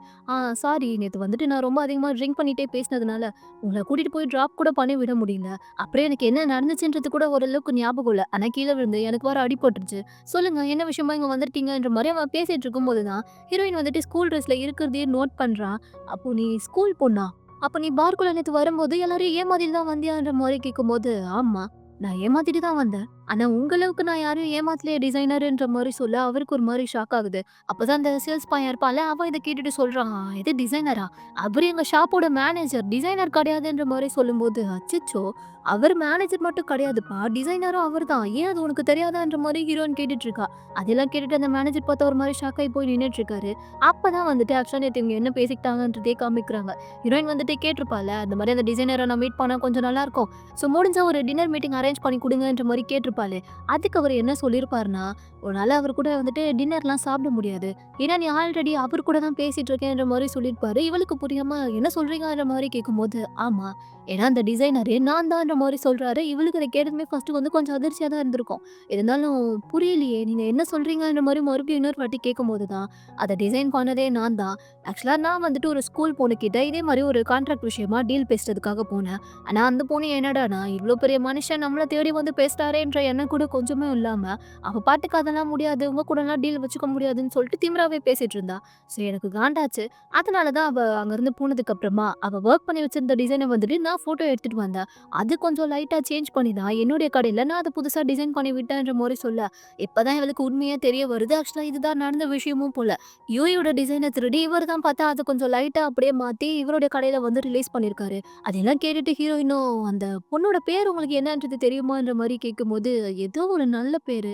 சாரி நேத்து வந்துட்டு நான் ரொம்ப அதிகமா ட்ரிங்க் பண்ணிட்டே பேசினதுனால, உங்கள கூட்டிட்டு போய் டிராப் கூட பண்ணி விட முடியல. அப்புறம் எனக்கு என்ன நடந்துச்சுன்றது கூட ஓரளவுக்கு ஞாபகம் இல்ல. ஆனா கீழ விழுந்து எனக்கு வேற அடிபட்டுருச்சு. சொல்லுங்க என்ன விஷயமா இங்க வந்துட்டீங்கன்ற மாரி அவன் பேசிட்டு இருக்கும்போது தான், ஹீரோயின் வந்துட்டு ஸ்கூல் ட்ரெஸ்ல இருக்கிறதையே நோட் பண்றா. அப்போ நீ ஸ்கூல் பொண்ணா? அப்ப நீ பார்க்குள்ள நேத்து வரும்போது எல்லாரையும் ஏமாத்திட்டு தான் வந்தியான்ற மாரி கேட்கும்போது, ஆமா. நான் ஏமாத்திட்டு தான் வந்தேன். ஆனா உங்க அளவுக்கு நான் யாரையும் ஏமாத்தலையே டிசைனர்ன்ற மாரி சொல்ல, அவருக்கு ஒரு மாரி ஷாக் ஆகுது. அப்பதான் அந்த சேல்ஸ் பையன் இருப்பான்ல, அவன் இத கேட்டுட்டு சொல்றான், "இது டிசைனரா? அவரு எங்க ஷாப்போட மேனேஜர். டிசைனர் கிடையாதுன்ற மாரி சொல்லும்போது, அச்சச்சோ! அவர் மேனேஜர் மட்டும் கிடையாதுப்பா. டிசைனரும் அவர்தான். ஏன் அது உனக்கு தெரியாதான்ற மாரி ஹீரோயின் கேட்டுட்டு இருக்கா. அதெல்லாம் கேட்டுட்டு அந்த மேனேஜர் பார்த்தா ஒரு மாரி ஷாக் ஆயி போய் நின்னுட்டு இருக்காரு. அப்பதான் வந்துட்டு ஆக்சுவலா நேத்து இவங்க என்ன பேசிக்கிட்டாங்கன்றதே காமிக்கிறாங்க. ஹீரோயின் வந்துட்டு கேட்டிருப்பாள்ல, இந்த மாரி அந்த டிசைனர நான் மீட் பண்ணா கொஞ்சம் நல்லாருக்கும். ஸோ முடிஞ்சா ஒரு டின்னர் மீட்டிங் அரேஞ்ச் பண்ணி குடுங்கன்ற மாரி கேட்டிருப்பாளே. அதுக்கு அவரு என்ன சொல்லியிருப்பாருன்னா, "உன்னால அவரு கூட வந்துட்டு டின்னர்லாம் சாப்பிட முடியாது. ஏன்னா நீ ஆல்ரெடி அவர் கூட தான் பேசிட்டு இருக்கேன்ற" மாரி சொல்லியிருப்பாரு. இவளுக்கு புரியாம என்ன சொல்றீங்கன்ற மாரி கேட்கும்போது, "ஆமா. ஏன்னா அந்த டிசைனரே நான் தான்ற" மாரி சொல்றாரு. இவளுக்கு அத கேட்டதுமே ஃபர்ஸ்ட்டு வந்து கொஞ்சம் அதிர்ச்சியா தான் இருந்திருக்கும். இருந்தாலும் புரியலையே, நீங்க என்ன சொல்றீங்கன்ற மாரி மறுபடியும் இன்னொரு வாட்டி கேட்கும்போது தான், அத டிசைன் பண்ணதே நான் தான். ஆக்சுவலா நான் வந்துட்டு ஒரு ஸ்கூல் பொண்ணுகிட்ட இதே மாரி ஒரு கான்ட்ராக்ட் விஷயமா டீல் பேசுறதுக்காக போனேன். ஆனா அந்த பொண்ணு என்னடான்னா, இவ்ளோ பெரிய மனுஷன் நம்மள தேடி வந்து பேசுறாரேன்ற எண்ணம் கூட கொஞ்சமும் இல்லாம, அவ பாட்டுக்கு அதெல்லாம் முடியாது, உங்க கூடலாம் டீல் வச்சுக்க முடியாதுன்னு சொல்லிட்டு திமிராவே பேசிட்டு இருந்தா. ஸோ எனக்கு காண்டாச்சு. அதனால தான் அவ அங்கருந்து போனதுக்கு அப்புறமா, அவ வொர்க் பண்ணி வச்சிருந்த டிசைன வந்துட்டு நான் ஃபோட்டோ எடுத்துட்டு வந்தேன். அது கொஞ்சம் லைட்டா சேஞ்ச் பண்ணி தான் என்னுடைய கடையில நான் அத புதுசா டிசைன் பண்ணி விட்டேன்ற மாரி சொல்ல, இப்பதான் இவளுக்கு உண்மையே தெரிய வருது. ஆக்சுவலா இதுதான் நடந்த விஷயமும் போல. யூஐயோட டிசைன திருடி இவர் தான் பார்த்தா அத கொஞ்சம் லைட்டா அப்படியே மாத்தி இவருடைய கடையில வந்து ரிலீஸ் பண்ணியிருக்காரு. அதெல்லாம் கேட்டுட்டு ஹீரோயினும், "அந்த பொண்ணோட பேர் உங்களுக்கு என்னன்றது தெரியுமான்ற?" மாரி கேட்கும்போது, ஏதோ ஒரு நல்ல பேரு.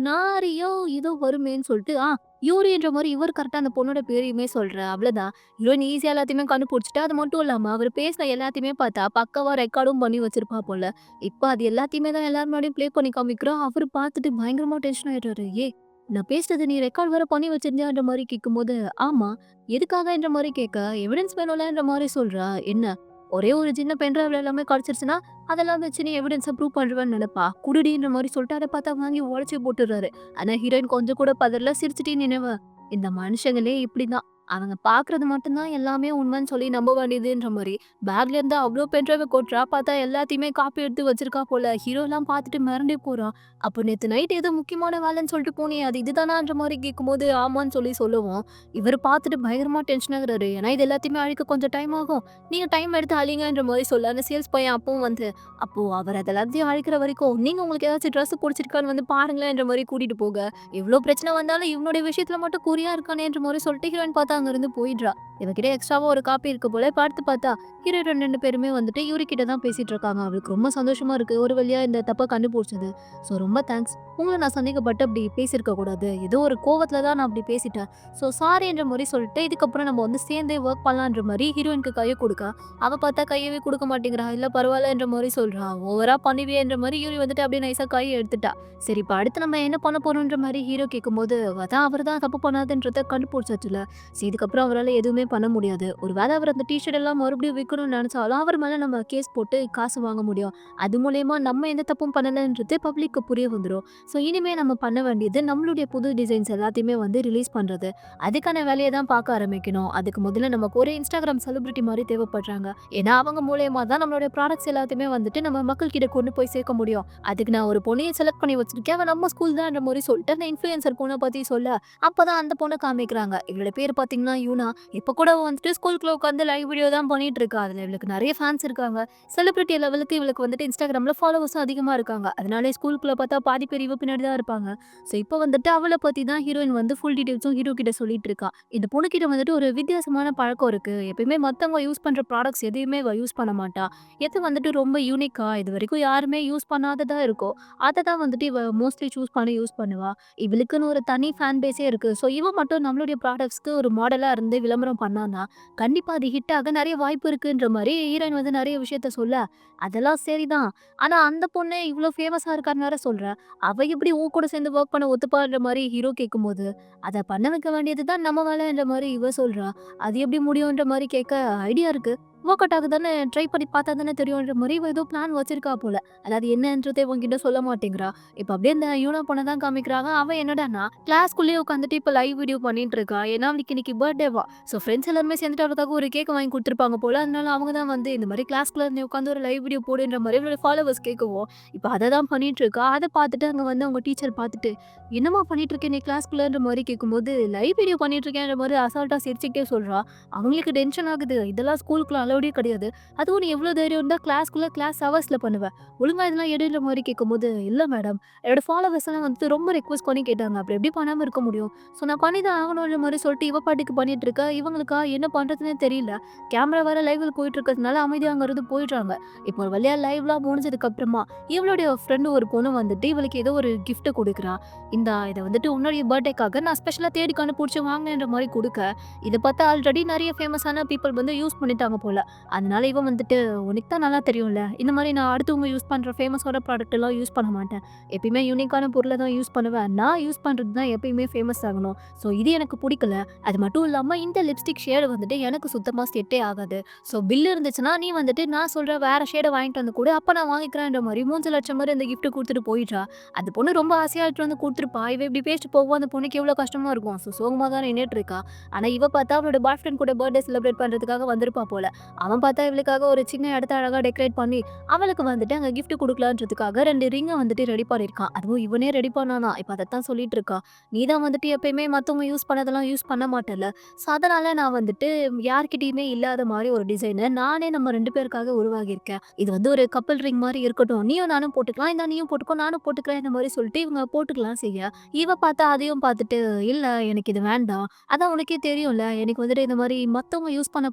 நாரியோ ஏதோ வருமேன்னு சொல்லிட்டு, யூரின்ற மாரி இவர் கரெக்ட்டா அந்த பொண்ணோட பேரையுமே சொல்றா. அவ்வளதான். ஹீரோயின் ஈஸியா எல்லாத்தையுமே கண்டுபிடிச்சுட்டா. அது மட்டும் இல்லாம அவரு பேசின எல்லாத்தையுமே பார்த்தா பக்காவா ரெக்கார்டும் பண்ணி வச்சிருப்பா போல. இப்ப அது எல்லாத்தையுமே தான் எல்லார் முன்னாடியும் ப்ளே பண்ணி காமிக்கிறா. அவரு பார்த்துட்டு பயங்கரமா டென்ஷன் ஆயிடுறாரு. "ஏய்! நான் பேசுனத நீ ரெக்கார்ட் வேற பண்ணி வச்சிருந்தியான்ற?" மாரி கேட்கும்போது, "ஆமா." எதுக்காகன்ற மாரி கேட்க, எவிடன்ஸ் வேணும்லன்ற மாரி சொல்றா. என்ன? ஒரே ஒரு சின்ன பென் டிரைவ்ல எல்லாமே கிடைச்சிருச்சுன்னா, அதெல்லாம் வச்சு நீ எவிடன்ஸ ப்ரூவ் பண்ணுவேன்னு நெனப்பா? குடுடின்ற மாரி சொல்லிட்டு அத பார்த்தா வாங்கி உடைச்சு போட்டுர்றாரு. ஆனா ஹீரோயின் கொஞ்சம் கூட பதறல. சிரிச்சுட்டே நின்னவ, இந்த மனுஷங்களே இப்படிதான். அவங்க பார்க்கறது மட்டும் தான் எல்லாமே உண்மைன்னு சொல்லி நம்ப வேண்டியதுன்ற மாரி, பேக்ல இருந்து அவ்ளோ பென் டிரைவ கொட்டுறா. பார்த்தா எல்லாத்தையுமே காப்பி எடுத்து வச்சிருக்கா போல. ஹீரோலாம் பார்த்துட்டு மிரண்டே போறான். அப்போ நேத்து நைட் ஏதோ முக்கியமான வேலைன்னு சொல்லிட்டு போனியே, அது இதுதானான்ற மாரி கேட்கும்போது, ஆமான்னு சொல்லி சொல்லவும், இவரு பார்த்துட்டு பயங்கரமா டென்ஷன் ஆகுறாரு. ஏன்னா இது எல்லாத்தையுமே அழிக்க கொஞ்சம் டைம் ஆகும். நீங்க டைம் எடுத்து அழிங்கன்ற மாரி சொல்ல, அந்த சேல்ஸ் பையன் அப்பவும் வந்து, அப்போ அவர் அத எல்லாத்தையும் அழிக்கிற வரைக்கும், நீங்க உங்களுக்கு ஏதாச்சும் ட்ரெஸ் புடிச்சிருக்கான்னு வந்து பாருங்களேன்ற மாரி கூட்டிட்டு போக, எவ்ளோ பிரச்சனை வந்தாலும் இவனுடைய விஷயத்துல மட்டும் குறியா இருக்கானேன்ற மாரி சொல்லிட்டு ஹீரோயின் பார்த்தா அங்கருந்து போயிடுறா. இவகிட்ட எக்ஸ்ட்ராவா ஒரு காப்பி இருக்கு போல. இப்ப அடுத்து பார்த்தா, ஹீரோயின் 2 பேருமே வந்துட்டு யூரி கிட்ட தான் பேசிட்டு இருக்காங்க. அவளுக்கு ரொம்ப சந்தோஷமா இருக்கு. ஒரு வழியா இந்த தப்ப கண்டுபிடிச்சது. ஸோ ரொம்ப தேங்க்ஸ். உங்கள நான் சந்தேகப்பட்டு அப்படி பேசியிருக்க கூடாது. ஏதோ ஒரு கோவத்துல தான் நான் அப்படி பேசிட்டேன். ஸோ சாரின்ற மாரி சொல்லிட்டு, இதுக்கப்புறம் நம்ம வந்து சேர்ந்தே ஒர்க் பண்ணலான்ற மாரி ஹீரோயினுக்கு கைய குடுக்க, அவ பார்த்தா கையவே குடுக்க மாட்டேங்கிறா. இல்ல பரவாயில்லன்ற மாரி சொல்றா. ஓவரா பண்ணுவியேன்ற மாரி யூரி வந்துட்டு அப்படியே நைஸா கைய எடுத்துட்டா. சரி இப்ப அடுத்து நம்ம என்ன பண்ண போறோம்ன்ற மாரி ஹீரோ கேட்கும்போது, அதான் அவர் தான் தப்பு பண்ணாதுன்றத கண்டுபிடிச்சாச்சுல. சரி இதுக்கப்புறம் அவரால எதுவுமே பண்ண முடியாது. ஒரு வேள அவர் அந்த டீ ஷர்ட் எல்லாம் மறுபடியும் விக்கணும்னு நெனச்சாலும், அவர் மேல நம்ம கேஸ் போட்டு காசு வாங்க முடியும். அது மூலியமா நம்ம எந்த தப்பும் பண்ணலன்றது பப்ளிக்கு புரிய வந்துரும். ஸோ இனிமே நம்ம பண்ண வேண்டியது நம்மளுடைய புது டிசைன்ஸ் எல்லாத்தையுமே வந்து ரிலீஸ் பண்றது. அதுக்கான வேலைய தான் பார்க்க ஆரம்பிக்கணும். அதுக்கு முதல்ல நமக்கு ஒரு Instagram செலிபிரிட்டி மாரி தேவைப்படுறாங்க. ஏன்னா அவங்க மூலியமா தான் நம்மளுடைய ப்ராடக்ட்ஸ் எல்லாத்தையுமே வந்துட்டு நம்ம மக்கள் கிட்ட கொண்டு போய் சேர்க்க முடியும். அதுக்கு நான் ஒரு பொண்ணைய செலக்ட் பண்ணி வச்சிருக்கேன். அவ நம்ம ஸ்கூல் தான்ற மாரி சொல்லிட்டு அந்த இன்ஃப்ளூயன்சர் பொண்ண பத்தி சொல்ல, அப்பதான் அந்த பொண்ண காமிக்கிறாங்க. இவளோட பேரு பார்த்தீங்கன்னா யூனா. இப்ப கூட அவ வந்துட்டு ஸ்கூலுக்குள்ள உட்காந்து லைவ் வீடியோ தான் பண்ணிட்டு இருக்கா. அதுல இவளுக்கு நெறைய ஃபேன்ஸ் இருக்காங்க. செலிபிரிட்டி லெவலுக்கு இவளுக்கு வந்துட்டு Instagramல ஃபாலோவர்ஸும் அதிகமா இருக்காங்க. அதனாலே ஸ்கூலுக்குள்ள பார்த்தா பாதி பேர் இவ பின்னாடி தான் இருப்பாங்க. ஸோ இப்ப வந்துட்டு அவள பத்தி தான் ஹீரோயின் வந்து ஃபுல் டீட்டெயில்ஸும் ஹீரோ கிட்ட சொல்லிட்டு இருக்கா. இந்த பொண்ணுகிட்ட வந்துட்டு ஒரு வித்தியாசமான பழக்கம் இருக்கு. எப்பயுமே மத்தவங்க யூஸ் பண்ற ப்ராடக்ட்ஸ் எதையுமே இவ யூஸ் பண்ண மாட்டா. எது வந்துட்டு ரொம்ப யூனிக்கா இதுவரைக்கும் யாருமே யூஸ் பண்ணாததா இருக்கோ, அத தான் வந்துட்டு இவ மோஸ்ட்லி சூஸ் பண்ணி யூஸ் பண்ணுவா. இவளுக்குன்னு ஒரு தனி ஃபேன் பேஸே இருக்கு. ஸோ இவ மட்டும் நம்மளுடைய ப்ராடக்ட்ஸ்க்கு ஒரு மாடலா இருந்து விளம்பரம் பண்ணான்னா, கண்டிப்பா அது ஹிட் ஆக நெறைய வாய்ப்பு இருக்குன்ற மாரி ஹீரோயின் வந்து நெறைய விஷயத்த சொல்ல, அதெல்லாம் சரிதான். ஆனா அந்த பொண்ணு இவ்ளோ ஃபேமஸா இருக்கான்னு வேற சொல்ற. அவ எப்படி உன் கூட சேர்ந்து வொர்க் பண்ண ஒத்துப்பான்ற மாரி ஹீரோ கேட்கும்போது, அத பண்ண வைக்க வேண்டியது தான் நம்ம வேலைன்ற மாரி இவ சொல்றா. அது எப்படி முடியுன்ற மாரி கேட்க ஐடியா இருக்கு. ஒர்க் அவுட் ஆகுதானே ட்ரை பண்ணி பார்த்தா தானே தெரியுன்ற மாதிரி இவ ஏதோ பிளான் வச்சிருக்கா போல. அதாவது என்னன்றதே உங்ககிட்ட சொல்ல மாட்டேங்கிறா. இப்போ அப்படியே இந்த யூனா பொண்ணை தான் காமிக்கிறாங்க. அவன் என்னடான்னா கிளாஸ்க்குள்ளேயே உட்காந்துட்டு இப்போ லைவ் வீடியோ பண்ணிட்டு இருக்கா. ஏன்னா அவனுக்கு இன்னைக்கு பர்த்டேவா. ஸோ ஃப்ரெண்ட்ஸ் எல்லாருமே சேர்ந்துட்டு அவளுக்காக ஒரு கேக் வாங்கி கொடுத்துருப்பாங்க போல. அதனால அவங்க தான் வந்து இந்த மாதிரி கிளாஸ்க்குள்ள இருந்து உட்காந்து ஒரு லைவ் வீடியோ போடுன்ற மாதிரி இவளோட ஃபாலோவர்ஸ் கேட்கவும் இப்போ அதை தான் பண்ணிட்டு இருக்கா. அதை பார்த்துட்டு அங்கே வந்து அவங்க டீச்சர் பார்த்துட்டு என்னம்மா பண்ணிட்டு இருக்கேன் நீ கிளாஸ்க்குள்ளன்ற மாதிரி கேட்கும்போது லைவ் வீடியோ பண்ணிட்டு இருக்கேன்ற மாதிரி அசால்ட்டாக சிரிச்சுக்கிட்டே சொல்றா. அவங்களுக்கு டென்ஷன் ஆகுது. இதெல்லாம் ஸ்கூலுக்குள்ள அலோடே கிடையாது. அதுவும் நீ எவ்வளோ தைரியம் இருந்தால் கிளாஸ்க்குள்ள கிளாஸ் ஹவர்ஸில் பண்ணுவேன். ஒழுங்கா இதெல்லாம் எடுன்ற மாதிரி கேட்கும்போது இல்லை மேடம் என்னோட ஃபாலோவர்ஸ் எல்லாம் வந்துட்டு ரொம்ப ரெக்வஸ்ட் பண்ணி கேட்டாங்க. அப்படி எப்படி பண்ணாமல் இருக்க முடியும். ஸோ நான் பண்ணி தான் ஆகணுன்ற மாதிரி சொல்லிட்டு இவ பாட்டுக்கு பண்ணிட்டு இருக்கா. இவங்களுக்கா என்ன பண்ணுறதுனே தெரியல. கேமரா வேற லைவ்ல போயிட்டு இருக்கிறதுனால அமைதியாக அங்கிருந்து போயிடுறாங்க. இப்போ ஒரு வழியா லைவ்லாம் முடிஞ்சதுக்கு அப்புறமா இவளுடைய ஃப்ரெண்டு ஒரு பொண்ணு வந்துட்டு இவளுக்கு ஏதோ ஒரு gift கொடுக்குறா. இதை வந்துட்டு உன்னுடைய பர்த்டேக்காக நான் ஸ்பெஷலாக தேடி கண்டுபிடிச்சி வாங்கினேன்ற மாதிரி கொடுக்க இதை பார்த்தா ஆல்ரெடி நிறைய ஃபேமஸான பீப்புள் வந்து யூஸ் பண்ணிட்டாங்க போல. அதனால இவன் வந்துட்டு உனக்கு தான் நல்லா தெரியும்ல இந்த மாதிரி நான் அடுத்தவங்க யூஸ் பண்ணுற ஃபேமஸோட ப்ராடக்ட் எல்லாம் யூஸ் பண்ண மாட்டேன். எப்பயுமே யூனிக்கான பொருளை தான் யூஸ் பண்ணுவேன். நான் யூஸ் பண்ணுறது தான் எப்பயுமே ஃபேமஸ் ஆகணும். ஸோ இது எனக்கு பிடிக்கல. அது மட்டும் இல்லாமல் இந்த லிப்ஸ்டிக் ஷேடு வந்துட்டு எனக்கு சுத்தமாக செட்டே ஆகாது. ஸோ பில் இருந்துச்சுன்னா நீ வந்துட்டு நான் சொல்கிற வேற ஷேடை வாங்கிட்டு வந்து கூட அப்போ நான் வாங்கிக்கிறேன்ற மாதிரி 3 லட்சம் மாதிரி அந்த gift கொடுத்துட்டு போயிட்டா. அந்த பொண்ணு ரொம்ப ஆசையாக எடுத்து வந்து கொடுத்துருப்பா. இவ இப்படி பேசிட்டு போவோம் அந்த பொண்ணுக்கு எவ்வளோ கஷ்டமா இருக்கும். ஸோ சோகமாக தான் நின்றுட்டு இருக்கா. ஆனால் இவ பார்த்தா அவளோட பாய் ஃப்ரெண்ட் கூட பர்த்டே செலிப்ரேட் பண்ணுறதுக்காக வந்திருப்பா போல. அவன் பார்த்தா இவளுக்காக ஒரு சின்ன இடத்த அழகாக டெக்கரேட் பண்ணி அவளுக்கு வந்துட்டு அங்கே gift கொடுக்கலான்றதுக்காக 2 ரிங்கை வந்துட்டு ரெடி பண்ணியிருக்கான். அதுவும் இவனே ரெடி பண்ணானா. இப்போ அதைத்தான் சொல்லிட்டு இருக்கா. நீ தான் வந்துட்டு எப்பயுமே மற்றவங்க யூஸ் பண்ணதெல்லாம் யூஸ் பண்ண மாட்டேல்ல. ஸோ அதனால நான் வந்துட்டு யார்கிட்டயுமே இல்லாத மாதிரி ஒரு டிசைனை நானே நம்ம 2 பேருக்காக உருவாகியிருக்கேன். இது வந்து ஒரு கப்பல் ரிங் மாதிரி இருக்கட்டும். நீயும் நானும் போட்டுக்கலாம். இந்த நீயும் போட்டுக்கோ நானும் போட்டுக்கிறேன் இந்த மாதிரி சொல்லிட்டு இவங்க போட்டுக்கலாம் செய்ய. இவ பார்த்தா அதையும் பார்த்துட்டு இல்ல எனக்கு இது வேண்டாம். அதான் உனக்கே தெரியும்ல எனக்கு வந்துட்டு இந்த மாதிரி மத்தவங்க யூஸ் பண்ண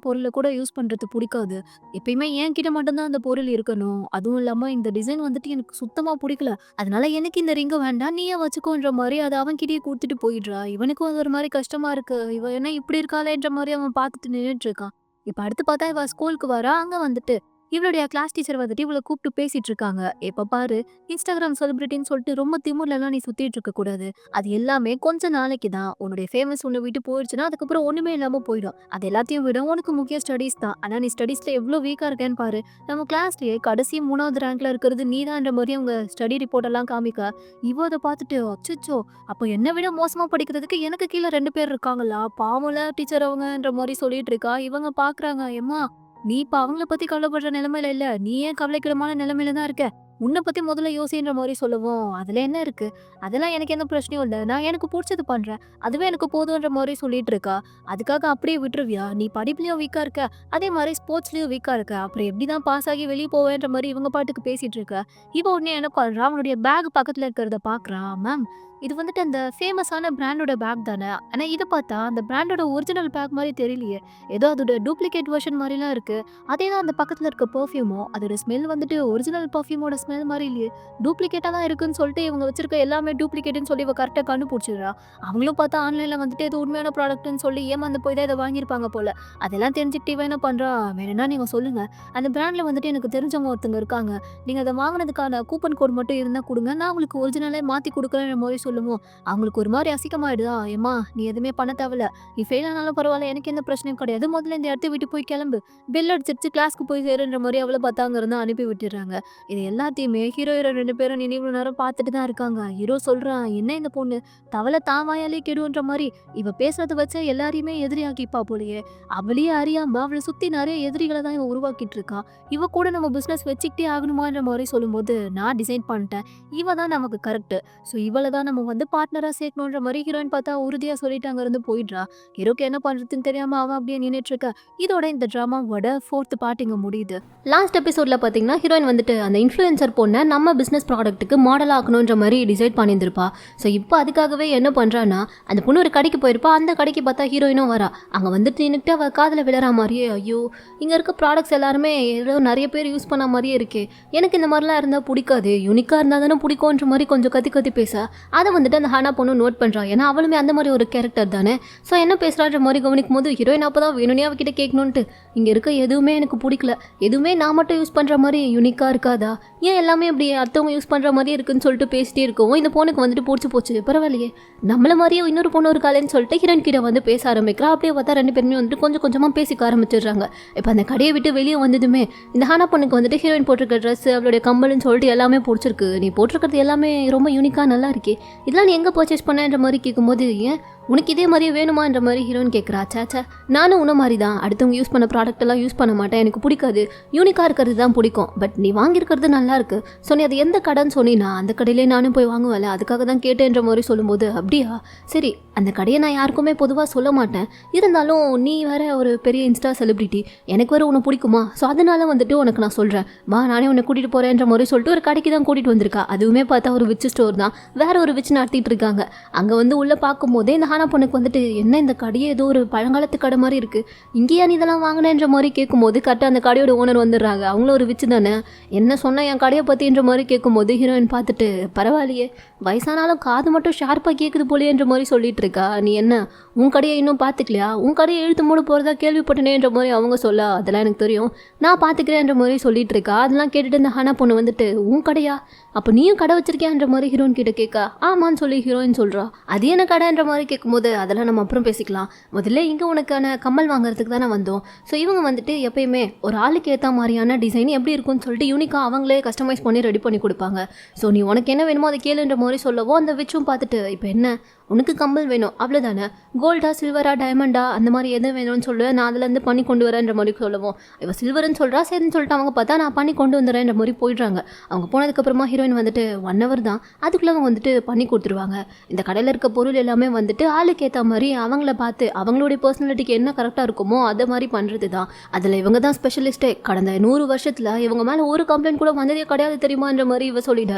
பொருளை கூட யூஸ் பண்றது பிடிக்காது. எப்பயுமே என்கிட்ட மட்டும்தான் அந்த பொருள் இருக்கணும். அதுவும் இல்லாம இந்த டிசைன் வந்துட்டு எனக்கு சுத்தமா பிடிக்கல. அதனால எனக்கு இந்த ரிங்கு வேண்டாம் நீயே வச்சுக்கோன்ற மாதிரி அதை அவன்கிட்டயே கொடுத்துட்டு போயிடுறா. இவனுக்கும் அது ஒரு மாதிரி கஷ்டமா இருக்கு. இவ என்ன இப்படி இருக்காளேன்ற மாதிரி அவன் பார்த்துட்டு நின்றுட்டு இருக்கான். இப்ப அடுத்து பார்த்தா இவ ஸ்கூலுக்கு வரா. அங்க வந்துட்டு இவளுடைய கிளாஸ் டீச்சர் வந்துட்டு இவளை கூப்பிட்டு பேசிட்டு இருக்காங்க. எப்ப பாரு இன்ஸ்டாகிராம் செலிபிரிட்டின்னு சொல்லிட்டு ரொம்ப திமிர்லாம் நீ சுத்திட்டு இருக்க கூடாது. அது எல்லாமே கொஞ்ச நாளைக்கு தான். உன்னுடைய ஃபேமஸ் உன்னை விட்டு போயிடுச்சுன்னா அதுக்கப்புறம் ஒண்ணுமே இல்லாம போயிடும். அது எல்லாத்தையும் விட உனக்கு முக்கியம் ஸ்டடீஸ் தான். ஆனா நீ ஸ்டடீஸ்ல எவ்வளவு வீக்கா இருக்கேன்னு பாரு. நம்ம கிளாஸ்லயே கடைசி 3வது ரேங்க்ல இருக்கிறது நீதான்ற மாதிரி அவங்க ஸ்டடி ரிப்போர்ட் எல்லாம் காமிக்க இவ அதை பார்த்துட்டு அச்சச்சோ அப்போ என்னை விட மோசமா படிக்கிறதுக்கு எனக்கு கீழே 2 பேர் இருக்காங்களா பாவம்ல டீச்சர் அவங்கன்ற மாதிரி சொல்லிட்டு இருக்கா. இவங்க பாக்குறாங்க எம்மா நீ இப்ப அவங்கள பத்தி கவலைப்படுற நிலைமையில இல்ல. நீ ஏன் கவலைக்கிடமான நிலைமையில தான் இருக்க. உன்னை பத்தி முதல்ல யோசின்ற மாதிரி சொல்லவும் அதுல என்ன இருக்கு. அதெல்லாம் எனக்கு எந்த பிரச்சனையும் இல்லை. நான் எனக்கு பிடிச்சது பண்றேன். அதுவே எனக்கு போதுன்ற மாதிரி சொல்லிட்டு இருக்கா. அதுக்காக அப்படியே விட்டுருவியா. நீ படிப்புலயும் வீக்கா இருக்க. அதே மாதிரி ஸ்போர்ட்ஸ்லயும் வீக்கா இருக்க. அப்புறம் எப்படிதான் பாஸ் ஆகி வெளியே போவேன்ற மாதிரி இவங்க பாட்டுக்கு பேசிட்டு இருக்க. இவ உடனே என்ன பண்றா அவனுடைய பேக் பக்கத்துல இருக்கிறத பாக்குறா. மேம் இது வந்துட்டு அந்த ஃபேமஸான பிராண்டோட பேக் தானே. ஆனா இதை பார்த்தா அந்த பிராண்டோட ஒரிஜினல் பேக் மாதிரி தெரியலையே. ஏதோ அதோட டூப்ளிகேட் வெர்ஷன் மாதிரிலாம் இருக்கு. அதே தான் அந்த பக்கத்துல இருக்க பெர்ஃப்யூமோ அதோட ஸ்மெல் வந்துட்டு ஒரிஜினல் பெர்ஃப்யூமோட ஸ்மெல் மாதிரி இல்லையே. டூப்ளிகேட்டா தான் இருக்குன்னு சொல்லிட்டு இவங்க வச்சிருக்க எல்லாமே டூப்ளிகேட்னு சொல்லி இவ கரெக்டாக கண்டுபிடிச்சிடுறா. அவங்களும் பார்த்தா ஆன்லைன்ல வந்துட்டு இது உண்மையான ப்ராடக்ட்னு சொல்லி ஏமாந்து போய் தான் இதை வாங்கியிருப்பாங்க போல. அதெல்லாம் தெரிஞ்சுக்கிட்டு இவ என்ன பண்றா வேணும்னா நீங்க சொல்லுங்க. அந்த பிராண்ட்ல வந்துட்டு எனக்கு தெரிஞ்சவங்க ஒருத்தங்க இருக்காங்க. நீங்க அதை வாங்கினதுக்கான கூப்பன் கோட் மட்டும் இருந்தா கொடுங்க. நான் உங்களுக்கு ஒரிஜினலே மாத்தி கொடுக்குறேன்ற மாதிரி சொல்லுவோம். அவங்களுக்கு ஒரு மாதிரி அசிங்கமாயிடுதா. ஏமா நீ எதுவுமே பண்ண தேவையில்ல. நீ ஃபெயில் ஆனாலும் பரவாயில்ல எனக்கு எந்த பிரச்சனையும் கிடையாது. முதல்ல இந்த இடத்த விட்டு போய் கிளம்பு. பெல் அடிச்சிருச்சு கிளாஸ்க்கு போய் சேருன்ற மாதிரி அவளை பார்த்தாங்க இருந்தா அனுப்பி விட்டுறாங்க. இது எல்லாத்தையுமே ஹீரோ 2 பேரும் நினைவு நேரம் பார்த்துட்டு தான் இருக்காங்க. ஹீரோ சொல்றான் என்ன இந்த பொண்ணு தவளை தாவாயாலே கெடுன்ற மாதிரி இவ பேசுறத வச்ச எல்லாரையுமே எதிரியாக்கிப்பா போலயே. அவளையே அறியாம அவளை சுத்தி நிறைய எதிரிகளை தான் இவ உருவாக்கிட்டு இருக்கா. இவ கூட நம்ம பிசினஸ் வச்சுக்கிட்டே ஆகணுமான்ற மாதிரி சொல்லும்போது நான் டிசைன் பண்ணிட்டேன். இவ தான் நமக்கு கரெக்ட். ஸோ இவளை தான் நம்ம வந்து பார்ட்னரா சேர்க்கணுன்ற மாதிரி ஹீரோயின் பார்த்தா உறுதியா சொல்லிட்டு அங்க இருந்து போயிடுறா. ஹீரோக்கு என்ன பண்றதுன்னு தெரியாம அவன் அப்படியே நின்றுட்டு இருக்க. இதோட இந்த டிராமாவோட 4th பார்ட் இங்க முடியுது. லாஸ்ட் எபிசோட்ல பாத்தீங்கன்னா ஹீரோயின் வந்துட்டு அந்த இன்ஃப்ளூயன்சர் பொண்ணை நம்ம பிசினஸ் ப்ராடக்ட்டுக்கு மாடல் ஆக்கணுன்ற மாதிரி டிசைட் பண்ணியிருந்திருப்பா. ஸோ இப்போ அதுக்காகவே என்ன பண்றான்னா அந்த பொண்ணு ஒரு கடைக்கு போயிருப்பா. அந்த கடைக்கு பார்த்தா ஹீரோயினும் வரா. அங்க வந்துட்டு நின்னுட்டு அவ காதுல விழற மாதிரியே ஐயோ இங்க இருக்க ப்ராடக்ட்ஸ் எல்லாருமே ஏதோ நிறைய பேர் யூஸ் பண்ண மாதிரியே இருக்கே. எனக்கு இந்த மாதிரிலாம் இருந்தா பிடிக்காது. யூனிக்கா இருந்தா தானே பிடிக்கும்ன்ற மாதிரி கொஞ்சம் கத்தி பேச அதை வந்துட்டு அந்த ஹானா பொண்ணு நோட் பண்றா. ஏன்னா அவளுமே அந்த மாதிரி ஒரு கேரக்டர் தானே. ஸோ என்ன பேசுறான்ற மாதிரி கவனிக்கும் போது ஹீரோயின் அப்பதான் வேணும்னே அவகிட்ட கேட்கணுன்ட்டு இங்க இருக்க எதுவுமே எனக்கு பிடிக்கல. எதுவுமே நான் மட்டும் யூஸ் பண்ற மாதிரி யூனிக்கா இருக்காதா. ஏன் எல்லாமே அப்படி அடுத்தவங்க யூஸ் பண்ணுற மாதிரி இருக்குன்னு சொல்லிட்டு பேசிட்டே இருக்கவும் இந்த பொண்ணுக்கு வந்துட்டு பிடிச்சி போச்சு. பரவாயில்லையே நம்மள மாதிரியே இன்னொரு பொண்ணு இருக்காளேன்னு சொல்லிட்டு ஹீரோயின் கிட்ட வந்து பேச ஆரம்பிக்கிறா. அப்படியே பார்த்தா 2 பேருமே வந்துட்டு கொஞ்சம் கொஞ்சமாக பேசிக்க ஆரம்பிச்சிடுறாங்க. இப்போ அந்த கடையை விட்டு வெளியே வந்ததுமே இந்த ஹானா பொண்ணுக்கு வந்துட்டு ஹீரோயின் போட்டிருக்க ட்ரெஸ் அவளுடைய கம்பல்னு சொல்லிட்டு எல்லாமே பிடிச்சிருக்கு. நீ போட்டிருக்கிறது எல்லாமே ரொம்ப யூனிக்காக நல்லா இருக்கே, இதெல்லாம் நீ எங்கே பர்ச்சேஸ் பண்ணன்ற மாதிரி கேட்கும்போது ஏன் உனக்கு இதே மாதிரியே வேணுமான்ற மாதிரி ஹீரோயின் கேட்குறா. சாச்சா நானும் உன்ன மாதிரி தான் அடுத்தவங்க யூஸ் பண்ண ப்ராடக்ட் எல்லாம் யூஸ் பண்ண மாட்டேன், எனக்கு பிடிக்காது, யூனிக்காக இருக்கிறது தான் பிடிக்கும். பட் நீ வாங்கியிருக்கிறது நல்லா இருக்கு, ஸோ நீ அது எந்த கடைன்னு சொன்னீனா அந்த கடையிலே நானும் போய் வாங்குவேன், அதுக்காக தான் கேட்டேன்ற மாதிரி சொல்லும்போது அப்படியா சரி அந்த கடையை நான் யாருக்குமே பொதுவாக சொல்ல மாட்டேன், இருந்தாலும் நீ வேற ஒரு பெரிய இன்ஸ்டா செலிபிரிட்டி, எனக்கு வேறு உன்னை பிடிக்குமா, ஸோ அதனால வந்துட்டு உனக்கு நான் சொல்கிறேன் வா நானே உன்னை கூட்டிகிட்டு போகிறேன்ற மாதிரி சொல்லிட்டு ஒரு கடைக்கு தான் கூட்டிகிட்டு வந்திருக்கா. அதுவுமே பார்த்தா ஒரு விச் ஸ்டோர் தான், வேற ஒரு விச் நடத்திட்டு இருக்காங்க. அங்கே வந்து உள்ளே பார்க்கும்போதே இந்த ஹானா பொண்ணுக்கு வந்துட்டு என்ன இந்த கடையே ஏதோ ஒரு பழங்காலத்து கடை மாதிரி இருக்குது, இங்கேயா நீ இதெல்லாம் வாங்கினேன்ற மாதிரி கேட்கும்போது கரெக்டாக அந்த கடையோட ஓனர் வந்துடுறாங்க. அவங்களும் ஒரு விச்சு தானே, என்ன சொன்ன என் கடையை பற்றின்ற மாதிரி கேட்கும்போது ஹீரோயின் பார்த்துட்டு பரவாயில்லையே வயசானாலும் காது மட்டும் ஷார்ப்பாக கேட்குது போலேன்ற மாதிரி சொல்லிட்டு இருக்கா. நீ என்ன உன் கடையை இன்னும் பார்த்துக்கலையா, உன் கடையை இழுத்து மூட போகிறதா கேள்விப்பட்டனேன்ற மாதிரி அவங்க சொல்ல அதெல்லாம் எனக்கு தெரியும் நான் பார்த்துக்கிறேன்ற மாதிரி சொல்லிட்டு இருக்கா. அதெல்லாம் கேட்டுட்டு இந்த ஹானா பொண்ணு வந்துட்டு உன் கடையா, அப்போ நீயும் கடை வச்சிருக்கியான்ற மாதிரி ஹீரோயின் கிட்ட கேட்கா. ஆமான்னு சொல்லி ஹீரோயின் சொல்கிறா. அது என்ன கடைன்ற மாதிரி கேட்கும்போது அதெல்லாம் நம்ம அப்புறம் பேசிக்கலாம், முதல்ல இங்கே உனக்கான கம்மல் வாங்குறதுக்கு தானே வந்தோம். ஸோ இவங்க வந்துட்டு எப்பயுமே ஒரு ஆளுக்கு ஏற்ற மாதிரியான டிசைன் எப்படி இருக்குன்னு சொல்லிட்டு யூனிக்காக அவங்களே கஸ்டமைஸ் பண்ணி ரெடி பண்ணி கொடுப்பாங்க. ஸோ நீ உனக்கு என்ன வேணுமோ அதை கேளுன்ற மாதிரி சொல்லவோ அந்த விச்சும் பார்த்துட்டு இப்போ என்ன உனக்கு கம்பல் வேணும் அவ்வளோதானே, கோல்டா சில்வரா டைமண்டா அந்த மாதிரி எது வேணும்னு சொல்லுவேன், நான் அதுலேருந்து பண்ணி கொண்டு வரேன்ற மாதிரி சொல்லுவோம். இவள் சில்வர்னு சொல்கிறா, சரின்னு சொல்லிட்டு அவங்க பார்த்தா நான் பண்ணி கொண்டு வந்துடுறேன்ற மாதிரி போயிடுறாங்க. அவங்க போனதுக்கப்புறமா ஹீரோயின் வந்துட்டு 1 hour தான், அதுக்குள்ளே அவங்க வந்துட்டு பண்ணி கொடுத்துருவாங்க. இந்த கடையில் இருக்க பொருள் எல்லாமே வந்துட்டு ஆளுக்கு ஏற்ற மாதிரி அவங்கள பார்த்து அவங்களுடைய பர்சனாலிட்டிக்கு என்ன கரெக்டாக இருக்குமோ அதை மாதிரி பண்ணுறது தான். அதில் இவங்க தான் ஸ்பெஷலிஸ்ட்டே. கடந்த 100 வருஷத்தில் இவங்க மேலே ஒரு கம்ப்ளைண்ட் கூட வந்ததே கிடையாது தெரியுமான்ற மாதிரி இவ சொல்லிட.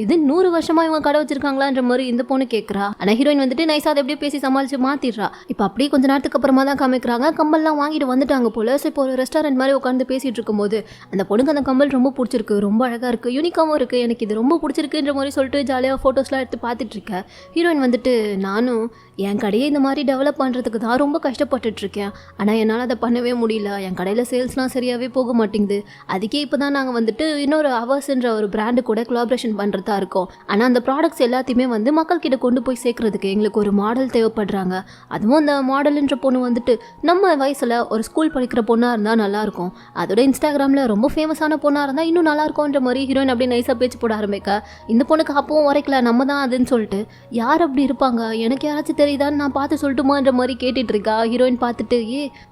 இது 100 வருஷமாக இவங்க கடை வச்சிருக்காங்களான்ற மாதிரி இந்த பொண்ணு கேட்குறா. ஆனால் ஹீரோயின் வந்துட்டு நைஸாக அதை எப்படியே பேசி சமாளித்து மாற்றிடுறா. இப்போ அப்படியே கொஞ்ச நேரத்துக்கு அப்புறமா தான் காமிக்கிறாங்க கம்பல்லாம் வாங்கிட்டு வந்துட்டாங்க போல. ஸோ இப்போ ஒரு ரெஸ்டாரண்ட் மாதிரி உட்காந்து பேசிகிட்டு இருக்கும்போது அந்த பொண்ணுக்கு அந்த கம்பல் ரொம்ப பிடிச்சிருக்கு, ரொம்ப அழகாக இருக்குது, யூனிக்காகவும் இருக்குது, எனக்கு இது ரொம்ப பிடிச்சிருக்குன்ற மாதிரி சொல்லிட்டு ஜாலியாக ஃபோட்டோஸ்லாம் எடுத்து பார்த்துட்டு இருக்கேன். ஹீரோயின் வந்துட்டு நானும் என் கடையை இந்த மாதிரி டெவலப் பண்ணுறதுக்கு தான் ரொம்ப கஷ்டப்பட்டுட்ருக்கேன், ஆனால் என்னால் அதை பண்ணவே முடியல, என் கடையில் சேல்ஸ்லாம் சரியாகவே போக மாட்டேங்குது, அதுக்கே இப்போ தான் நாங்கள் வந்துட்டு இன்னொரு அவர்ஸ்ன்ற ஒரு பிராண்டு கூட கொலாபரேஷன் பண்ணுறதா இருக்கோம். ஆனால் அந்த ப்ராடக்ட்ஸ் எல்லாத்தையுமே வந்து மக்கள்கிட்ட கொண்டு போய் சேர்க்குறதுக்கு எங்களுக்கு ஒரு மாடல் தேவைப்படுறாங்க, அதுவும் அந்த மாடல்ன்ற பொண்ணு வந்துட்டு நம்ம வயசில் ஒரு ஸ்கூல் படிக்கிற பொண்ணாக இருந்தால் நல்லாயிருக்கும், அதோட இன்ஸ்டாகிராமில் ரொம்ப ஃபேமஸான பொண்ணாக இருந்தால் இன்னும் நல்லாயிருக்கும்ன்ற மாதிரி ஹீரோயின் அப்படியே நைஸாக பேச்சு போட ஆரம்பிக்க. இந்த பொண்ணுக்கு அப்பவும் உரைக்கல நம்ம தான் அதுன்னு சொல்லிட்டு யார் அப்படி இருப்பாங்க எனக்கு யாராச்சும் தெரியுதான்னு நான் பார்த்து சொல்லட்டுமான்ற மாதிரி கேட்டுட்டு இருக்கா. ஹீரோயின் பார்த்துட்டு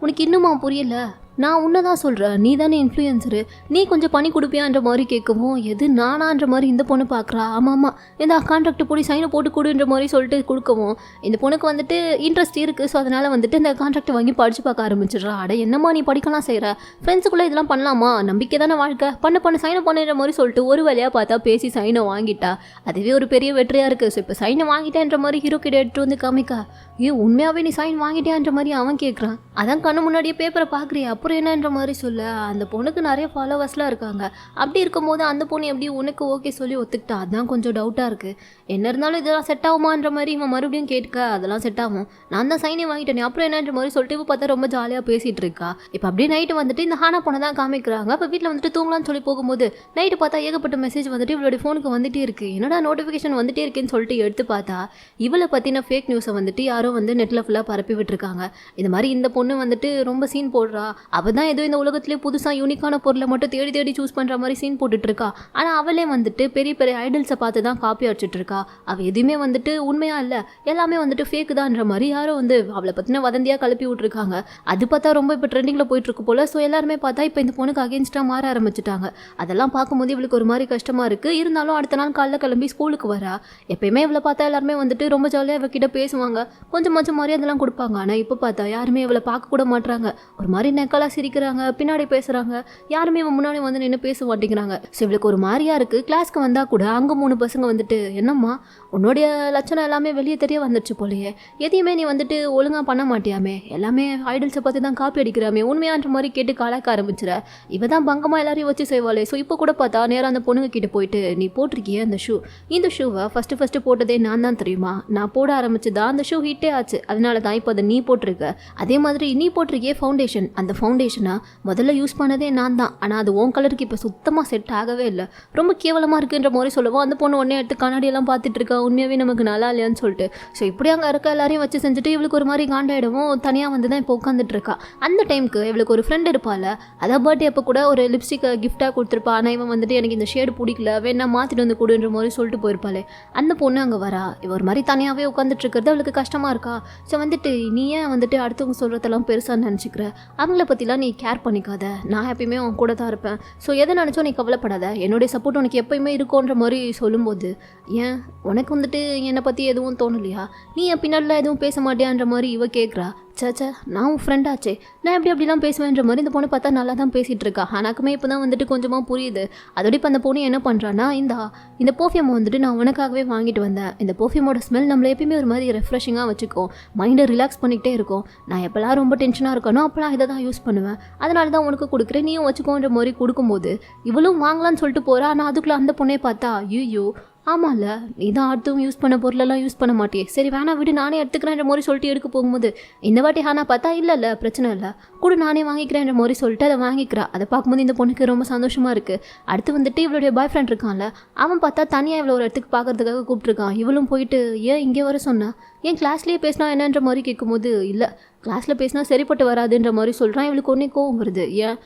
உனக்கு இன்னுமா புரியல, நான் உன்னை தான் சொல்கிறேன், நீ தானே இன்ஃப்ளூயன்சரு, நீ கொஞ்சம் பண்ணி கொடுப்பியான்ற மாதிரி கேட்கவும் எது நானான்ற மாதிரி இந்த பொண்ணு பார்க்குறா. ஆமாம் இந்த கான்ட்ராக்ட் போடி சைனை போட்டு கொடுன்ற மாதிரி சொல்லிட்டு கொடுக்கவும் இந்த பொண்ணுக்கு வந்துட்டு இன்ட்ரெஸ்ட் இருக்குது. ஸோ அதனால் வந்துட்டு இந்த கான்ட்ராக்ட் வாங்கி படித்து பார்க்க ஆரம்பிச்சிடுறா. அட என்னம்மா நீ படிக்கலாம் செய்கிற, ஃப்ரெண்ட்ஸுக்குள்ளே இதெல்லாம் பண்ணலாமா, நம்பிக்கை தானே வாழ்க்கை, பண்ண சைனை பண்ணுற மாதிரி சொல்லிட்டு ஒரு வேலையாக பார்த்தா பேசி சைனை வாங்கிட்டா. அதுவே ஒரு பெரிய வெற்றியாக இருக்குது. ஸோ இப்போ சைனை வாங்கிட்டேன்ற மாதிரி ஹீரோ கிட்ட எடுத்துகிட்டு வந்து காமிக்கா. உண்மையாகவே நீ சைன் வாங்கிட்டியான்ற மாதிரி அவன் கேட்குறான். அதான் கண்ணு முன்னாடியே பேப்பரை பார்க்குறியா அப்புறம் என்னன்ற மாதிரி சொல்ல. அந்த பொண்ணுக்கு நிறைய ஃபாலோவர்ஸ்லாம் இருக்காங்க. அப்படி இருக்கும்போது அந்த பொண்ணு எப்படி உனக்கு ஓகே சொல்லி ஒத்துக்கிட்டா, அதுதான் கொஞ்சம் டவுட்டாக இருக்குது. என்ன இருந்தாலும் இதெல்லாம் செட் ஆகுமான்ற மாதிரி இவன் மறுபடியும் கேட்க. அதெல்லாம் செட் ஆகும், நான் தான் சைனே வாங்கிட்டேன் அப்புறம் என்னன்ற மாதிரி சொல்லிட்டு இப்போ பார்த்தா ரொம்ப ஜாலியாக பேசிகிட்டு இருக்கா. இப்போ அப்படியே நைட்டு வந்துட்டு இந்த ஹானா பொண்ணை தான் காமிக்கிறாங்க. இப்போ வீட்டில் வந்துட்டு தூங்கலான்னு சொல்லி போகும்போது நைட்டு பார்த்தா ஏகப்பட்ட மெசேஜ் வந்துட்டு இவளுடைய ஃபோனுக்கு வந்துட்டே இருக்குது. என்னடா நோட்டிஃபிகேஷன் வந்துட்டே இருக்குன்னு சொல்லிட்டு எடுத்து பார்த்தா இவளை பற்றின ஃபேக் நியூஸை வந்துட்டு யாரோ வந்து நெட்டில் ஃபுல்லாக பரப்பி விட்டுருக்காங்க. இந்த மாதிரி இந்த பொண்ணு வந்துட்டு ரொம்ப சீன் போடுறா, அவள் தான் ஏதோ இந்த உலகத்திலே புதுசாக யூனிக்கான பொருளை மட்டும் தேடி தேடி சூஸ் பண்ணுற மாதிரி சீன் போட்டுட்டு இருக்கா. ஆனால் அவளே வந்துட்டு பெரிய பெரிய ஐடல்ஸை பார்த்து தான் காப்பி அடிச்சிட்டு இருக்கா. அவள் எதுவுமே வந்துட்டு உண்மையாக இல்லை, எல்லாமே வந்துட்டு ஃபேக்கு தான்ற மாதிரி யாரோ வந்து அவளை பற்றின வதந்தியாக கிளப்பி விட்ருக்காங்க. அது பார்த்தா ரொம்ப இப்போ ட்ரெண்டிங்கில் போயிட்டுருக்கு போல். ஸோ எல்லாருமே பார்த்தா இப்போ இந்த பொண்ணுக்கு அகேன்ஸ்டாக மாற ஆரம்பிச்சிட்டாங்க. அதெல்லாம் பார்க்கும்போது இவளுக்கு ஒரு மாதிரி கஷ்டமாக இருக்குது. இருந்தாலும் அடுத்த நாள் காலைல கிளம்பி ஸ்கூலுக்கு வரா. எப்பயுமே இவளை பார்த்தா எல்லாருமே வந்துட்டு ரொம்ப ஜாலியாக இவகிட்ட பேசுவாங்க, கொஞ்சம் மரியாதைலாம் கொடுப்பாங்க. ஆனால் இப்போ பார்த்தா யாருமே இவளை பார்க்க கூட மாட்டுறாங்க, ஒரு மாதிரி நெக்கலாக சிரிக்கிறாங்க, பின்னாடி பேசுகிறாங்க, யாருமே இவன் முன்னாடி வந்து நின்று பேச மாட்டேங்கிறாங்க. ஸோ இவளுக்கு ஒரு மாதிரியா இருக்குது. கிளாஸ்க்கு வந்தால் கூட அங்கே 3 பசங்க வந்துட்டு என்னம்மா உன்னுடைய லட்சணம் எல்லாமே வெளியே தெரிய வந்துடுச்சு போலையே, எதையுமே நீ வந்துட்டு ஒழுங்காக பண்ண மாட்டியாமே, எல்லாமே ஐடல்ஸை பார்த்து தான் காப்பி அடிக்கிறாமே, உண்மையான்ற மாதிரி கேட்டு கலாய்க்க ஆரம்பிச்சிட. இவ தான் பங்கமாக எல்லாரையும் வச்சு செய்வாளே. ஸோ இப்போ கூட பார்த்தா நேராக அந்த பொண்ணுங்க கிட்ட போயிட்டு நீ போட்டிருக்கிய அந்த ஷூ, இந்த ஷூவை ஃபஸ்ட்டு போட்டதே நான் தான் தெரியுமா, நான் போட ஆரம்பிச்சு தான் அந்த ஷூ ஹிட்டே ஆச்சு, அதனால தான் இப்போ அதை நீ போட்டிருக்க. அதே மாதிரி நீ போட்டிருக்கிய ஃபவுண்டேஷன், அந்த ஃபவுண்டேஷனை முதல்ல யூஸ் பண்ணதே நான் தான், ஆனால் அது உன் கலருக்கு இப்போ சுத்தமாக செட் ஆகவே இல்லை, ரொம்ப கேவலமாக இருக்குன்ற மாதிரி சொல்லவும் அந்த பொண்ணு உடனே எடுத்து கண்ணாடியெல்லாம் பார்த்துட்டு இருக்கா, உண்மையாகவே நமக்கு நல்லா இல்லையான்னு சொல்லிட்டு. ஸோ இப்படி அங்கே இருக்க எல்லாரையும் வச்சு செஞ்சுட்டு இவளுக்கு ஒரு மாதிரி காண்டாயிடவும் தனியாக வந்து தான் இப்போ உட்காந்துட்டு இருக்கா. அந்த டைமுக்கு இவளுக்கு ஒரு ஃப்ரெண்ட் இருப்பாள், அதான் பர்த்டே அப்போ கூட ஒரு லிப்ஸ்டிக்கை கிஃப்டாக கொடுத்துருப்பா. ஆனால் இவன் வந்துட்டு எனக்கு இந்த ஷேடு பிடிக்கல, வேணா மாற்றிட்டு வந்து கொடுன்ற மாதிரி சொல்லிட்டு போயிருப்பாளே. அந்த பொண்ணு அங்கே வரா, இவ ஒரு மாதிரி தனியாகவே உட்காந்துட்டு இருக்கிறது அவளுக்கு கஷ்டமாக இருக்கா. ஸோ வந்துட்டு நீ ஏன் வந்துட்டு அடுத்தவங்க சொல்கிறதெல்லாம் பெருசாக நினச்சிக்கிற, அவங்கள பற்றிலாம் நீ கேர் பண்ணிக்காத, நான் எப்பயுமே உன் கூட தான் இருப்பேன், ஸோ எதை நினச்சோ நீ கவலைப்படாத, என்னுடைய சப்போர்ட் உனக்கு எப்பயுமே இருக்கும்ன்ற மாதிரி சொல்லும்போது, ஏன் உனக்கு வந்துட்டு என்னை பற்றி எதுவும் தோணலையா, நீ என் பின்னாடிலாம் எதுவும் பேச மாட்டியான்ற மாதிரி இவ கேட்குறா. சேச்சா நான் உன் ஃப்ரெண்டாச்சே, நான் அப்படிலாம் பேசுவேன்ற மாதிரி இந்த பொண்ணு பார்த்தா நல்லா தான் பேசிகிட்டு இருக்கா. ஆனாக்குமே இப்போ தான் வந்துட்டு கொஞ்சமாக புரியுது. அதோட இப்போ அந்த பொண்ணு என்ன பண்ணுறான்னா, இந்த பர்ஃப்யூம் வந்துட்டு நான் உனக்காகவே வாங்கிட்டு வந்தேன், இந்த பர்ஃப்யூமோட ஸ்மெல் நம்மளை எப்பயுமே ஒரு மாதிரி ரெஃப்ரெஷிங்காக வச்சுக்கும், மைண்டை ரிலாக்ஸ் பண்ணிக்கிட்டே இருக்கும், நான் எப்போல்லாம் ரொம்ப டென்ஷனாக இருக்கணும் அப்போலாம் இதை தான் யூஸ் பண்ணுவேன், அதனால தான் உனக்கு கொடுக்குறேன், நீயும் வச்சுக்கோன்ற மாதிரி கொடுக்கும்போது இவளும் வாங்கலான்னு சொல்லிட்டு போகிறா. ஆனால் அதுக்குள்ளே அந்த பொண்ணே பார்த்தா, ஐயோ ஆமாம்ல நீ தான் அடுத்தவங்க யூஸ் பண்ண பொருளெல்லாம் யூஸ் பண்ண மாட்டியே, சரி வேணா விடு நானே எடுத்துக்கிறேன்ற மாதிரி சொல்லிட்டு எடுக்க போகும்போது இந்த வாட்டி ஹானா பார்த்தா இல்லை பிரச்சனை இல்லை கூட நானே வாங்கிக்கிறேன்ற மாதிரி சொல்லிட்டு அதை வாங்கிக்கிறா. அதை பார்க்கும்போது இந்த பொண்ணுக்கு ரொம்ப சந்தோஷமாக இருக்குது. அடுத்து வந்துட்டு இவளுடைய பாய் ஃப்ரெண்ட் இருக்கான்ல, அவன் பார்த்தா தனியாக இவ்வளோ ஒரு இடத்துக்கு பார்க்கறதுக்காக கூப்பிட்ருக்கான். இவளும் போயிட்டு ஏன் இங்கே வர சொன்னா, ஏன் கிளாஸ்லேயே பேசினா என்னன்ற மாதிரி கேட்கும்போது இல்லை கிளாஸில் பேசினா சரிப்பட்டு வராதுன்ற மாதிரி சொல்கிறான். இவளுக்கு ஒன்றே கோவம் வருது,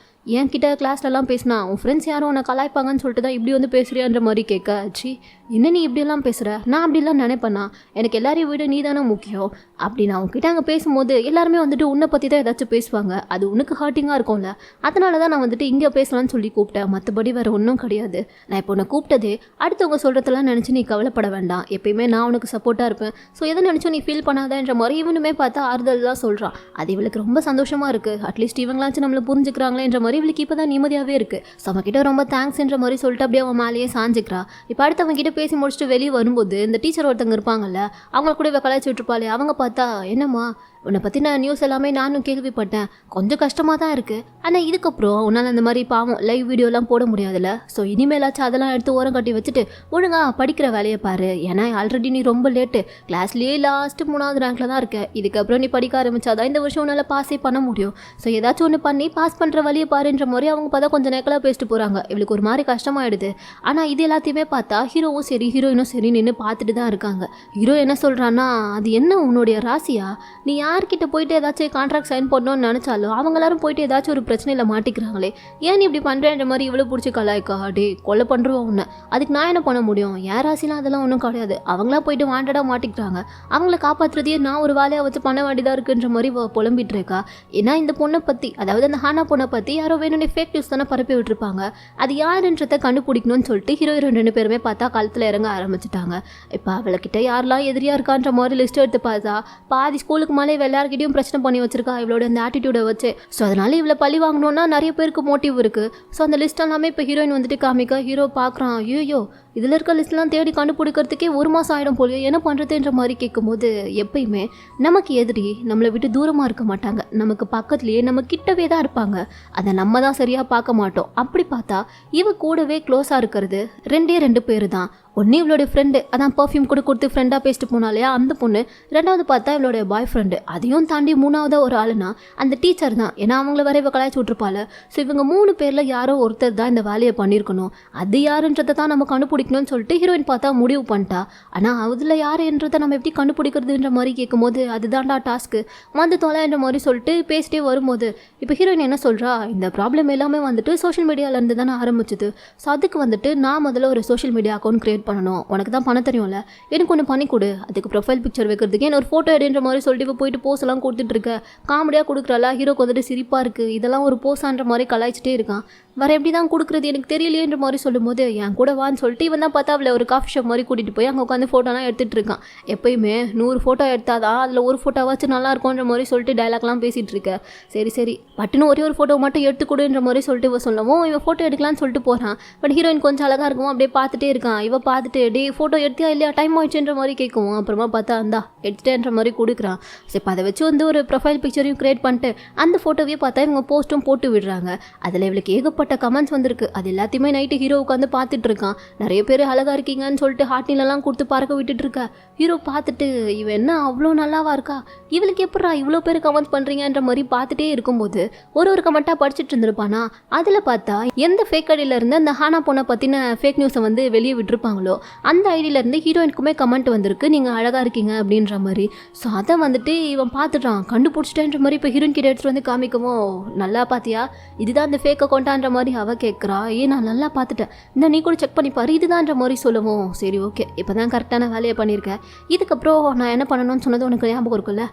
ஏன் கிட்ட கிளாஸ்லலாம் பேசினா உன் ஃப்ரெண்ட்ஸ் யாரும் உன்னை கலாய்ப்பாங்கன்னு சொல்லிட்டு தான் இப்படி வந்து பேசுறியான்ற மாதிரி கேட்க, ஆச்சு என்ன நீ இப்படியெல்லாம் பேசுகிற, நான் அப்படிலாம் நினைப்பேனா, எனக்கு எல்லாரையும் விட நீ தானே முக்கியம், அப்படி நான் உங்ககிட்ட அங்கே பேசும்போது எல்லாருமே வந்துட்டு உன்னை பற்றி தான் ஏதாச்சும் பேசுவாங்க, அது உனக்கு ஹர்ட்டிங்காக இருக்கும்ல, அதனால தான் நான் வந்துட்டு இங்கே பேசலான்னு சொல்லி கூப்பிட்டேன், மற்றபடி வேறு ஒன்றும் கிடையாது, நான் இப்போ உன்னை கூப்பிட்டதே அடுத்தவங்க சொல்கிறதெல்லாம் நினச்சி நீ கவலைப்பட வேண்டாம், எப்பயுமே நான் உனக்கு சப்போர்ட்டாக இருப்பேன், ஸோ எதை நினச்சோ நீ ஃபீல் பண்ணாதன்ற மாதிரி இவனுமே பார்த்தா ஆறுதல் தான் சொல்கிறான். அது இவளுக்கு ரொம்ப சந்தோஷமாக இருக்குது, அட்லீஸ்ட் இவங்களாச்சும் நம்மளை புரிஞ்சுக்கிறாங்களேன்ற மாதிரி இவளுக்கு இப்போ தான் நிம்மதியாகவே இருக்குது. ஸோ அவன்கிட்ட ரொம்ப தேங்க்ஸ்ன்ற மாதிரி சொல்லிட்டு அப்படியே அவன் மேலேயே சாஞ்சிக்கிறா. இப்போ அடுத்து அவங்ககிட்ட பேசி முடிச்சுட்டு வெளியே வரும்போது இந்த டீச்சர் ஒருத்தங்க இருப்பாங்கல்ல, அவங்க கூட இவ கலாய்ச்சி விட்டுருப்பாளே, அவங்க பார்த்தா என்னம்மா உன்னை பற்றின நியூஸ் எல்லாமே நானும் கேள்விப்பட்டேன், கொஞ்சம் கஷ்டமாக தான் இருக்குது, ஆனால் இதுக்கப்புறம் உன்னால் அந்த மாதிரி பாவம் லைவ் வீடியோலாம் போட முடியாதுல்ல, ஸோ இனிமேலாச்சும் அதெல்லாம் எடுத்து ஓரம் கட்டி வச்சுட்டு ஒழுங்காக படிக்கிற வேலையை பாரு, ஏன்னா ஆல்ரெடி நீ ரொம்ப லேட்டு, கிளாஸ்லேயே லாஸ்ட்டு 3வது ரேங்க்கில் தான் இருக்க, இதுக்கப்புறம் நீ படிக்க ஆரம்பிச்சாதான் இந்த வருஷம் உன்னால் பாஸே பண்ண முடியும், ஸோ ஏதாச்சும் ஒன்று பண்ணி பாஸ் பண்ணுற வழியை பாருன்ற மாதிரி அவங்க பார்த்தா கொஞ்சம் நேக்கலாக பேசிட்டு போகிறாங்க. இவளுக்கு ஒரு மாதிரி கஷ்டமாயிடுது. ஆனால் இது எல்லாத்தையுமே பார்த்தா ஹீரோவும் சரி ஹீரோயினும் சரி நின்று பார்த்துட்டு தான் இருக்காங்க. ஹீரோ என்ன சொல்கிறான்னா, அது என்ன உன்னுடைய ராசியா, நீ யார்கிட்ட போயிட்டு ஏதாச்சும் கான்ட்ராக்ட் சைன் பண்ணணும்னு நினச்சாலும் அவங்க எல்லாரும் போயிட்டு ஏதாச்சும் ஒரு பிரச்சனையில் மாட்டிக்கிறாங்களே, ஏன் நீ இப்படி பண்ணுறேன்ற மாதிரி இவ்வளோ பிடிச்சி கலாய்க்கா, டே கொலை பண்ணுறோம் உன்னை, அதுக்கு நான் என்ன பண்ண முடியும், யார் ராசிலாம் அதெல்லாம் ஒன்றும் கிடையாது, அவங்களா போயிட்டு வாண்டடாக மாட்டிக்கிறாங்க, அவங்கள காப்பாற்றுறதையே நான் ஒரு வேலையை வச்சு பண்ண வேண்டியதாக இருக்குன்ற மாதிரி புலம்பிட்டு இருக்கா. ஏன்னா இந்த பொண்ணை பற்றி, அதாவது அந்த ஹானா பொண்ணை பற்றி யாரோ வேணும்னே ஃபேக் நியூஸ் தானே பரப்பி விட்டுருப்பாங்க, அது யாருன்றதை கண்டுபிடிக்கணும்னு சொல்லிட்டு ஹீரோயின் 2 பேருமே பார்த்தா காலத்தில் இறங்க ஆரம்பிச்சிட்டாங்க. இப்போ அவள்கிட்ட யாரெல்லாம் எதிரியாக இருக்கான்ற மாதிரி லிஸ்ட் எடுத்து பார்த்தா பாதி ஸ்கூலுக்கு மேலே எல்லாருக்கிட்டையும் பிரச்சனை பண்ணி வச்சிருக்கா இவளோட அந்த ஆட்டிடியூடை வச்சு. ஸோ அதனால இவளை பழி வாங்கணும்னா நிறைய பேருக்கு மோட்டிவ் இருக்குது. ஸோ அந்த லிஸ்ட் எல்லாமே இப்போ ஹீரோயின் வந்துட்டு காமிக்க, ஹீரோ பார்க்குறான், ஐயோ இதில் இருக்க லிஸ்ட்லாம் தேடி கண்டுபிடிக்கிறதுக்கே 1 மாதம் ஆகிடும் போலியோ, என்ன பண்ணுறதுன்ற மாதிரி கேட்கும்போது எப்பயுமே நமக்கு எதிரி நம்மளை விட்டு தூரமாக இருக்க மாட்டாங்க, நமக்கு பக்கத்துலேயே நம்ம கிட்டவே தான் இருப்பாங்க, அதை நம்ம தான் சரியாக பார்க்க மாட்டோம். அப்படி பார்த்தா இவ கூடவே க்ளோஸாக இருக்கிறது 2 பேர் தான். ஒன்று இவளுடைய ஃப்ரெண்டு, அதான் பர்ஃப்யூம் கூட கொடுத்து ஃப்ரெண்டாக பேசிட்டு போனாலையா அந்த பொண்ணு, 2வது பார்த்தா இவளுடைய பாய் ஃப்ரெண்டு, அதையும் தாண்டி 3வது ஒரு ஆளுனா அந்த டீச்சர் தான், ஏன்னா அவங்கள வர இவ கலாய்ச்சி விட்ருப்பாள். ஸோ இவங்க 3 பேரில் யாரோ ஒருத்தர் தான் இந்த வேலையை பண்ணியிருக்கணும், அது யாருன்றதை தான் நம்ம கண்டுபிடிக்கணும்னு சொல்லிட்டு ஹீரோயின் பார்த்தா முடிவு பண்ணிட்டா. ஆனால் அதில் யாருன்றதை நம்ம எப்படி கண்டுபிடிக்கிறதுன்ற மாதிரி கேட்கும்போது அதுதான்டா டாஸ்க்கு, வந்து தொலைன்ற மாதிரி சொல்லிட்டு பேசிட்டே வரும்போது இப்போ ஹீரோயின் என்ன சொல்கிறா, இந்த ப்ராப்ளம் எல்லாமே வந்துட்டு சோஷியல் மீடியாவிலேருந்து தானே ஆரம்பிச்சுது, ஸோ அதுக்கு வந்துட்டு நான் முதல்ல ஒரு சோஷியல் மீடியா அக்கௌண்ட் கிரியேட் பண்ணணும், உனக்கு தான் பண்ண தெரியும்ல, எனக்கு ஒன்று பண்ணி கொடு, அதுக்கு ப்ரொஃபைல் பிக்சர் வைக்கிறதுக்கு என்ன ஒரு ஃபோட்டோ எடுன்ற மாதிரி சொல்லிட்டு இப்போ போயிட்டு போஸ் எல்லாம் கொடுத்துட்டு இருக்க, காமெடியாக கொடுக்குறாளா, ஹீரோக்கு வந்துட்டு சிரிப்பாக இருக்குது, இதெல்லாம் ஒரு போஸான்ற மாதிரி கலாய்ச்சிட்டே இருக்கான். வேற எப்படி தான் கொடுக்குறது எனக்கு தெரியலையேன்ற மாதிரி சொல்லும்போது என் கூட வான்னு சொல்லிட்டு இவன் தான் பார்த்தா அவளை ஒரு காஃபி ஷாப் மாதிரி கூட்டிகிட்டு போய் அங்கே உட்காந்து ஃபோட்டோலாம் எடுத்துகிட்டு இருக்கான். எப்பயுமே 100 ஃபோட்டோ எடுத்தாதான் அதில் ஒரு ஃபோட்டோவாச்சும் நல்லா இருக்கும்ன்ற மாதிரி சொல்லிட்டு டைலாக்லாம் பேசிகிட்டு இருக்க. சரி பட்டுன்னு ஒரே ஒரு ஃபோட்டோ மட்டும் எடுத்து கொடுன்ற மாதிரி சொல்லிட்டு இவன் சொல்லவும் இவன் ஃபோட்டோ எடுக்கலான்னு சொல்லிட்டு போகிறான். பட் ஹீரோயின் கொஞ்சம் அழகாக இருக்கும், அப்படியே பார்த்துட்டே இருக்கான். இவன் பார்த்துட்டு டே ஃபோட்டோ எடுத்தியா இல்லையா, டைம் ஆயிடுச்சுன்ற மாதிரி கேட்கும். அப்புறமா பார்த்தா அந்தா எடுத்துட்டேன்ற மாதிரி கொடுக்குறான். சரி இப்போ அதை வச்சு வந்து ஒரு ப்ரொஃபைல் பிக்சரையும் க்ரியேட் பண்ணிட்டு அந்த ஃபோட்டோவே பார்த்தா இவங்க போஸ்ட்டும் போட்டு விடுறாங்க. அதில் இவளுக்கு ஏகப்பட்ட ஏகப்பட்ட கமெண்ட்ஸ் வந்திருக்கு. அது எல்லாத்தையுமே நைட்டு ஹீரோ உட்காந்து பார்த்துட்டு இருக்கான். நிறைய பேர் அழகா இருக்கீங்கன்னு சொல்லிட்டு ஹார்ட்னிலெல்லாம் கொடுத்து பறக்க விட்டுட்டு இருக்கா. ஹீரோ பார்த்துட்டு இவன் என்ன அவ்வளோ நல்லாவா இருக்கா, இவளுக்கு எப்படா இவ்வளோ பேர் கமெண்ட்ஸ் பண்ணுறீங்கன்ற மாதிரி பார்த்துட்டே இருக்கும்போது ஒரு கமெண்ட்டாக படிச்சுட்டு இருந்திருப்பானா. அதில் பார்த்தா எந்த ஃபேக் ஐடியிலேருந்து அந்த ஹானா பொண்ணை பற்றின ஃபேக் நியூஸை வந்து வெளியே விட்டுருப்பாங்களோ அந்த ஐடியிலேருந்து ஹீரோயினுக்குமே கமெண்ட் வந்திருக்கு, நீங்கள் அழகாக இருக்கீங்க அப்படின்ற மாதிரி. ஸோ அதை வந்துட்டு இவன் பார்த்துட்டான், கண்டுபிடிச்சிட்டேன்ற மாதிரி இப்போ ஹீரோயின் கிட்ட எடுத்துகிட்டு வந்து காமிக்கவும், நல்லா பார்த்தியா இதுதான் அந்த ஃபேக் அக்கௌண்ட்டான்ற மாதிரி அவள் கேட்குறா. நான் நல்லா பார்த்துட்டேன், இந்த நீ கூட செக் பண்ணிப்பாரு இதுதான்ற மாதிரி சொல்லவும், சரி ஓகே இப்போ தான் கரெக்டான வேலையை பண்ணியிருக்கேன், இதுக்கப்புறம் நான் என்ன பண்ணணும்னு சொன்னது உனக்கு ஞாபகம் இருக்குல்ல,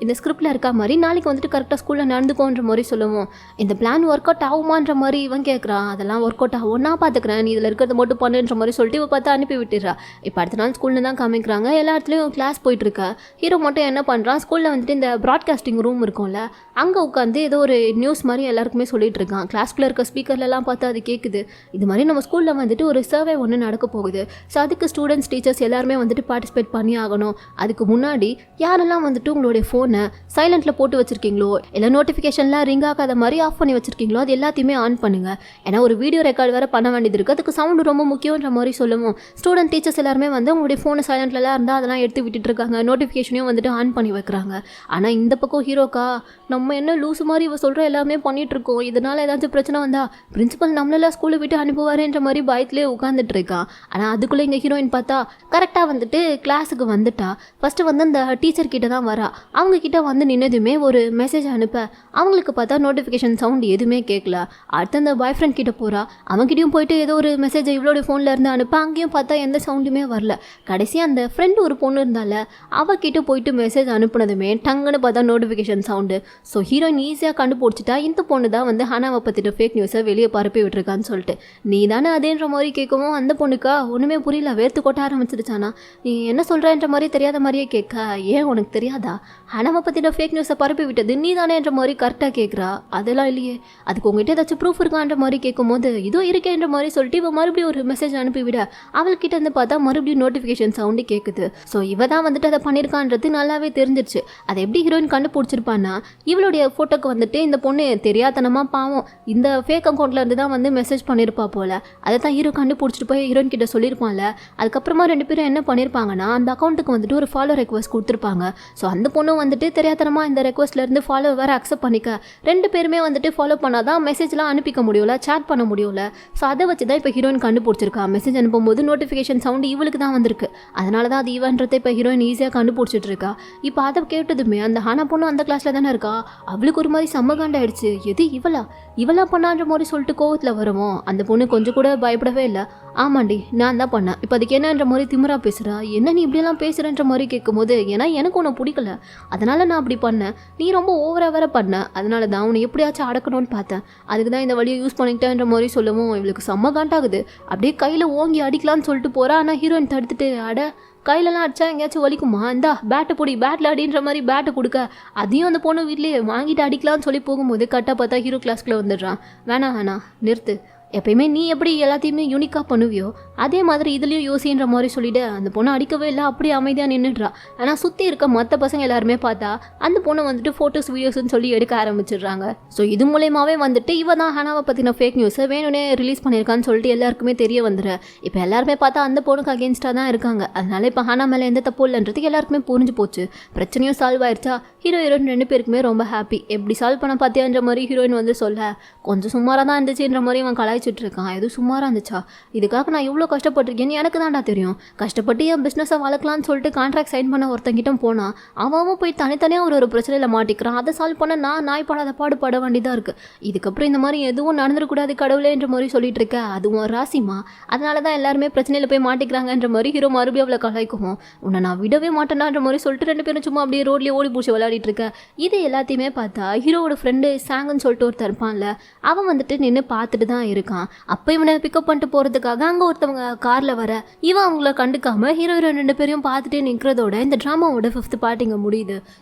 இந்த ஸ்கிரிப்டில் இருக்கா மாதிரி நாளைக்கு வந்துட்டு கரெக்டாக ஸ்கூலில் நடந்துக்கோன்ற மாதிரி சொல்லுவோம். இந்த பிளான் ஒர்க் அவுட் ஆகுமான்ற மாதிரி இவன் கேட்குறான். அதெல்லாம் ஒர்க் அவுட் ஆகும், நான் பார்த்துக்கிறேன், நீ இதில் இருக்கிறத மட்டும் பண்ணுன்ற மாதிரி சொல்லிட்டு இவ பார்த்து அனுப்பி விட்டுறா. இப்போ அடுத்த நாள் ஸ்கூலில் தான் காமிக்கிறாங்க, எல்லா இடத்துலையும் கிளாஸ் போயிட்டுருக்கா. ஹீரோ மட்டும் என்ன பண்ணுறான், ஸ்கூலில் வந்துட்டு இந்த ப்ராட்காஸ்டிங் ரூம் இருக்கும்ல அங்கே உட்காந்து ஏதோ ஒரு நியூஸ் மாதிரி எல்லாருக்குமே சொல்லிட்டு இருக்கான். கிளாஸ்க்குள்ளே இருக்க ஸ்பீக்கர்லாம் பார்த்து அது கேட்குது, இது மாதிரி நம்ம ஸ்கூலில் வந்துட்டு ஒரு சர்வே ஒன்று நடக்க போகுது. ஸோ அதுக்கு ஸ்டூடெண்ட்ஸ் டீச்சர்ஸ் எல்லாருமே வந்துட்டு பார்ட்டிசிபேட் பண்ணி ஆகணும். அதுக்கு முன்னாடி யாரெல்லாம் வந்துட்டு உங்களுடைய ஃபோனை சைலண்டில் போட்டு வச்சுருக்கீங்களோ இல்லை நோட்டிஃபிகேஷன்லாம் ரிங் ஆகாத மாதிரி ஆஃப் பண்ணி வச்சுருக்கீங்களோ அது எல்லாத்தையுமே ஆன் பண்ணுங்கள். ஏன்னா ஒரு வீடியோ ரெக்கார்ட் வேறு பண்ண வேண்டியது இருக்குது, அதுக்கு சவுண்டு ரொம்ப முக்கியன்ற மாதிரி சொல்லுவோம். ஸ்டூடெண்ட் டீச்சர்ஸ் எல்லாருமே வந்து உங்களுடைய ஃபோனை சைலண்ட்லலாம் இருந்தால் அதெல்லாம் எடுத்து விட்டுட்டு இருக்காங்க, நோட்டிஃபிகேஷனையும் வந்துட்டு ஆன் பண்ணி வைக்கிறாங்க. ஆனால் இந்த பக்கம் ஹீரோக்கா நம்ம என்ன லூஸ் மாதிரி இவ சொல்கிற எல்லாமே பண்ணிகிட்ருக்கோம், இதனால் ஏதாச்சும் பிரச்சனை வந்தால் பிரின்சிபல் நம்மளெல்லாம் ஸ்கூலை விட்டு அனுப்புவாருன்ற மாதிரி பயத்துலேயே உட்காந்துட்டு இருக்கான். ஆனால் அதுக்குள்ளே இங்கே ஹீரோயின் பார்த்தா கரெக்டாக வந்துட்டு கிளாஸுக்கு வந்துட்டா. ஃபஸ்ட்டு வந்து அந்த டீச்சர் கிட்ட தான் வரா. அவங்க கிட்ட வந்து நின்னதுமே ஒரு மெசேஜ் அனுப்ப அவங்களுக்கு பார்த்தா நோட்டிஃபிகேஷன் சவுண்ட் எதுவுமே கேட்கல. அடுத்து அந்த பாய் ஃப்ரெண்ட் கிட்ட போகிறா, அவங்ககிட்டயும் போயிட்டு ஏதோ ஒரு மெசேஜ் இவ்வளோட ஃபோனில் இருந்து அனுப்ப அங்கேயும் பார்த்தா எந்த சவுண்டுமே வரல. கடைசியாக அந்த ஃப்ரெண்டு ஒரு பொண்ணு இருந்தால அவகிட்ட போயிட்டு மெசேஜ் அனுப்புனதுமே டங்குன்னு பார்த்தா நோட்டிஃபிகேஷன் சவுண்டு. ஸோ ஹீரோயின் ஈஸியாக கண்டுபிடிச்சிட்டா இந்த பொண்ணு தான் வந்து ஹனாவை பற்றின ஃபேக் நியூஸை வெளியே பரப்பி விட்டுருக்கான்னு சொல்லிட்டு. நீ தானே அதேன்ற மாதிரி கேட்கவும் அந்த பொண்ணுக்கா ஒன்றுமே புரியல, வேர்த்து கொட்ட ஆரம்பிச்சிருச்சானா. நீ என்ன சொல்கிறன்ற மாதிரி தெரியாத மாதிரியே கேட்க, ஏன் உனக்கு தெரியாதா ஹனாவை பற்றின ஃபேக் நியூஸை பரப்பி விட்டது நீ தானேன்ற மாதிரி கரெக்டாக கேட்குறா. அதெல்லாம் இல்லையே, அதுக்கு உங்ககிட்ட ஏதாச்சும் ப்ரூஃப் இருக்கான்ற மாதிரி கேட்கும்போது இதோ இருக்கேன்ற மாதிரி சொல்லிட்டு இவ மறுபடியும் ஒரு மெசேஜ் அனுப்பிவிட அவள்கிட்ட இருந்து பார்த்தா மறுபடியும் நோட்டிஃபிகேஷன் சவுண்டு கேட்குது. ஸோ இவ தான் வந்துட்டு அதை பண்ணியிருக்கான்றது நல்லாவே தெரிஞ்சிருச்சு. அதை எப்படி ஹீரோயின் கண்டுபிடிச்சிருப்பான்னா இவளுடைய ஃபோட்டோக்கு வந்துட்டு இந்த பொண்ணு தெரியாதனமாக பாவம் இந்த ஃபேக் அக்கௌண்ட்டில் இருந்து தான் வந்து மெசேஜ் பண்ணியிருப்பா போல். அதை தான் ஹீரோ கண்டுபிடிச்சிட்டு போய் ஹீரோயின் கிட்ட சொல்லியிருப்பான்ல. அதுக்கப்புறமா ரெண்டு பேரும் என்ன பண்ணியிருப்பாங்கன்னா அந்த அக்கௌண்ட்டுக்கு வந்துட்டு ஒரு ஃபாலோ ரெக்வஸ்ட் கொடுத்துருப்பாங்க. ஸோ அந்த பொண்ணும் வந்துட்டு தெரியாதனமாக இந்த ரெக்வஸ்ட்லேருந்து ஃபாலோ வேறு அக்செப்ட் பண்ணிக்க ரெண்டு பேருமே வந்துட்டு ஃபாலோ பண்ணாதான் மெசேஜ்லாம் அனுப்பிக்க முடியல, சேட் பண்ண முடியல. ஸோ அதை வச்சு தான் இப்போ ஹீரோயின் கண்டுபிடிச்சிருக்கா. மெசேஜ் அனுப்பும்போது நோட்டிஃபிகேஷன் சவுண்டு இவளுக்கு தான் வந்திருக்கு, அதனால தான் அது ஈவன்றதை இப்போ ஹீரோயின் ஈஸியாக கண்டுபிடிச்சிட்டு இருக்கா. இப்போ அதை கேட்டதுமே அந்த ஹானா பொண்ணு அந்த கிளாஸில் தானே இருக்கா, அவளுக்கு ஒரு மாதிரி செம்ம காண்டாயிடுச்சு. எது இவளா பண்ணான்ற மாதிரி சொல்லிட்டு கோவத்தில் வருவோம். அந்த பொண்ணு கொஞ்சம் கூட பயப்படவே இல்லை. ஆமாண்டி நான் தான் பண்ணேன், இப்போ அதுக்கு என்னன்ற மாதிரி திமிரா பேசுகிறா. என்ன நீ இப்படியெல்லாம் பேசுகிறன்ற மாதிரி கேட்கும்போது ஏன்னா எனக்கு உன்னை பிடிக்கல அதனால நான் அப்படி பண்ணேன், நீ ரொம்ப ஓவராக வேற பண்ண, அதனால தான் உன்னை எப்படியாச்சும் அடக்கணும்னு பார்த்தேன், அதுக்கு தான் இந்த வழியை யூஸ் பண்ணிக்கிட்டேன்ற மாதிரி சொல்லவும் இவளுக்கு செம்ம காண்டாகுது. அப்படியே கையில் ஓங்கி அடிக்கலான்னு சொல்லிட்டு போகிறா. ஆனால் ஹீரோயின் தடுத்துட்டு அட கையிலலாம் அடிச்சா எங்கேயாச்சும் வலிக்குமா, இந்தா பேட்டை பொடி பேட்டில் அடின்ற மாதிரி பேட்டை கொடுக்க அதையும் அந்த பொண்ணு வீட்லேயே வாங்கிட்டு அடிக்கலாம்னு சொல்லி போகும்போது கரெக்டாக பார்த்தா ஹீரோ கிளாஸ்க்குள்ளே வந்துடுறான். வேணாம் நிறுத்து, எப்பயுமே நீ எப்படி எல்லாத்தையுமே யூனிக்காக பண்ணுவியோ அதே மாதிரி இதுலேயும் யோசின்ற மாதிரி சொல்லிவிட்டு அந்த பொண்ணை அடிக்கவே இல்லை, அப்படியே அமைதியாக நின்றுடுறா. ஆனால் சுற்றி இருக்க மற்ற பசங்க எல்லாருமே பார்த்தா அந்த பொண்ணை வந்துட்டு ஃபோட்டோஸ் வீடியோஸ்ன்னு சொல்லி எடுக்க ஆரம்பிச்சிடுறாங்க. ஸோ இது மூலயமாவே வந்துட்டு இவ தான் ஹனாவை பற்றின ஃபேக் நியூஸை வேணும்னே ரிலீஸ் பண்ணியிருக்கான்னு சொல்லிட்டு எல்லாருக்குமே தெரிய வந்துடுற. இப்போ எல்லாருமே பார்த்தா அந்த பொண்ணுக்கு அகேன்ஸ்டாக தான் இருக்காங்க. அதனால இப்போ ஹனா மேலே எந்த தப்பு இல்லைன்றதுக்கு எல்லாருக்குமே புரிஞ்சு போச்சு. பிரச்சனையும் சால்வ் ஆயிடுச்சா. ஹீரோயின் ரெண்டு பேருக்குமே ரொம்ப ஹாப்பி. எப்படி சால்வ் பண்ண பார்த்தியான்ற மாதிரி ஹீரோயின் வந்து சொல்ல கொஞ்சம் சுமாராக தான் இருந்துச்சுன்ற மாதிரி அவன் கலாய்ச்சிட்டு இருக்கான். எதுவும் சுமாராக இருந்துச்சா, இதுக்காக நான் இவ்வளோ கஷ்டப்பட்டிருக்கேன்னு எனக்கு தான்டா தெரியும், கஷ்டப்பட்டு என் பிஸ்னஸை வளர்க்கலான்னு சொல்லிட்டு கான்ட்ராக்ட் சைன் பண்ண ஒருத்தங்கிட்ட போனால் அவன் போய் தனித்தனியாக ஒரு பிரச்சனையில் மாட்டிக்கிறான். அதை சால்வ் பண்ண நான் நாய்ப்படாத பாடுபட வேண்டியதாக இருக்குது. இதுக்கப்புறம் இந்த மாதிரி எதுவும் நடந்துடக்கூடாது கடவுளேன்ற மாதிரி சொல்லிட்டு இருக்க, அதுவும் ராசிமா, அதனால தான் எல்லாருமே பிரச்சனையில் போய் மாட்டிக்கிறாங்கன்ற மாதிரி ஹீரோ மறுபடியும் அவ்வளோ கலாய்க்குவோம். உன்னை நான் விடவே மாட்டேனான்ற மாதிரி சொல்லிட்டு ரெண்டு பேரும் சும்மா அப்படியே ரோட்லேயே ஓடி பூச்சி விளையாடிட்டு இருக்க. இது எல்லாத்தையுமே பார்த்தா ஹீரோவோட ஃப்ரெண்டு சாங்குன்னு சொல்லிட்டு ஒருத்தர் இருப்பான்ல, அவன் வந்துட்டு நின்று பார்த்துட்டு தான் இருக்கான். அப்போ இவனை பிக்கப் பண்ணிட்டு போகிறதுக்காக அங்கே ஒருத்தவங்க காரில் வர இவன் அவங்கள கண்டுக்காம ஹீரோயின் ரெண்டு பேரையும் பார்த்துட்டே நிற்கிறதோட இந்த ட்ராமாவோட 5th பார்ட் இங்கே முடியுது.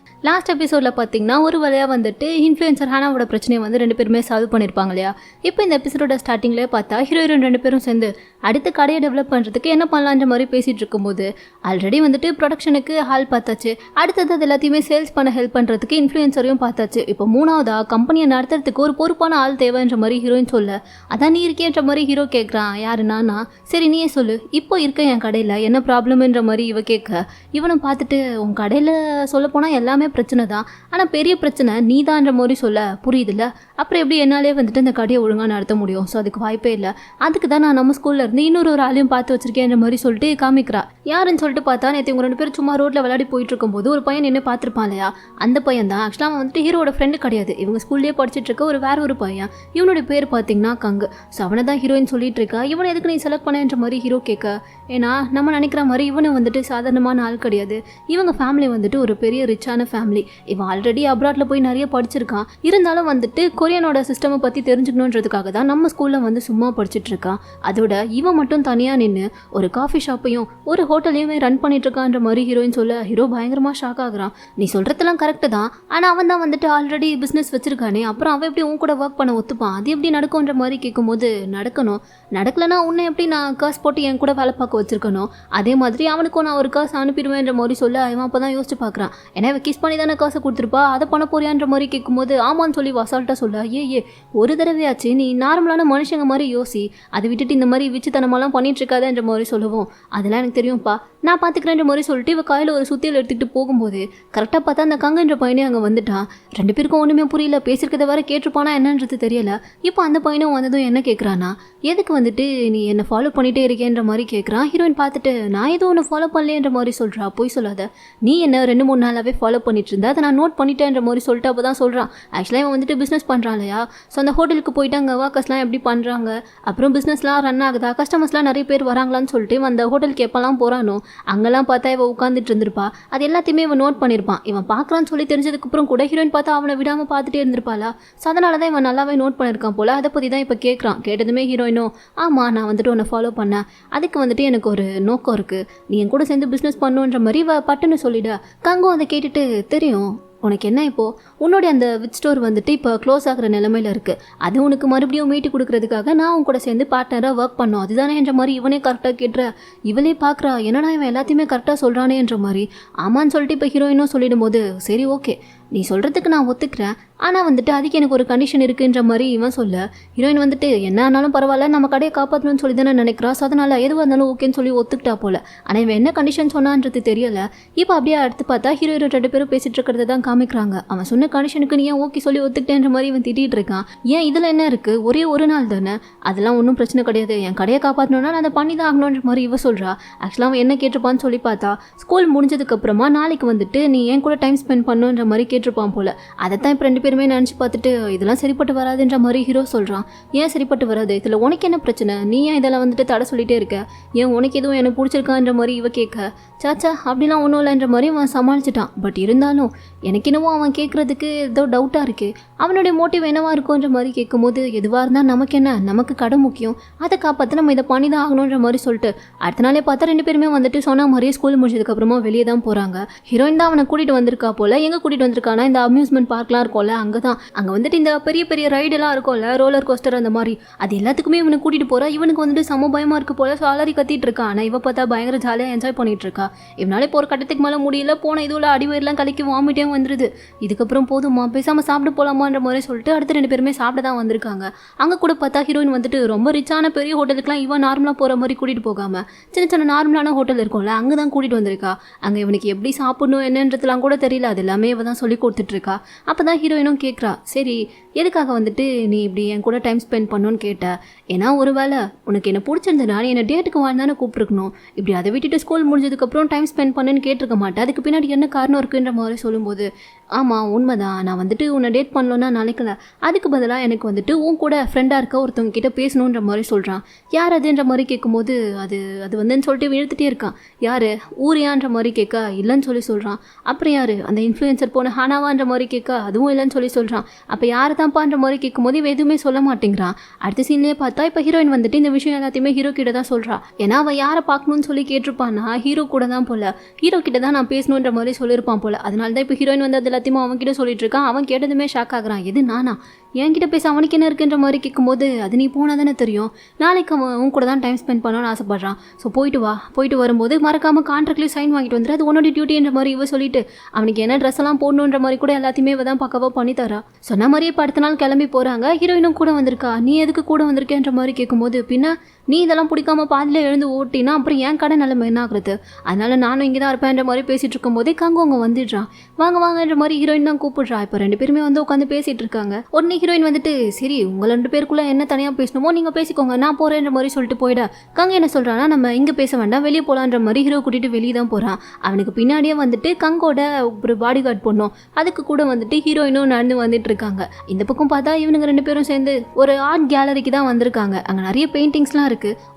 லாஸ்ட் எபிசோடில் பார்த்தீங்கன்னா ஒரு வழியாக வந்துட்டு இன்ஃப்ளூயன்சர் ஹானாவோட பிரச்சனையை வந்து ரெண்டு பேருமே சால்வ் பண்ணியிருப்பாங்க இல்லையா. இப்போ இந்த எபிசோட ஸ்டார்டிங்லேயே பார்த்தா ஹீரோயின் ரெண்டு பேரும் சேர்ந்து அடுத்து கடையை டெவலப் பண்ணுறதுக்கு என்ன பண்ணலான்ற மாதிரி பேசிகிட்டு இருக்கும்போது ஆல்ரெடி வந்துட்டு ப்ரொடக்ஷனுக்கு ஹால் பார்த்தாச்சு, அடுத்தது அது எல்லாத்தையுமே சேல்ஸ் பண்ண ஹெல்ப் பண்ணுறதுக்கு இன்ஃப்ளூயன்சரையும் பார்த்தாச்சு, இப்போ மூணாவதா கம்பெனியை நடத்துறதுக்கு ஒரு பொறுப்பான ஆள் தேவைன்ற மாதிரி ஹீரோயின் சொல்ல அதான் நீ இருக்கேன்ற மாதிரி ஹீரோ கேட்குறான். யாருன்னா சரி நீயே சொல்லு, இப்போ இருக்க என் கடையில் என்ன ப்ராப்ளம்ன்ற மாதிரி இவ கேட்க இவனை பார்த்துட்டு உன் கடையில் சொல்லப்போனால் எல்லாமே பிரச்சனை தான், ஆனால் பெரிய பிரச்சனை நீ தான்ற மாதிரி சொல்ல புரியுதுல்ல, அப்புறம் எப்படி என்னாலே வந்துட்டு இந்த கடையை ஒழுங்காக நடத்த முடியும், ஸோ அதுக்கு வாய்ப்பே இல்லை, அதுக்கு தான் நான் நம்ம ஸ்கூலில் இருந்து இன்னொரு ஆளையும் பார்த்து வச்சிருக்கேன்ற மாதிரி சொல்லிட்டு காமிக்கிறா. யாருன்னு சொல்லிட்டு பார்த்தா நேற்று இவங்க 2 பேரும் சும்மா ரோட்டில் விளையாடி போயிட்டு இருக்கும்போது ஒரு பையன் என்ன பார்த்துருப்பான் இல்லையா, அந்த பையன் தான் ஆக்சுவலாக அவன் வந்துட்டு ஹீரோட ஃப்ரெண்டு கிடையாது, இவங்க ஸ்கூல்லேயே படிச்சுட்டு இருக்க வேற ஒரு பையன், இவனுடைய பேர் பார்த்தீங்கன்னா கங்கு. ஸோ அவனை தான் ஹீரோயின் சொல்லிட்டு இருக்கா. இவனை எதுக்கு நீ செலக்ட் பண்ணன்ற மாதிரி ஹீரோ கேட்க, ஏன்னா நம்ம நினைக்கிற மாதிரி இவனை வந்துட்டு சாதாரணமான ஆள் கிடையாது, இவங்க ஃபேமிலி வந்துட்டு ஒரு பெரிய ரிச்சான ஃபேமிலி, இவன் ஆல்ரெடி அப்ராட்ல போய் நிறைய படிச்சிருக்கான், இருந்தாலும் வந்துட்டு கொரியனோட சிஸ்டமை பற்றி தெரிஞ்சுக்கணுன்றதுக்காக தான் நம்ம ஸ்கூலில் வந்து சும்மா படிச்சுட்டு இருக்கான், அதோட இவன் மட்டும் தனியாக நின்று ஒரு காஃபி ஷாப்பையும் ஒரு ஹோட்டலையுமே ரன் பண்ணிட்டு இருக்கான்ற மாதிரி ஹீரோயின் சொல்ல ஹீரோ பயங்கரமாக ஷாக் ஆகுறான். நீ சொல்கிறதெல்லாம் கரெக்டு தான், ஆனால் அவன் தான் வந்துட்டு ஆல்ரெடி பிஸ்னஸ் வச்சிருக்கானே, அப்புறம் அவன் எப்படி உன் கூட ஒர்க் பண்ண ஒத்துப்பான், அது எப்படி நடக்கும்ன்ற மாதிரி கேட்கும்போது நடக்கணும், நடக்கலைன்னா உன்னை எப்படி நான் காசு போட்டு என் கூட வேலை பார்க்க வச்சிருக்கணும், அதே மாதிரி அவனுக்கும் நான் ஒரு காசு அனுப்பிடுவேன்ற மாதிரி சொல்ல அவன் அப்போ தான் யோசிச்சு பார்க்குறான். ஏன்னா அவன் கிஸ் பண்ணி தானே காசை கொடுத்துருப்பா, அதை பண்ண போறியான்ற மாதிரி கேட்கும்போது ஆமான்னு சொல்லி அசால்ட்டாக சொல்ல, ஏ ஒரு தடவையாச்சு நீ நார்மலான மனுஷங்க மாதிரி யோசி, அதை விட்டுட்டு இந்த மாதிரி விச்சுத்தனமெல்லாம் பண்ணிட்டு இருக்காதுன்ற மாதிரி சொல்லுவோம், அதெல்லாம் எனக்கு தெரியும்ப்பா நான் பார்த்துக்கிறேன்ற மாதிரி சொல்லிட்டு இவ கையில் ஒரு சுத்தியில் எடுத்துக்கிட்டு போகும்போது கரெக்டாக பார்த்தா அந்த கங்கன்ற பையனே அங்கே வந்துட்டான். 2 பேருக்கும் ஒன்றுமே புரியல, பேசியிருக்கதை வேற கேட்டிருப்பானா என்னன்றது தெரியல. இப்போ அந்த பையனும் வந்ததும் என்ன கேட்குறான்னா, எதுக்கு வந்துட்டு நீ என்னை ஃபாலோ பண்ணிகிட்டே இருக்கேன்ற மாதிரி கேட்குறான். ஹீரோயின் பார்த்துட்டு நான் எதுவும் ஒன்று ஃபாலோ பண்ணலேன்ற மாதிரி சொல்கிறா. போய் சொல்லாத, நீ என்ன 2-3 நாளாகவே ஃபாலோ பண்ணிட்டு இருந்தா, அதை நான் நோட் பண்ணிட்டேன்ற மாதிரி சொல்லிட்டு அப்போ தான் சொல்கிறான். ஆக்சுவலாக இவன் வந்துட்டு பிஸ்னஸ் பண்ணுறான் இல்லையா, ஸோ அந்த ஹோட்டலுக்கு போயிட்டு அங்கே ஒர்க்கர்ஸ்லாம் எப்படி பண்ணுறாங்க, அப்புறம் பிஸ்னஸ்லாம் ரன் ஆகுதா, கஸ்டமர்ஸ்லாம் நிறைய பேர் வராங்களான்னு சொல்லிட்டு அந்த ஹோட்டலுக்கு எப்போல்லாம் போகிறானோ அங்கெல்லாம் பார்த்தா இவன் உட்காந்துட்டு இருந்திருப்பா, அது எல்லாத்தையுமே இவன் நோட் பண்ணியிருப்பான். இவன் பார்க்குறான்னு சொல்லி தெரிஞ்சதுக்கப்புறம் கூட ஹீரோயின் பார்த்தா அவனை விடாமல் பார்த்துட்டே இருந்திருப்பாளா, ஸோ அதனால தான் இவன் நல்லாவே நோட் பண்ணியிருக்கான் போல். அதை பற்றி தான் இப்போ கேட்குறான். கேட்டதுமே ஹீரோயினோ ஆமாம் நான் வந்துட்டு உன்னை ஃபாலோ பண்ணேன், அதுக்கு வந்துட்டு எனக்கு ஒரு நோக்கம் இருக்குது, நீ என் கூட சேர்ந்து பிஸ்னஸ் பண்ணுன்ற மாதிரி பட்டுன்னு சொல்லிட. கங்கும் அதை கேட்டுட்டு தெரியும் உனக்கு என்ன, இப்போது உன்னோடைய அந்த வித் ஸ்டோர் வந்துட்டு இப்போ க்ளோஸ் ஆகிற நிலமையில் இருக்குது, அது உனக்கு மறுபடியும் மீட்டு கொடுக்கறதுக்காக நான் உன் கூட சேர்ந்து பார்ட்னராக ஒர்க் பண்ணோம், அதுதானே என்ற மாதிரி இவனே கரெக்டாக கேட்டுற. இவளே பார்க்குறா என்னடா இவன் எல்லாத்தையுமே கரெக்டாக சொல்கிறானே என்ற மாதிரி. ஆமான்னு சொல்லிட்டு இப்போ ஹீரோயினும் சொல்லிடும் போது சரி ஓகே நீ சொல்கிறதுக்கு நான் ஒத்துக்கிறேன், ஆனால் வந்துட்டு அதுக்கு எனக்கு ஒரு கண்டிஷன் இருக்குன்ற மாதிரி இவன் சொல்ல ஹீரோயின் வந்துட்டு என்ன ஆனாலும் பரவாயில்ல நம்ம கடையை காப்பாற்றணும்னு சொல்லி தானே நினைக்கிறா, ஸோ அதனால் எதுவாக இருந்தாலும் ஓகேன்னு சொல்லி ஒத்துக்கிட்டா போல். ஆனால் இவன் என்ன கண்டிஷன் சொன்னான்றது தெரியலை. இப்போ அப்படியே அடுத்து பார்த்தா ஹீரோயின் 2 பேரும் பேசிகிட்டு இருக்கிறத தான் காமிக்கிறாங்க. அவன் சொன்ன கண்டிஷனுக்கு நீ ஏன் ஓகே சொல்லி ஒத்துக்கிட்டேன்ற மாதிரி இவன் திட்டிகிட்டு இருக்கான். ஏன் இதில் என்ன இருக்குது, ஒரே ஒரு நாள் தானே, அதெல்லாம் ஒன்றும் பிரச்சனை கிடையாது, என் கடையை காப்பாற்றணும்னா நான் அதை பண்ணி தான் ஆகணுன்ற மாதிரி இவ சொல்கிறா. ஆக்சுவலாக அவன் என்ன கேட்டிருப்பான்னு சொல்லி பார்த்தா ஸ்கூல் முடிஞ்சதுக்கப்புறமா நாளைக்கு வந்துட்டு நீ என் கூட டைம் ஸ்பெண்ட் பண்ணுன்ற மாதிரி கேட்டிருப்பான் போல். அதை தான் இப்போ 2 பேருமே நினச்சி பார்த்துட்டு இதெல்லாம் சரிப்பட்டு வராதுன்ற மாதிரி ஹீரோ சொல்கிறான். ஏன் சரிப்பட்டு வராது, இதில் உனக்கு என்ன பிரச்சனை, நீ ஏன் இதெல்லாம் வந்துட்டு தடை சொல்லிட்டே இருக்க, ஏன் உனக்கு எதுவும் எனக்கு பிடிச்சிருக்கான்ற மாதிரி இவ கேட்க சாச்சா அப்படிலாம் ஒன்றும் இல்லைன்ற மாதிரி அவன் சமாளிச்சிட்டான். பட் இருந்தாலும் எனக்கு என்னவோ அவன் கேட்குறதுக்கு ஏதோ டவுட்டாக இருக்குது, அவனுடைய மோட்டிவ் என்னவா இருக்குன்ற மாதிரி கேட்கும்போது எதுவாக இருந்தால் நமக்கு என்ன, நமக்கு கடை முக்கியம், அதை காப்பாற்ற நம்ம இதை பண்ணி தான் ஆகணுன்ற மாதிரி சொல்லிட்டு அடுத்த நாளே பார்த்தா 2 பேருமே வந்துட்டு சொன்ன மாதிரியே ஸ்கூல் முடிச்சதுக்கப்புறமா வெளியே தான் போகிறாங்க. ஹீரோயின் தான் அவனை கூட்டிகிட்டு வந்திருக்கா போல். எங்கே கூட்டிகிட்டு வந்திருக்கானா இந்த அம்யூஸ்மெண்ட் பார்க்லாம் இருக்கும்ல, அங்கே வந்துட்டு இந்த பெரிய பெரிய ரைடெல்லாம் இருக்கும்ல, ரோலர் கோஸ்டர் அந்த மாதிரி, அது எல்லாத்துக்குமே இவனை கூட்டிகிட்டு போகிறா. இவனுக்கு வந்துட்டு சம பயமாக இருக்க போல, ஸோ அலறி கத்திட்டு இருக்கா. ஆனால் இவ பார்த்தா பயங்கர ஜாலியாக என்ஜாய் பண்ணிட்டு இருக்கா. இவனாலே போகிற கட்டத்துக்கு மேலே முடியல, போன இதுவில் அடிவயிரெலாம் கலக்கி வாமிட்டே வந்துடுது. இதுக்கப்புறம் போதுமா பேசாமல் சாப்பிட்டு போகலாமான்ற மாதிரி சொல்லிட்டு அடுத்த 2 பேருமே சாப்பிட தான் வந்திருக்காங்க. அங்கே கூட பார்த்தா ஹீரோயின் வந்துட்டு ரொம்ப ரிச்சான பெரிய ஹோட்டலுக்குலாம் இவன் நார்மலாக போகிற மாதிரி கூட்டிகிட்டு போகாமல் சின்ன சின்ன நார்மலான ஹோட்டல் இருக்கும்ல அங்கே தான் கூட்டிகிட்டு வந்திருக்கா. அங்கே இவனுக்கு எப்படி சாப்பிடணும் என்னன்றதுலாம் கூட தெரியல, அது எல்லாமே இவ தான் சொல்லி கொடுத்துட்ருக்கா. அப்போ தான் ஹீரோயினும் கேட்குறா, சரி எதுக்காக வந்துட்டு நீ இப்படி என் கூட டைம் ஸ்பெண்ட் பண்ணணும்னு கேட்ட, ஏன்னா ஒரு வேளை உனக்கு என்ன பிடிச்சிருந்ததுனா நீ என்னை டேட்டுக்கு வாழ்ந்தானே கூப்பிட்டுருக்கணும், இப்படி அதை விட்டுட்டு ஸ்கூல் முடிஞ்சதுக்கப்புறம் டைம் ஸ்பெண்ட் பண்ணுன்னு கேட்டிருக்க மாட்டேன், அதுக்கு பின்னாடி என்ன காரணம் இருக்குன்ற மாதிரி சொல்லும்போது ஆமாம் உண்மைதான், நான் வந்துட்டு உன்னை டேட் பண்ணலன்னா நினைக்கல, அதுக்கு பதிலாக எனக்கு வந்துட்டு உன் கூட ஃப்ரெண்டாக இருக்க ஒருத்தவங்க கிட்ட பேசணுன்ற மாதிரி சொல்கிறான். யார் அதுன்ற மாதிரி கேட்கும்போது அது வந்துன்னு சொல்லிட்டு இழுத்துட்டே இருக்கான். யார் ஊரியான்ற மாதிரி கேட்க இல்லைன்னு சொல்லி சொல்கிறான். அப்புறம் யார் அந்த இன்ஃப்ளூயன்சர் போன ஹானாவான்ற மாதிரி கேட்க அதுவும் இல்லைன்னு சொல்லி சொல்கிறான். அப்போ யார் தான்ப்பான்ற மாதிரி கேட்கும்போது இவன் எதுவுமே சொல்ல மாட்டேங்கிறான். அடுத்த சீன்லேயே பார்த்தா இப்போ ஹீரோயின் வந்துட்டு இந்த விஷயம் எல்லாத்தையுமே ஹீரோ கிட்ட தான் சொல்கிறா. ஏன்னா அவன் யாரை பார்க்கணும்னு சொல்லி கேட்டிருப்பான்னா ஹீரோ கூட தான் போல, ஹீரோ கிட்ட தான் நான் பேசணுன்ற மாதிரி சொல்லியிருப்பான் போல. அதனால தான் இப்போ ஹீரோயின் வந்து அது எல்லாத்தையுமே அவன் கிட்ட சொல்லிட்டு இருக்கான். அவன் கேட்டதுமே ஷாக் ஆகுறான். எது நானா, என்கிட்ட பேச அவனுக்கு என்ன இருக்குன்ற மாதிரி கேட்கும்போது அது நீ போனால் தானே தெரியும், நாளைக்கு அவன் உன் கூட தான் டைம் ஸ்பெண்ட் பண்ணணும்னு ஆசைப்பட்றான். ஸோ போயிட்டு வா, போயிட்டு வரும்போது மறக்காமல் கான்ட்ராக்ட்லேயும் சைன் வாங்கிட்டு வந்துரு, அது உன்னோட டியூட்டின்ற மாதிரி இவ சொல்லிட்டு அவனுக்கு என்ன ட்ரெஸ் எல்லாம் போடணுன்ற மாதிரி கூட எல்லாத்தையுமே இவ தான் பக்கவா பண்ணி தரா. சொன்ன மாதிரியே இப்போ அடுத்த நாள் கிளம்பி போகிறாங்க. ஹீரோயினும் கூட வந்திருக்கா. நீ எதுக்கு கூட வந்திருக்கேன்ற மாதிரி கேட்கும்போது பின்ன நீ இதெல்லாம் பிடிக்காம பாதியில் எழுந்து ஓட்டினா அப்புறம் என் கடை நிலைமை என்ன ஆகுறது, அதனால நானும் இங்கே தான் இருப்பேன்ற மாதிரி பேசிகிட்டு இருக்கும்போதே கங்கு அங்கே வந்துடுறான். வாங்க வாங்கன்ற மாதிரி ஹீரோயின் தான் கூப்பிடுறா. இப்போ 2 பேருமே வந்து உட்காந்து பேசிகிட்டு இருக்காங்க. உடனே ஹீரோயின் வந்துட்டு சரி உங்கள் 2 பேருக்குள்ளே என்ன தனியாக பேசணுமோ நீங்கள் பேசிக்கோங்க, நான் போகிறேன்ற மாதிரி சொல்லிட்டு போயிட. கங்கு என்ன சொல்கிறான்னா நம்ம இங்கே பேச வேண்டாம், வெளியே போகலான்ற மாதிரி ஹீரோ கூட்டிகிட்டு வெளியே தான் போகிறான். அவனுக்கு பின்னாடியே வந்துட்டு கங்கோட ஒரு பாடி கார்டு பண்ணும், அதுக்கு கூட வந்துட்டு ஹீரோயினும் நடந்து வந்துட்டு இருக்காங்க. இந்த பக்கம் பார்த்தா இவனுங்க 2 பேரும் சேர்ந்து ஒரு ஆர்ட் கேலரிக்கு தான் வந்திருக்காங்க. அங்கே நிறைய பெயிண்டிங்ஸ்லாம் இருக்குது.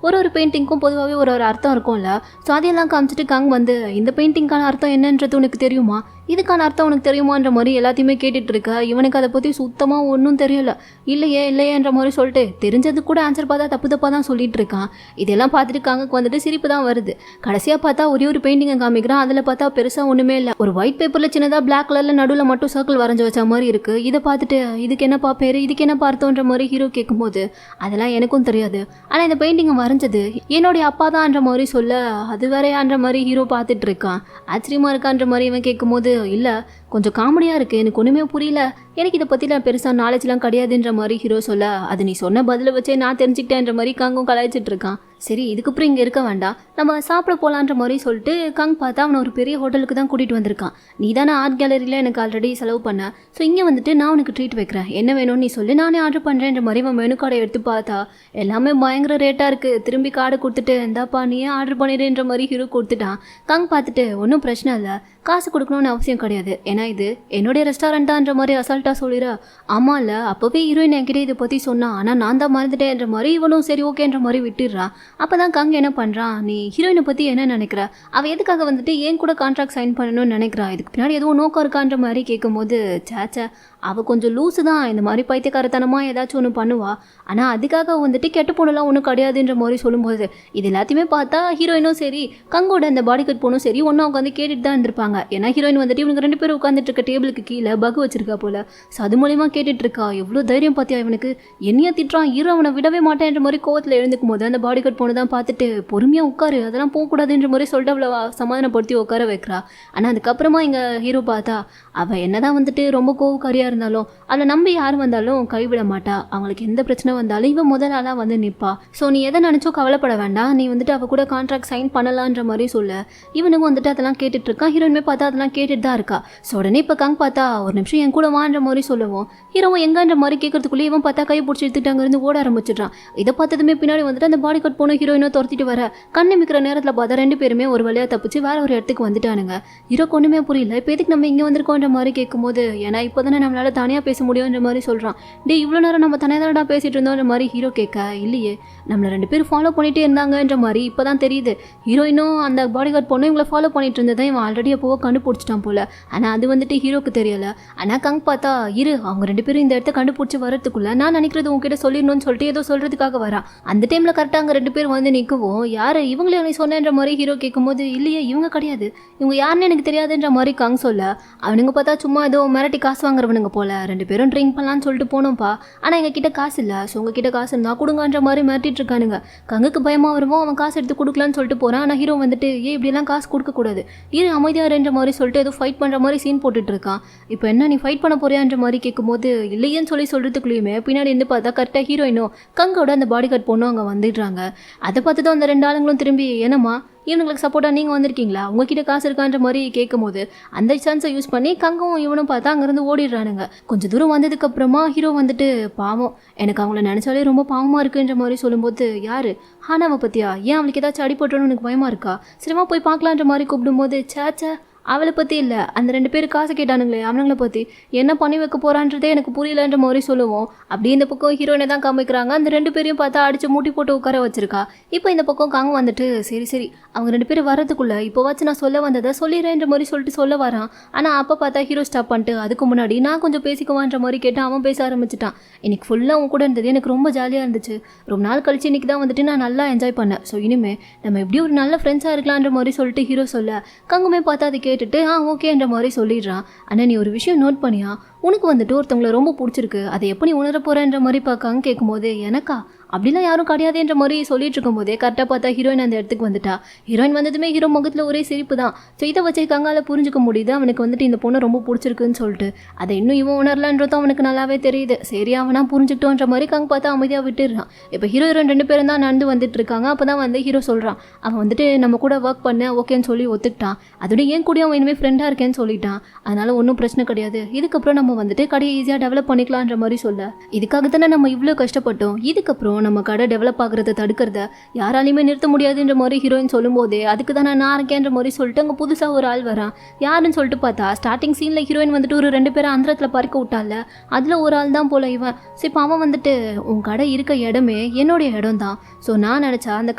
ஒரு பெயிண்டிங்க்கும் பொதுவாகவே ஒரு அர்த்தம் இருக்கும்ல. ஸோ அதையெல்லாம் காமிச்சிட்டு கங் வந்து இந்த பெயிண்டிங்கான அர்த்தம் என்னன்றது உனக்கு தெரியுமா, இதுக்கான அர்த்தம் உனக்கு தெரியுமான்ற மாதிரி எல்லாத்தையுமே கேட்டுட்டு இருக்க. இவனுக்கு அதை பற்றி சுத்தமாக ஒன்றும் தெரியல. இல்லையேன்ற மாதிரி சொல்லிட்டு தெரிஞ்சது கூட ஆன்சர் பார்த்தா தப்பு தப்பாக தான் சொல்லிட்டு இருக்கான். இதெல்லாம் பார்த்துட்டு கங்குக்கு வந்துட்டு சிரிப்பு தான் வருது. கடைசியாக பார்த்தா ஒரே ஒரு பெயிண்டிங்கை காமிக்கிறான். அதில் பார்த்தா பெருசாக ஒன்றுமே இல்லை. ஒரு ஒயிட் பேப்பரில் சின்னதாக பிளாக் கலரில் நடுவில் மட்டும் சர்க்கிள் வரைஞ்சி வச்ச மாதிரி இருக்குது. இதை பார்த்துட்டு இதுக்கு என்னப்பா பேர், இதுக்கு என்ன பார்த்தோன்ற மாதிரி ஹீரோ கேட்கும்போது அதெல்லாம் எனக்கும் தெரியாது, ஆனால் இந்த பெயிண்டிங்கை வரைஞ்சது என்னுடைய அப்பா தான்ன்ற மாதிரி சொல்ல அது வேறையான்ற மாதிரி ஹீரோ பார்த்துட்டு இருக்கான். ஆச்சரியமாக இருக்கான்ற மாதிரி இவன் கேட்கும்போது இல்லை கொஞ்சம் காமெடியாக இருக்குது, எனக்கு ஒன்றுமே புரியல, எனக்கு இதை பற்றிலாம் பெருசாக நாலேஜ்லாம் கிடையாதுன்ற மாதிரி ஹீரோ சொல்ல அது நீ சொன்ன பதிலை வச்சே நான் தெரிஞ்சுக்கிட்டேன்ற மாதிரி கங்கும் கலாய்ச்சிட்டு இருக்கான். சரி இதுக்கப்புறம் இங்கே இருக்க வேண்டாம், நம்ம சாப்பிட போகலான்ற மாதிரி சொல்லிட்டு கங் பார்த்தா அவனை ஒரு பெரிய ஹோட்டலுக்கு தான் கூட்டிகிட்டு வந்திருக்கான். நீ தானே ஆர்ட் கேலரியில் எனக்கு ஆல்ரெடி செலவு பண்ண, ஸோ இங்கே வந்துட்டு நான் உனக்கு ட்ரீட் வைக்கிறேன், என்ன வேணும்னு நீ சொல்லி நானே ஆர்டர் பண்ணுறேன்ற மாதிரி அவன் மெனு கார்டை எடுத்து பார்த்தா எல்லாமே பயங்கர ரேட்டாக இருக்குது. திரும்பி கார்டை கொடுத்துட்டு இந்தாப்பா நீயே ஆர்டர் பண்ணிடுன்ற மாதிரி ஹீரோ கொடுத்துட்டான். கங் பார்த்துட்டு ஒன்றும் பிரச்சனை இல்லை, காசு கொடுக்கணும்னு அவசியம் கிடையாது, ஏன்னா இது என்னுடைய ரெஸ்டாரண்ட்டான்ற மாதிரி அசால்ட்டாக சொல்லிடுறா. ஆமாம் இல்லை அப்போவே ஹீரோயின் என்கிட்ட இதை பற்றி சொன்னான், ஆனால் நான் தான் மறந்துட்டேன்ற மாதிரி இவனும் சரி ஓகேன்ற மாதிரி விட்டுடுறான். அப்போ தான் கங் என்ன பண்ணுறான், நீ ஹீரோயினை பற்றி என்ன நினைக்கிற, அவள் எதுக்காக வந்துட்டு ஏன் கூட கான்ட்ராக்ட் சைன் பண்ணணும்னு நினைக்கிறா, இதுக்கு பின்னாடி எதுவும் நோக்கம் இருக்கான்ற மாதிரி கேட்கும்போது சேச்சா அவள் கொஞ்சம் லூஸு தான், இந்த மாதிரி பைத்தியக்காரத்தனமாக ஏதாச்சும் ஒன்று பண்ணுவா, ஆனால் அதுக்காக வந்துட்டு கெட்டு போனலாம் ஒன்றும் கிடையாதுன்ற மாதிரி சொல்லும்போது இது எல்லாத்தையுமே பார்த்தா ஹீரோயினும் சரி கங்கோட அந்த பாடி கட் போனும் சரி ஒன்றா உட்காந்து கேட்டுட்டு தான் இருந்திருப்பாங்க. ஏன்னா ஹீரோயின் வந்துட்டு இவங்க 2 பேரும் உட்காந்துட்டு இருக்க டேபிளுக்கு கீழே பகு வச்சிருக்கா போல. ஸோ அது மூலியமா கேட்டுட்டு இருக்கா. எவ்வளோ தைரியம் பார்த்தியா இவனுக்கு, என்னையா திட்டுறான், ஹீரோ அவனை விடவே மாட்டேன்ற மாதிரி கோவத்தில் எழுந்துக்கும் போது அந்த பாடி கட் போன தான் பார்த்துட்டு பொறுமையாக உட்காரு, அதெல்லாம் போகக்கூடாதுன்ற மாதிரி சொல்லிட்டு அவளை சமாதானப்படுத்தி உட்கார வைக்கிறா. ஆனால் அதுக்கப்புறமா இங்கே ஹீரோ பார்த்தா அவள் என்னதான் வந்துட்டு ரொம்ப கோவக்காரியாக இருந்தாலும் அவளை நம்பி யார் வந்தாலும் கைவிட மாட்டா. அவங்களுக்கு எந்த பிரச்சனை வந்தாலும் இவன் முதல் ஆளாக வந்து நிற்பா. ஸோ நீ எதை நினச்சோ கவலைப்பட வேண்டாம், நீ வந்துட்டு அவள் கூட கான்ட்ராக்ட் சைன் பண்ணலான்ற மாதிரி சொல்ல இவனுக்கும் வந்துட்டு அதெல்லாம் கேட்டுட்டு இருக்கான். ஹீரோயினுமே பார்த்தா அதெல்லாம் கேட்டுட்டு தான் இருக்கா. ஸோ உடனே இப்போ கங் பார்த்தா ஒரு நிமிஷம் என் கூட வான்ற மாதிரி சொல்லுவோம். ஹீரோவும் எங்கன்ற மாதிரி கேட்கறதுக்குள்ளே இவன் பார்த்தா கையை பிடிச்சி எடுத்துட்டு அங்கேருந்து ஓட ஆரம்பிச்சிடுறான். இதை பார்த்ததுமே பின்னாடி வந்துட்டு அந்த பாடி கட் போன ஹீரோயினோ துரத்திட்டு வர கண்ணு மிக்கிற நேரத்தில் பார்த்தா 2 பேருமே ஒரு வழியாக தப்பிச்சு வேற ஒரு இடத்துக்கு வந்துட்டானுங்க. ஹீரோக்கு ஒன்றுமே புரியல, இப்போ எதுக்கு நம்ம இங்கே வந்திருக்கோன்ற மாதிரி கேட்கும்போது ஏன்னா இப்போ தானே நம்மளால தனியாக பேச முடியுன்ற மாதிரி சொல்கிறான். டே இவ்வளோ நேரம் நம்ம தனியாக தானடா பேசிட்டு இருந்தோன்ற மாதிரி ஹீரோ கேட்க இல்லையே நம்மளை 2 பேரும் ஃபாலோ பண்ணிகிட்டே இருந்தாங்கன்ற மாதிரி இப்போ தான் தெரியுது. ஹீரோயினும் அந்த பாடி கார்டு பொண்ணும் இவங்களை ஃபாலோ பண்ணிட்டு இருந்ததை இவன் ஆல்ரெடி அப்போவோ கண்டுபிடிச்சிட்டான் போல. ஆனால் அது வந்துட்டு ஹீரோக்கு தெரியலை. ஆனால் கங் பார்த்தா இரு அவங்க 2 பேரும் இந்த இடத்த கண்டுபிடிச்சி வரதுக்குள்ள நான் நினைக்கிறது உங்ககிட்ட சொல்லிடணும்னு சொல்லிட்டு ஏதோ சொல்கிறதுக்காக வரான். அந்த டைமில் கரெக்டாக அங்கே 2 பேர் வந்து நிற்கவும் யார் இவங்களே அவனை சொன்னேன்ற மாதிரி ஹீரோ கேட்கும்போது இல்லையே இவங்க கிடையாது, இவங்க யாருன்னு எனக்கு தெரியாதுன்ற மாதிரி கங் சொல்ல அவனுங்க பார்த்தா சும்மா ஏதோ மிரட்டி காசு வாங்குறவனுங்க போல. 2 பேரும் ட்ரிங்க் பண்ணலான்னு சொல்லிட்டு போனோம்ப்பா, ஆனால் எங்கள் கிட்ட காசு இல்லை, ஸோ உங்ககிட்ட காசு இருந்தால் கொடுங்கன்ற மாதிரி மிரட்டிட்டு இருக்கானுங்க. கங்குக்கு பயமாக வருவோம், அவன் காசு எடுத்து கொடுக்கலான்னு சொல்லிட்டு போகிறான். ஆனால் ஹீரோ வந்துட்டு இப்படியெல்லாம் காசு கொடுக்கக்கூடாது, இரு அமைதியாருன்ற மாதிரி சொல்லிட்டு ஏதோ ஃபைட் பண்ணுற மாதிரி சீன் போட்டுட்டு இருக்கான். இப்போ என்ன நீ ஃபைட் பண்ண போறியான்ற மாதிரி கேட்கும்போது இல்லையேன்னு சொல்கிறதுக்குள்ளேயுமே பின்னாடி இருந்து பார்த்தா கரெக்டாக ஹீரோயினும் கங்கோட அந்த பாடி கார்டு பொண்ணும் அங்கே வந்துடுறாங்க. அதை பார்த்து தான் அந்த 2 ஆளுங்களும் திரும்பி என்னம்மா இவனுங்களுக்கு சப்போர்ட்டாக நீங்கள் வந்திருக்கீங்களா, உங்ககிட்ட காசு இருக்கான்ற மாதிரி கேட்கும் போது அந்த சான்ஸை யூஸ் பண்ணி கங்கும் இவனும் பார்த்தா அங்கேருந்து ஓடிடுறானுங்க. கொஞ்சம் தூரம் வந்ததுக்கப்புறமா ஹீரோ வந்துட்டு பாவம் எனக்கு அவங்கள நினச்சாலே ரொம்ப பாவமாக இருக்குன்ற மாதிரி சொல்லும்போது யார் ஹானாவை பற்றியா, ஏன் அவளுக்கு ஏதாச்சும் அடிபட்டோன்னு எனக்கு பயமாக இருக்கா, சரிமா போய் பார்க்கலான்ற மாதிரி கூப்பிடும்போது சேச்சா அவளை பற்றி இல்லை அந்த 2 பேர் காசு கேட்டானுங்களே அவனுங்களை பற்றி என்ன பண்ணி வைக்க போகிறான்றதே எனக்கு புரியலன்ற மாதிரி சொல்லுவோம். அப்படி இந்த பக்கம் ஹீரோயினை தான் காமிக்கிறாங்க. அந்த 2 பேரையும் பார்த்தா அடித்து மூட்டி போட்டு உட்கார வச்சிருக்கா. இப்போ இந்த பக்கம் கங்க வந்துட்டு சரி அவங்க 2 பேரும் வரதுக்குள்ளே இப்போ வச்சு நான் சொல்ல வந்ததை சொல்லிடுறேன்ற மாதிரி சொல்லிட்டு சொல்ல வரான். ஆனால் அப்போ பார்த்தா ஹீரோ ஸ்டாப் பண்ணிட்டு அதுக்கு முன்னாடி நான் கொஞ்சம் பேசிக்குவான்ற மாதிரி கேட்டு அவன் பேச ஆரம்பிச்சிட்டான். இன்னைக்கு ஃபுல்லாக அவங்க கூட இருந்தது எனக்கு ரொம்ப ஜாலியாக இருந்துச்சு, ரொம்ப நாள் கழிச்சு இன்னைக்கு தான் வந்துட்டு நான் நல்லா என்ஜாய் பண்ணேன், ஸோ இனிமேல் நம்ம எப்படி ஒரு நல்ல ஃப்ரெண்ட்ஸாக இருக்கலான்ற மாதிரி சொல்லிட்டு ஹீரோ சொல்ல கங்குமே பார்த்தா அது கேட்டுட்டு ஓகேன்ற மாதிரி சொல்லிடுறான். ஆனால் நீ ஒரு விஷயம் நோட் பண்ணியா, உனக்கு வந்துட்டு ஒருத்தவங்களை ரொம்ப பிடிச்சிருக்கு, அதை எப்போ நீ உணர போகிறன்ற மாதிரி பார்க்காங்க கேட்கும்போது எனக்கா அப்படிலாம் யாரும் கிடையாதுன்ற மாதிரி சொல்லிட்டு இருக்கும்போதே கரெக்டாக பார்த்தா ஹீரோயின் அந்த இடத்துக்கு வந்துட்டா. ஹீரோயின் வந்ததுமே ஹீரோ முகத்தில் ஒரே சிரிப்பு தான். ஸோ இதை வச்சு கங்கால புரிஞ்சுக்க முடியுது அவனுக்கு வந்துட்டு இந்த பொண்ணு ரொம்ப பிடிச்சிருக்குன்னு சொல்லிட்டு. அதை இன்னும் இவன் உணரலன்றதும் அவனுக்கு நல்லாவே தெரியுது. சரி அவனா புரிஞ்சுக்கிட்டோன்ற மாதிரி கங்க பார்த்தா அமைதியாக விட்டுடுறான். இப்போ ஹீரோ ஹீரோயின் 2 பேரும் தான் நடந்து வந்துட்டு இருக்காங்க. அப்போ தான் வந்து ஹீரோ சொல்கிறான், அவன் வந்துட்டு நம்ம கூட ஒர்க் பண்ண ஓகேன்னு சொல்லி ஒத்துக்கிட்டான். அதோட ஏன் கூட அவன் இனிமேல் ஃப்ரெண்டாக இருக்கேன்னு சொல்லிட்டான். அதனால ஒன்றும் பிரச்சனை கிடையாது, இதுக்கப்புறம் நம்ம வந்துட்டு கடையை ஈஸியாக டெவலப் பண்ணிக்கலான்ற மாதிரி சொல்ல, இதுக்காக தானே நம்ம இவ்வளோ கஷ்டப்பட்டோம், இதுக்கப்புறம் நம்ம கடை டெவலப் ஆகுறத தடுக்கிறத யாராலையுமே நிறுத்த முடியாதுன்ற மாதிரி ஹீரோயின் சொல்லும்போதே அதுக்கு தான் நான் இருக்கேன்ற மாதிரி சொல்லிட்டு அங்கே புதுசாக ஒரு ஆள் வரான். யாருன்னு சொல்லிட்டு பார்த்தா ஸ்டார்டிங் சீனில் ஹீரோயின் வந்துட்டு ஒரு 2 பேரை அந்தரத்தில் பறிக்க விட்டால, அதில் ஒரு ஆள் தான் போல இவன். ஸோ இப்போ அவன் வந்துட்டு உன் கடை இருக்க இடமே என்னுடைய இடம் தான், ஸோ நான் நினச்சா அந்த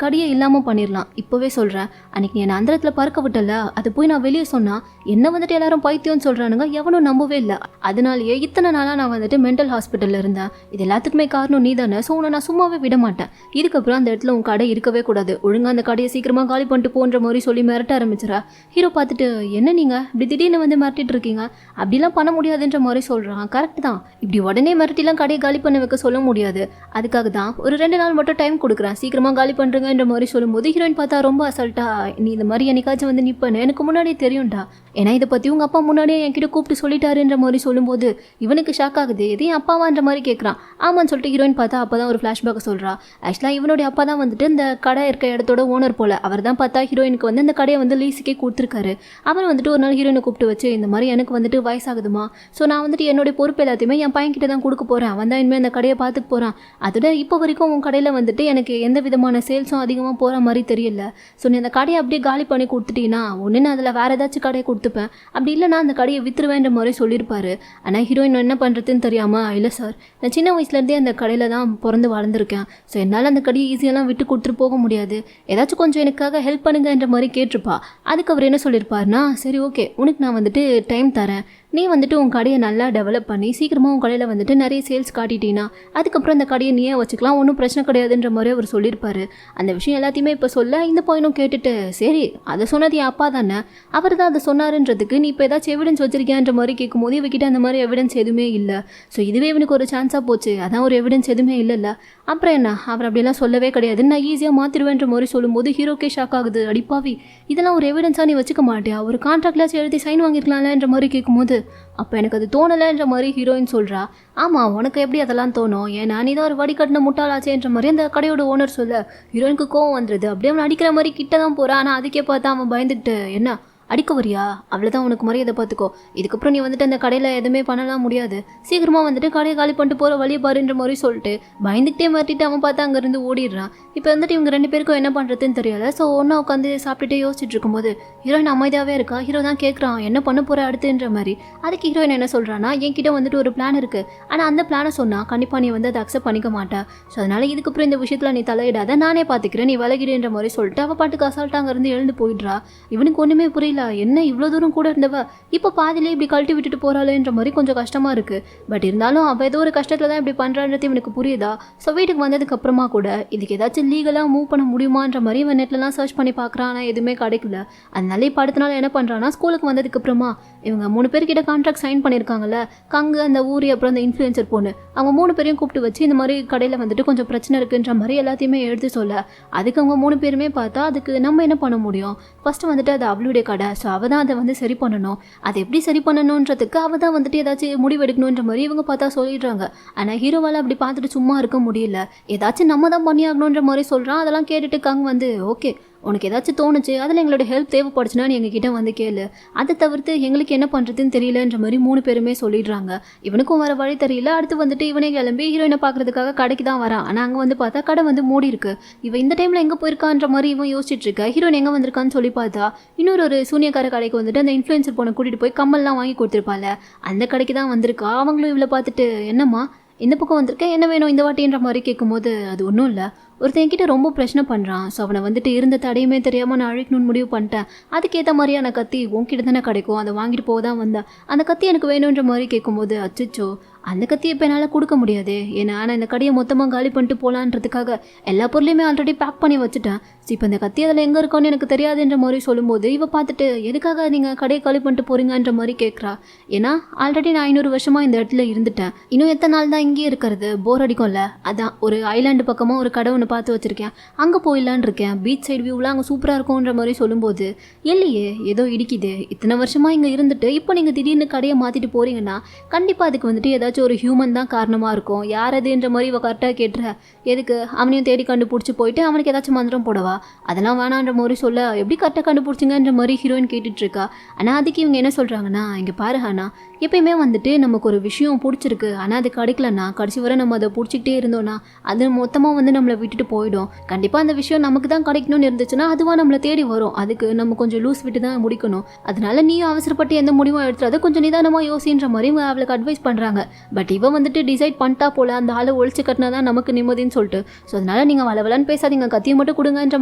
கடையை இல்லாமல் பண்ணிடலாம். இப்போவே சொல்கிறேன், அன்றைக்கி நீ என்னை அந்தரத்தில் பறக்க விட்டல, அது போய் நான் வெளியே சொன்னால் என்ன வந்துட்டு எல்லாரும் பைத்தியம்னு சொல்கிறானுங்க, எவனும் நம்பவே இல்லை. அதனாலேயே இத்தனை நாளாக நான் வந்துட்டு மென்டல் ஹாஸ்பிட்டலில் இருந்தேன். இது எல்லாத்துக்குமே காரணம் நீ தானே, ஸோ உன்னை நான் சும்மாவே விட மாட்டேன். இதுக்கப்புறம் அந்த இடத்துல உன் கடை இருக்கவே கூடாது, ஒழுங்காக அந்த கடையை சீக்கிரமாக காலி பண்ணிட்டு போன்ற மாதிரி சொல்லி மிரட்ட ஆரம்பிச்சிடா. ஹீரோ பார்த்துட்டு என்ன நீங்கள் இப்படி திடீர்னு வந்து மிரட்டிட்டு இருக்கீங்க, அப்படிலாம் பண்ண முடியாதுன்ற மாதிரி சொல்கிறான். கரெக்ட் தான், இப்படி உடனே மிரட்டிலாம் கடையை காலி பண்ண வைக்க சொல்ல முடியாது, அதுக்காக தான் ஒரு 2 நாள் மட்டும் டைம் கொடுக்குறேன், சீக்கிரமாக காலி பண்ணுறேங்கன்ற மாதிரி சொல்லும்போது ஹீரோயின் பார்த்தா ரொம்ப அசல்ட்டா, நீ இந்த மாதிரி என்னைக்காச்சும் வந்து நிற்பேன்னு எனக்கு முன்னாடியே தெரியும்டா, ஏன்னா இதை பற்றி உங்கள் அப்பா முன்னாடியே என்கிட்ட கூப்பிட்டு சொல்லிட்டாருன்ற மாதிரி சொல்லும்போது இவனுக்கு ஷாக் ஆகுது. எதையும் அப்பாவான்ற மாதிரி கேட்குறான். ஆமான்னு சொல்லிட்டு ஹீரோயின் பார்த்தா அப்போ தான் ஒரு ஃப்ளாஷ்பேக் சொல்கிறா. ஆக்சுவலாக இவனுடைய அப்பா தான் வந்துட்டு இந்த கடை இருக்க இடத்தோட ஓனர் போல். அவர் தான் பார்த்தா ஹீரோயினுக்கு வந்து இந்த கடையை வந்து லீஸுக்கே கொடுத்துருக்காரு. அவர் வந்துட்டு ஒரு நாள் ஹீரோயினை கூப்பிட்டு வச்சு, இந்த மாதிரி எனக்கு வந்துட்டு வயசாகுதுமா, ஸோ நான் வந்துட்டு என்னுடைய பொறுப்பு எல்லாத்தையுமே என் பையன்கிட்ட தான் கொடுக்க போகிறேன், அவன் தான் இனிமேல் அந்த கடையை பார்த்துக்க போகிறான். அதோட இப்போ வரைக்கும் உன் கடையில் வந்துட்டு எனக்கு எந்த விதமான சேல்ஸும் அதிகமாக போகிற மாதிரி தெரியல, ஸோ நீ அந்த கடையை அப்படியே காலி பண்ணி கொடுத்துட்டீங்கன்னா ஒன்று நான் அதில் வேறு ஏதாச்சும் கடையை கொடுத்துப்பேன், அப்படி இல்லைனா அந்த கடையை விற்றுருவேன்ற மாதிரி சொல்லியிருப்பாரு. ஆனால் ஹீரோயின் என்ன பண்ணுறதுன்னு தெரியாமல், இல்லை சார் நான் சின்ன வயசுலேருந்தே அந்த கடையில் தான் பிறந்து வளர்ந்துருக்கேன், ஸோ என்னால் அந்த கடையை ஈஸியெல்லாம் விட்டு கொடுத்துட்டு போக முடியாது, ஏதாச்சும் கொஞ்சம் எனக்காக ஹெல்ப் பண்ணுங்கன்ற மாதிரி கேட்டிருப்பா. அதுக்கு அவர் என்ன சொல்லியிருப்பாருனா, சரி ஓகே உனக்கு நான் வந்துட்டு டைம் தரேன், நீ வந்துட்டு உன் கடையை நல்லா டெவலப் பண்ணி சீக்கிரமாக உன் கடையில் வந்துட்டு நிறைய சேல்ஸ் காட்டிட்டீங்கன்னா அதுக்கப்புறம் அந்த கடையை நீயே வச்சுக்கலாம், ஒன்றும் பிரச்சனை கிடையாதுன்ற மாதிரி அவர் சொல்லியிருப்பாரு. அந்த விஷயம் எல்லாத்தையுமே இப்போ சொல்ல இந்த பையனும் கேட்டுட்டு, சரி அதை சொன்னது என் அப்பா தானே, அவர் தான் அதை சொன்னாருன்றதுக்கு நீ இப்போ ஏதாச்சும் எவிடன்ஸ் வச்சிருக்கியான்ற மாதிரி கேட்கும்போது இவகிட்ட அந்த மாதிரி எவிடன்ஸ் எதுவுமே இல்லை. ஸோ இதுவே இவனுக்கு ஒரு சான்ஸாக போச்சு, அதான் ஒரு எவிடன்ஸ் எதுவுமே இல்லைல்ல, அப்புறம் என்ன அவர் அப்படிலாம் சொல்லவே கிடையாது, நான் ஈஸியாக மாற்றிடுவேன்ற மாதிரி சொல்லும்போது ஹீரோக்கே ஷாக் ஆகுது. அடிப்பாவி இதெல்லாம் ஒரு எவிடன்ஸாக நீ வச்சுக்க மாட்டியா, ஒரு கான்ட்ராக்ட்லாச்சும் எழுதி சைன் வாங்கிக்கலாம்லன்ற மாதிரி கேட்கும்போது அப்போ எனக்கு அது தோணலைன்ற மாதிரி ஹீரோயின் சொல்கிறா. ஆமாம் உனக்கு எப்படி அதெல்லாம் தோணும், ஏன்னா நீ தான் ஒரு வடிகட்டின முட்டாளாச்சேன்ற மாதிரி அந்த கடையோட ஓனர் சொல்ல ஹீரோயினுக்கு கோவம் வந்துடுது. அப்படியே அவன் அடிக்கிற மாதிரி கிட்ட தான் போகிறான். ஆனால் அதுக்கே பார்த்தா அவன் பயந்துக்கிட்டு, என்ன அடிக்க வரியா, அவ்வளோதான் உனக்கு மரியாதை பார்த்துக்கோ, இதுக்கப்புறம் நீ வந்துட்டு அந்த கடையில் எதுவுமே பண்ணலாம் முடியாது, சீக்கிரமாக வந்துட்டு கடையை காலி பண்ணிட்டு போகிற வழியை பாருன்ற மாதிரி சொல்லிட்டு பயந்துக்கிட்டே மாட்டிட்டு அவன் பார்த்தா அங்கேருந்து ஓடிடுறான். இப்போ வந்துட்டு இவங்க 2 பேருக்கும் என்ன பண்ணுறதுன்னு தெரியல. ஸோ ஒன்றா உட்காந்து சாப்பிட்டுட்டே யோசிச்சுட்டு இருக்கும்போது ஹீரோயின் அமைதியாகவே இருக்கா. ஹீரோ தான் கேட்குறான் என்ன பண்ண போகிற அடுத்துன்ற மாதிரி. அதுக்கு ஹீரோயின் என்ன சொல்கிறான்னா, என்கிட்ட வந்துட்டு ஒரு பிளான் இருக்குது, ஆனால் அந்த பிளானை சொன்னால் கண்டிப்பாக நீ வந்து அதை அக்செப்ட் பண்ணிக்க மாட்டா, ஸோ அதனால் இதுக்கப்புறம் இந்த விஷயத்தில் நீ தலையிடாத, நானே பார்த்துக்கிறேன், நீ விலகிடுன்ற மாதிரி சொல்லிட்டு அவள் பாட்டுக்கு அசால்ட்டாக அங்கேருந்து எழுந்து போயிடுறா. இவனுக்கு ஒன்றுமே புரியல, என்ன இவ்வளோ தூரம் கூட இருந்தவ இப்போ பாதிலே இப்படி கழட்டி விட்டுட்டு போகிறாளேன்ற மாதிரி கொஞ்சம் கஷ்டமாக இருக்குது. பட் இருந்தாலும் அவள் ஏதோ ஒரு கஷ்டத்தில் தான் இப்படி பண்ணுறான்றது இவனுக்கு புரியுதா. ஸோ வீட்டுக்கு வந்ததுக்கப்புறமா கூட இதுக்கு ஏதாச்சும் லீகலாக மூவ் பண்ண முடியுமான்ற மாதிரி இவன் நெட்லலாம் சர்ச் பண்ணி பார்க்குறான். ஆனால் எதுவுமே கிடைக்கல. அதனால இப்போ அடுத்த நாள் என்ன பண்ணுறான்னா, ஸ்கூலுக்கு வந்ததுக்கப்புறமா இவங்க 3 பேர்கிட்ட கான்ட்ராக்ட் சைன் பண்ணியிருக்காங்கல்ல, கங்கு அந்த ஊரி அப்புறம் அந்த இன்ஃப்ளூயன்சர் பொண்ணு, அவங்க 3 பேரையும் கூப்பிட்டு வச்சு இந்த மாதிரி கடையில் வந்துட்டு கொஞ்சம் பிரச்சனை இருக்குன்ற மாதிரி எல்லாத்தையுமே எடுத்து சொல்ல, அதுக்கு அவங்க 3 பேருமே பார்த்தா அதுக்கு நம்ம என்ன பண்ண முடியும், ஃபஸ்ட்டு வந்துட்டு அது அவளுடைய கடை, ஸோ அவள் தான் அதை வந்து சரி பண்ணணும், அதை எப்படி சரி பண்ணணுன்றதுக்கு அவள் தான் வந்துட்டு ஏதாச்சும் முடிவெடுக்கணுன்ற மாதிரி இவங்க பார்த்தா சொல்லிடுறாங்க. ஆனால் ஹீரோவால் அப்படி பார்த்துட்டு சும்மா இருக்க முடியல, ஏதாச்சும் நம்ம தான் பண்ணியாகணுன்ற மாதிரி சொல்கிறான். அதெல்லாம் கேட்டுட்டு கங் வந்து ஓகே உனக்கு ஏதாச்சும் தோணுச்சு, அதில் எங்களோட ஹெல்ப் தேவைப்படுச்சுன்னா நீ எங்ககிட்ட வந்து கேளு, அதை தவிர்த்து எங்களுக்கு என்ன பண்ணுறதுன்னு தெரியலன்ற மாதிரி 3 பேருமே சொல்லிடுறாங்க. இவனுக்கும் வர வழி தெரியல. அடுத்து வந்துட்டு இவனே கிளம்பி ஹீரோயினை பார்க்கறதுக்காக கடைக்கு தான் வரான். ஆனால் அங்கே வந்து பார்த்தா கடை வந்து மூடி இருக்கு. இவன் இந்த டைமில் எங்கே போயிருக்கான்ற மாதிரி இவன் யோசிச்சுட்டு இருக்கா. ஹீரோயின் எங்கே வந்திருக்கான்னு சொல்லி பார்த்தா இன்னொரு சூனியக்கார கடைக்கு வந்துட்டு அந்த இன்ஃப்ளூயன்சர் பொண்ணை கூட்டிகிட்டு போய் கம்மல்லாம் வாங்கி கொடுத்துருப்பாள், அந்த கடைக்கு தான் வந்திருக்கா. அவங்களும் இவளை பார்த்துட்டு என்னம்மா இந்த பக்கம் வந்திருக்கேன், என்ன வேணும் இந்த வாட்டின்ற மாதிரி கேட்கும்போது அது ஒன்றும் இல்லை, ஒருத்தன் என்கிட்ட ரொம்ப பிரச்சனை பண்ணுறான், ஸோ அவனை வந்துட்டு இருந்த தடையுமே தெரியாமல் நான் அழிக்கணும்னு முடிவு பண்ணிட்டேன், அதுக்கேற்ற மாதிரியான கத்தி உன்கிட்ட தானே கிடைக்கும், அதை வாங்கிட்டு போக தான் வந்தேன், அந்த கத்தி எனக்கு வேணுன்ற மாதிரி கேட்கும்போது அச்சோ அந்த கத்தியை இப்போ என்னால் கொடுக்க முடியாது, ஏன்னா நான் இந்த கடையை மொத்தமாக காலி பண்ணிட்டு போகலான்றதுக்காக எல்லா பொருளையுமே ஆல்ரெடி பேக் பண்ணி வச்சுட்டேன். ஸோ இப்போ இந்த கத்தி அதில் எங்கே இருக்கோன்னு எனக்கு தெரியாதுன்ற மாதிரி சொல்லும்போது இவ பார்த்துட்டு எதுக்காக நீங்கள் கடையை காலி பண்ணிட்டு போகிறீங்கன்ற மாதிரி கேட்குறா. ஏன்னா ஆல்ரெடி நான் 500 வருஷமாக இந்த இடத்துல இருந்துட்டேன், இன்னும் எத்தனை நாள் தான் இங்கேயே இருக்கிறது, போர் அடிக்கும்ல, அதான் ஒரு ஐலாண்டு பக்கமாக ஒரு கடை ஒன்று பார்த்து வச்சுருக்கேன், அங்கே போயிடலான் இருக்கேன், பீச் சைடு வியூவில் அங்கே சூப்பராக இருக்கும்ன்ற மாதிரி சொல்லும்போது இல்லையே ஏதோ இடிக்குது, இத்தனை வருஷமாக இங்கே இருந்துட்டு இப்போ நீங்கள் திடீர்னு கடையை மாற்றிட்டு போகிறீங்கன்னா கண்டிப்பாக அதுக்கு வந்துட்டு ஏதாச்சும் ஒரு ஹியூமன் தான் காரணமாக இருக்கும், யார் அதுன்ற மாதிரி இவ கரெக்டாக கேட்டுற. எதுக்கு அவனையும் தேடி கண்டுபிடிச்சி போயிட்டு அவனுக்கு ஏதாச்சும் மந்திரம் போடவா, அதெல்லாம் வேணான்ற மாதிரி சொல்ல எப்படி கரெக்டாக கண்டுபிடிச்சிங்கன்ற மாதிரி ஹீரோயின் கேட்டுட்ருக்கா. ஆனால் அதுக்கு இவங்க என்ன சொல்கிறாங்கன்னா, இங்கே பாரு ஹானா, எப்பயுமே வந்துட்டு நமக்கு ஒரு விஷயம் பிடிச்சிருக்கு ஆனால் அது கிடைக்கலன்னா கடைசி வரை நம்ம அதை பிடிச்சிக்கிட்டே இருந்தோன்னா அது மொத்தமாக வந்து நம்மளை விட்டுட்டு போயிடும். கண்டிப்பாக அந்த விஷயம் நமக்கு தான் கிடைக்கணும்னு இருந்துச்சுன்னா அதுவாக நம்மளை தேடி வரும், அதுக்கு நம்ம கொஞ்சம் லூஸ் விட்டு தான் முடிக்கணும். அதனால நீயும் அவசரப்பட்டு எந்த முடிவும் எடுத்துறாது, கொஞ்சம் நிதானமாக யோசின்ற மாதிரி இவங்க அவளுக்கு அட்வைஸ் பண்ணுறாங்க. பட் இவன் வந்துட்டு டிசைட் பண்ணிட்டா போல அந்த ஆளை ஒழிச்சு கட்டினா தான் நமக்கு நிம்மதின்னு சொல்லிட்டு, ஸோ அதனால நீங்கள் வளவலன்னு பேசாதீங்க, கத்தியை மட்டும் கொடுங்கன்ற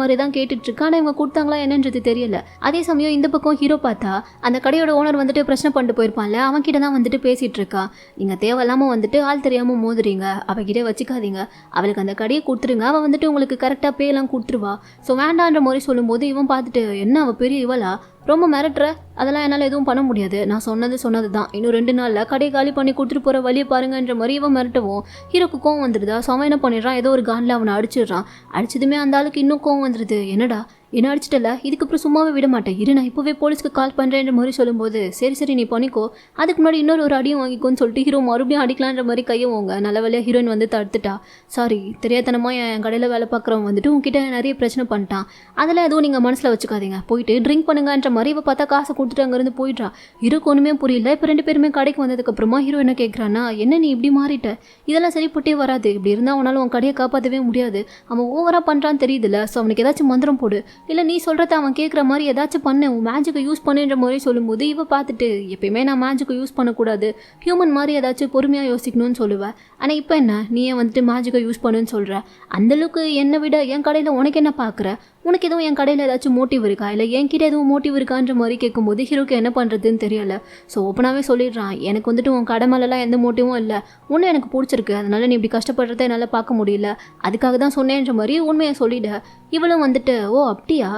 மாதிரி தான் கேட்டுட்ருக்கு. ஆனால் இவங்க கொடுத்தாங்களா என்னன்றது தெரியல. அதே சமயம் இந்த பக்கம் ஹீரோ பார்த்தா அந்த கடையோட ஓனர் வந்துட்டு பிரச்சனை பண்ணிட்டு போயிருப்பான்ல, அவன் கிட்ட தான் வந்துட்டு பேசிகிட்டு இருக்கா. நீங்கள் தேவையில்லாமல் வந்துட்டு ஆள் தெரியாமல் மோதுறீங்க, அவகிட்டே வச்சுக்காதீங்க, அவளுக்கு அந்த கடையை கொடுத்துருங்க, அவள் வந்துட்டு உங்களுக்கு கரெக்டாக பேலாம் கொடுத்துருவா. ஸோ வேண்டான்ற மாதிரி சொல்லும்போது இவன் பார்த்துட்டு என்ன அவள் பெரிய இவளா, ரொம்ப மிரட்டுற, அதெல்லாம் என்னால் எதுவும் பண்ண முடியாது, நான் சொன்னது தான், இன்னும் 2 நாளில் கடையை காலி பண்ணி கொடுத்துட்டு போகிற வழியை பாருங்கன்ற மாதிரி இவன் மிரட்டவும் ஹீரோக்கு கோவம் வந்துடுதா. ஸோ அவன் என்ன பண்ணிடுறான், ஏதோ ஒரு கானில் அவனை அடிச்சிடுறான். அடிச்சதுமே அந்த ஆளுக்கு இன்னும் கோவம் வந்துடுது, என்னடா என்ன அடிச்சிட்டல, இதுக்கப்புறம் சும்மாவே விட மாட்டேன், இரு நான் இப்போவே போலீஸ்க்கு கால் பண்ணுறேன்ற மாதிரி சொல்லும்போது சரி நீ பண்ணிக்கோ, அதுக்கு முன்னாடி இன்னொரு ஒரு அடியும் வாங்கிக்கோன்னு சொல்லிட்டு ஹீரோ மறுபடியும் அடிக்கலான்ற மாதிரி கையை வாங்க. நல்ல வேலையாக ஹீரோயின் வந்து தடுத்துட்டா. சாரி, தெரியாதனமாக என் கடையில் வேலை பார்க்குறவன் வந்துட்டு உங்ககிட்ட நிறைய பிரச்சனை பண்ணிட்டான், அதெல்லாம் எதுவும் நீங்கள் மனசில் வச்சுக்காதீங்க, போயிட்டு ட்ரிங்க் பண்ணுங்கன்ற மாதிரி இவ பார்த்தா காசை கொடுத்துட்டு அங்கேருந்து போயிடுறா. ஹீரோக்கு ஒன்றுமே புரியல. இப்போ 2 பேருமே கடைக்கு வந்ததுக்கப்புறமா ஹீரோ என்ன கேட்குறான்னா, என்ன நீ இப்படி மாறிட்ட, இதெல்லாம் சரிப்பட்டே வராது, இப்படி இருந்தால் அவனால் உன் கடையை காப்பாற்றவே முடியாது, அவன் ஓவராக பண்ணுறான்னு தெரியுதுல்ல, ஸோ அவனுக்கு ஏதாச்சும் மந்திரம் போடு, இல்லை நீ சொல்கிறத அவன் கேட்குற மாதிரி ஏதாச்சும் பண்ணு, உன் மேஜிக்கை யூஸ் பண்ணுன்ற மாதிரி சொல்லும்போது இவ பார்த்துட்டு எப்பயுமே நான் மேஜிக்கை யூஸ் பண்ணக்கூடாது, ஹியூமன் மாதிரி ஏதாச்சும் பொறுமையாக யோசிக்கணும்னு சொல்லுவேன், ஆனால் இப்போ என்ன நீயே வந்துட்டு மேஜிக்கை யூஸ் பண்ணுன்னு சொல்கிற, அந்தளவுக்கு என்னை விட என் கடையில் உனக்கு என்ன பார்க்குற, உனக்கு எதுவும் என் கடையில் ஏதாச்சும் மோட்டிவ் இருக்கா, இல்லை என்கிட்ட எதுவும் மோட்டிவ் இருக்கான்ற மாதிரி கேட்கும்போது ஹீரோக்கு என்ன பண்ணுறதுன்னு தெரியல. ஸோ ஓப்பனாகவே சொல்லிடுறான், எனக்கு வந்துட்டு உன் கடை மேலெலாம் எந்த மோட்டிவும் இல்லை, ஒன்றும் எனக்கு பிடிச்சிருக்கு, அதனால நீ இப்படி கஷ்டப்படுறத என்னால் பார்க்க முடியல, அதுக்காக தான் சொன்னேன்ற மாதிரி உண்மையை சொல்லிவிட. இவளும் வந்துட்டு ஓ அப்படியா,